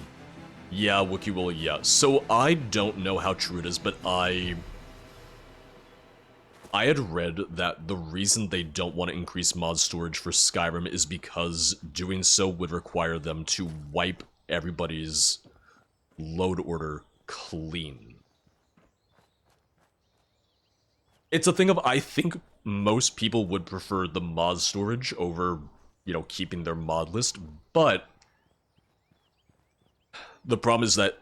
Yeah, Wookiee will, yeah. So, I don't know how true it is, but I had read that the reason they don't want to increase mod storage for Skyrim is because doing so would require them to wipe everybody's load order clean. It's a thing of, I think most people would prefer the mod storage over, you know, keeping their mod list, but the problem is that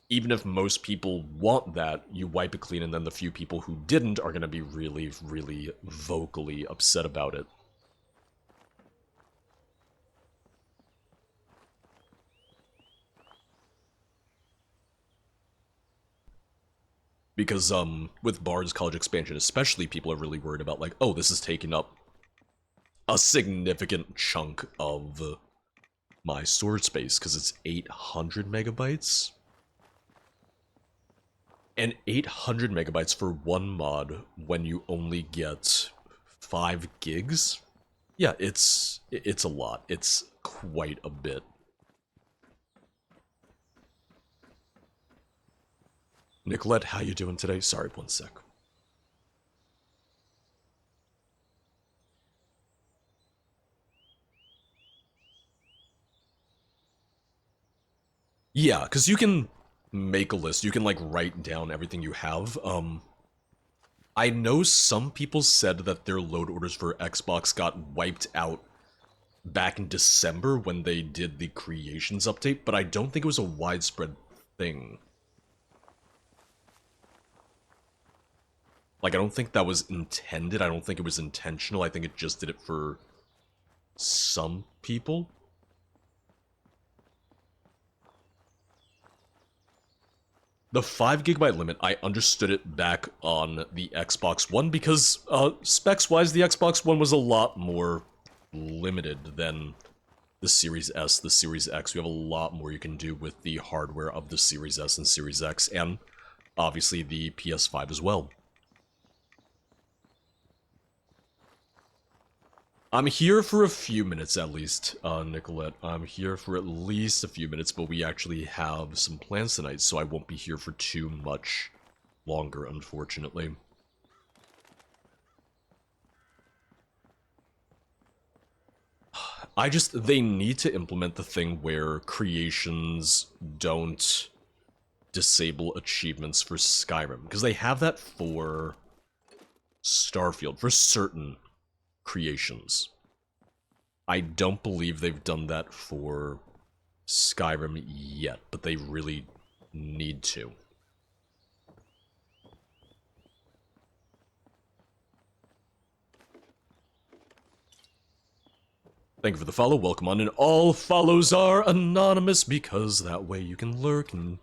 even if most people want that, you wipe it clean, and then the few people who didn't are going to be really, really vocally upset about it. Because, with Bard's College Expansion especially, people are really worried about, like, oh, this is taking up a significant chunk of my storage space, because it's 800 megabytes? And 800 megabytes for one mod when you only get 5 gigs? Yeah, it's a lot. It's quite a bit. Nicolette, how you doing today? Sorry, one sec. Yeah, because you can make a list. You can, like, write down everything you have. I know some people said that their load orders for Xbox got wiped out back in December when they did the Creations update, but I don't think it was a widespread thing. Like, I don't think that was intended. I don't think it was intentional. I think it just did it for some people. The 5 gigabyte limit, I understood it back on the Xbox One because, specs-wise, the Xbox One was a lot more limited than the Series S, the Series X. We have a lot more you can do with the hardware of the Series S and Series X, and obviously the PS5 as well. I'm here for a few minutes at least, Nicolette. I'm here for at least a few minutes, but we actually have some plans tonight, so I won't be here for too much longer, unfortunately. They need to implement the thing where creations don't disable achievements for Skyrim, because they have that for Starfield, for certain creations. I don't believe they've done that for Skyrim yet, but they really need to. Thank you for the follow, welcome on, and all follows are anonymous because that way you can lurk and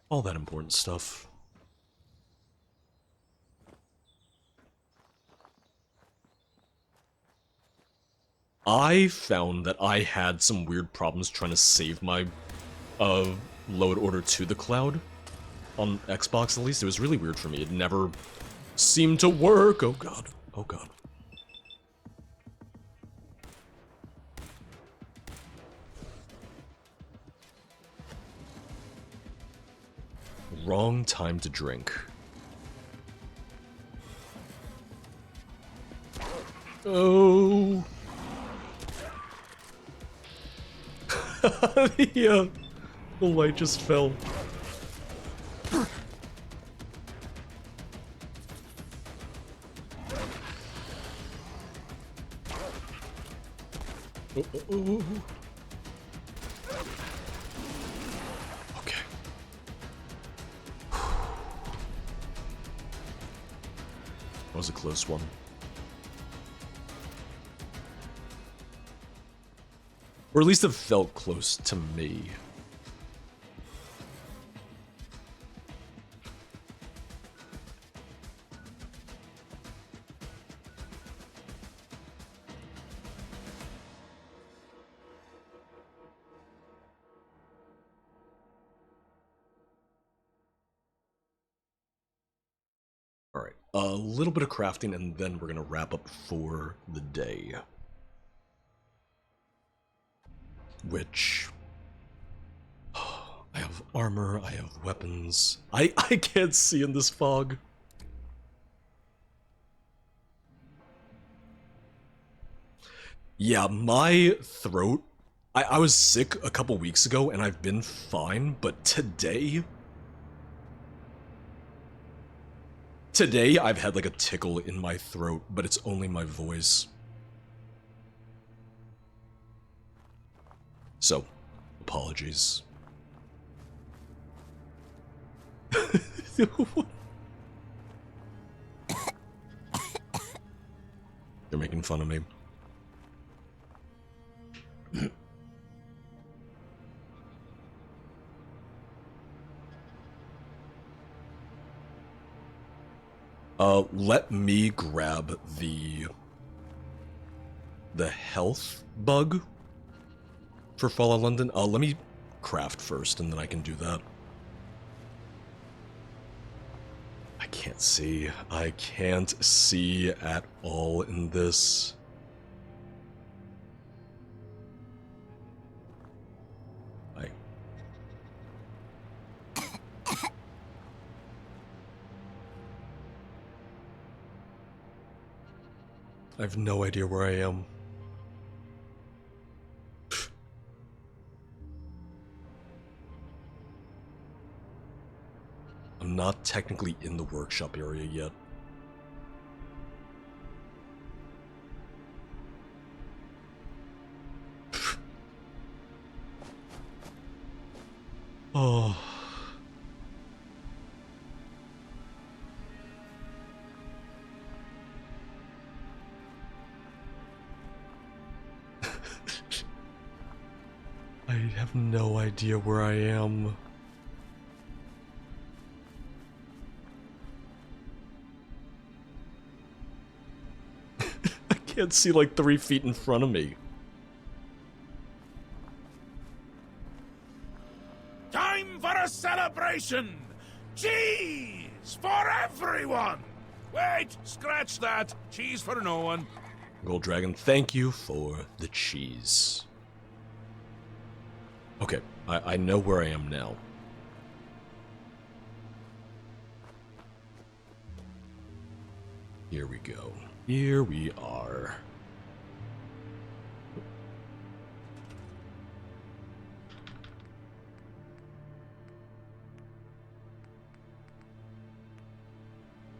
all that important stuff. I found that I had some weird problems trying to save my load order to the cloud. On Xbox at least, it was really weird for me. It never seemed to work. Oh god. Oh god. Wrong time to drink. Oh. The light just fell. Oh. Okay. That was a close one. Or at least it felt close to me. Alright, a little bit of crafting and then we're gonna wrap up for the day. Which... I have armor, I have weapons. I can't see in this fog. Yeah, my throat... I was sick a couple weeks ago and I've been fine, but today... Today I've had like a tickle in my throat, but it's only my voice. So, apologies. They're making fun of me. Let me grab the health bug for Fallout London. Let me craft first, and then I can do that. I can't see. I can't see at all in this. I have no idea where I am. I'm not technically in the workshop area yet. Oh. I have no idea where I am. I can't see like 3 feet in front of me. Time for a celebration! Cheese for everyone! Wait, scratch that. Cheese for no one. Gold Dragon, thank you for the cheese. Okay, I know where I am now. Here we go. Here we are.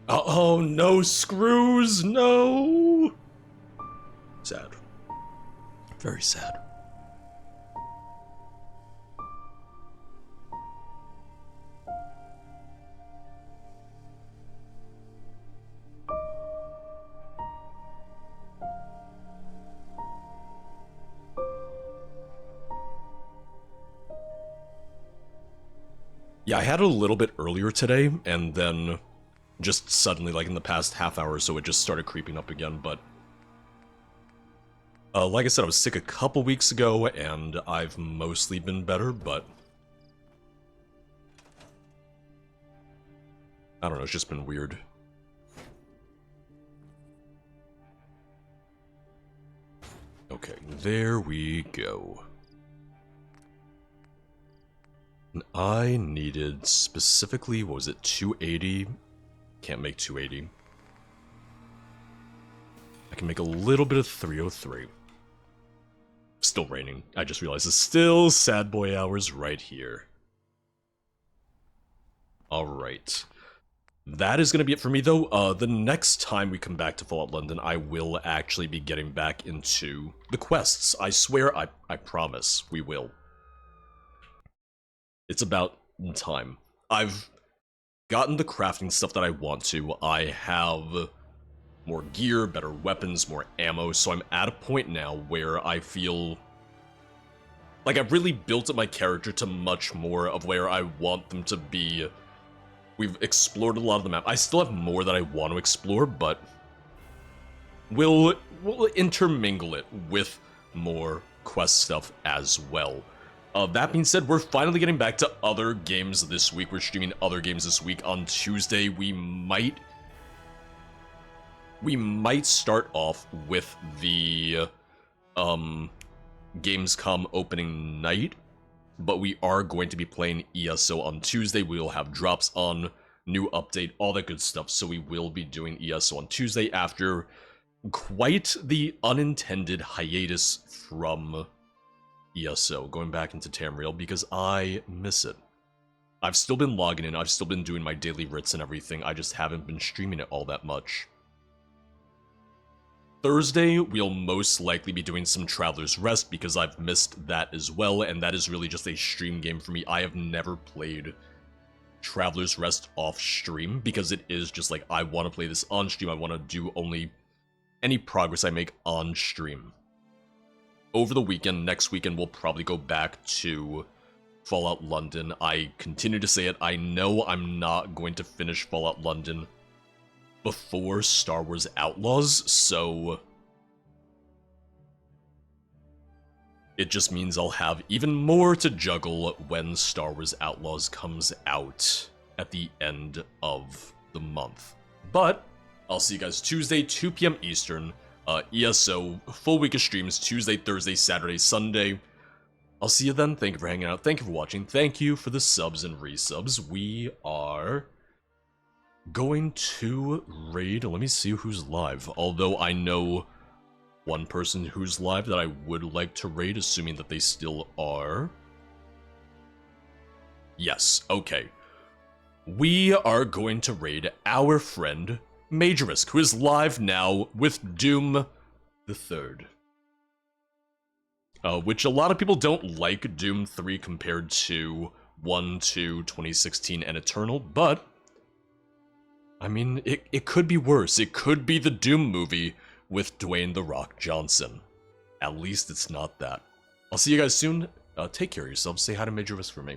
Oh, no screws, no! Sad. Very sad. Yeah, I had it a little bit earlier today, and then just suddenly, like in the past half hour or so, it just started creeping up again, but like I said, I was sick a couple weeks ago, and I've mostly been better, but I don't know, it's just been weird. Okay, there we go. And I needed specifically, what was it, 280? Can't make 280. I can make a little bit of 303. Still raining. I just realized it's still sad boy hours right here. Alright. That is going to be it for me, though. The next time we come back to Fallout London, I will actually be getting back into the quests. I swear, I promise, we will. It's about time. I've gotten the crafting stuff that I want to. I have more gear, better weapons, more ammo, so I'm at a point now where I feel like I've really built up my character to much more of where I want them to be. We've explored a lot of the map. I still have more that I want to explore, but we'll intermingle it with more quest stuff as well. That being said, we're finally getting back to other games this week. We're streaming other games this week. On Tuesday, we might start off with the Gamescom opening night, but we are going to be playing ESO on Tuesday. We will have drops on, new update, all that good stuff. So we will be doing ESO on Tuesday after quite the unintended hiatus from ESO, going back into Tamriel, because I miss it. I've still been logging in, I've still been doing my daily writs and everything, I just haven't been streaming it all that much. Thursday, we'll most likely be doing some Traveler's Rest, because I've missed that as well, and that is really just a stream game for me. I have never played Traveler's Rest off stream, because it is just like, I want to play this on stream, I want to do only any progress I make on stream. Over the weekend, next weekend, we'll probably go back to Fallout London. I continue to say it, I know I'm not going to finish Fallout London before Star Wars Outlaws, so it just means I'll have even more to juggle when Star Wars Outlaws comes out at the end of the month. But I'll see you guys Tuesday, 2 p.m. Eastern. ESO, full week of streams, Tuesday, Thursday, Saturday, Sunday. I'll see you then. Thank you for hanging out. Thank you for watching. Thank you for the subs and resubs. We are going to raid. Let me see who's live. Although I know one person who's live that I would like to raid, assuming that they still are. Yes, okay. We are going to raid our friend Majorisk, who is live now with Doom the Third. Which a lot of people don't like Doom 3 compared to 1, 2, 2016, and Eternal, but I mean, it could be worse. It could be the Doom movie with Dwayne "The Rock" Johnson. At least it's not that. I'll see you guys soon. Take care of yourselves. Say hi to Majorisk for me.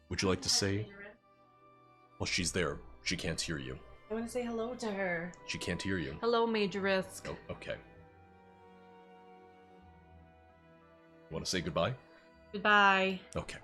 Would you like to say? Well, she's there. She can't hear you. I want to say hello to her. She can't hear you. Hello, Majorisk. Oh, okay. You want to say goodbye? Goodbye. Okay.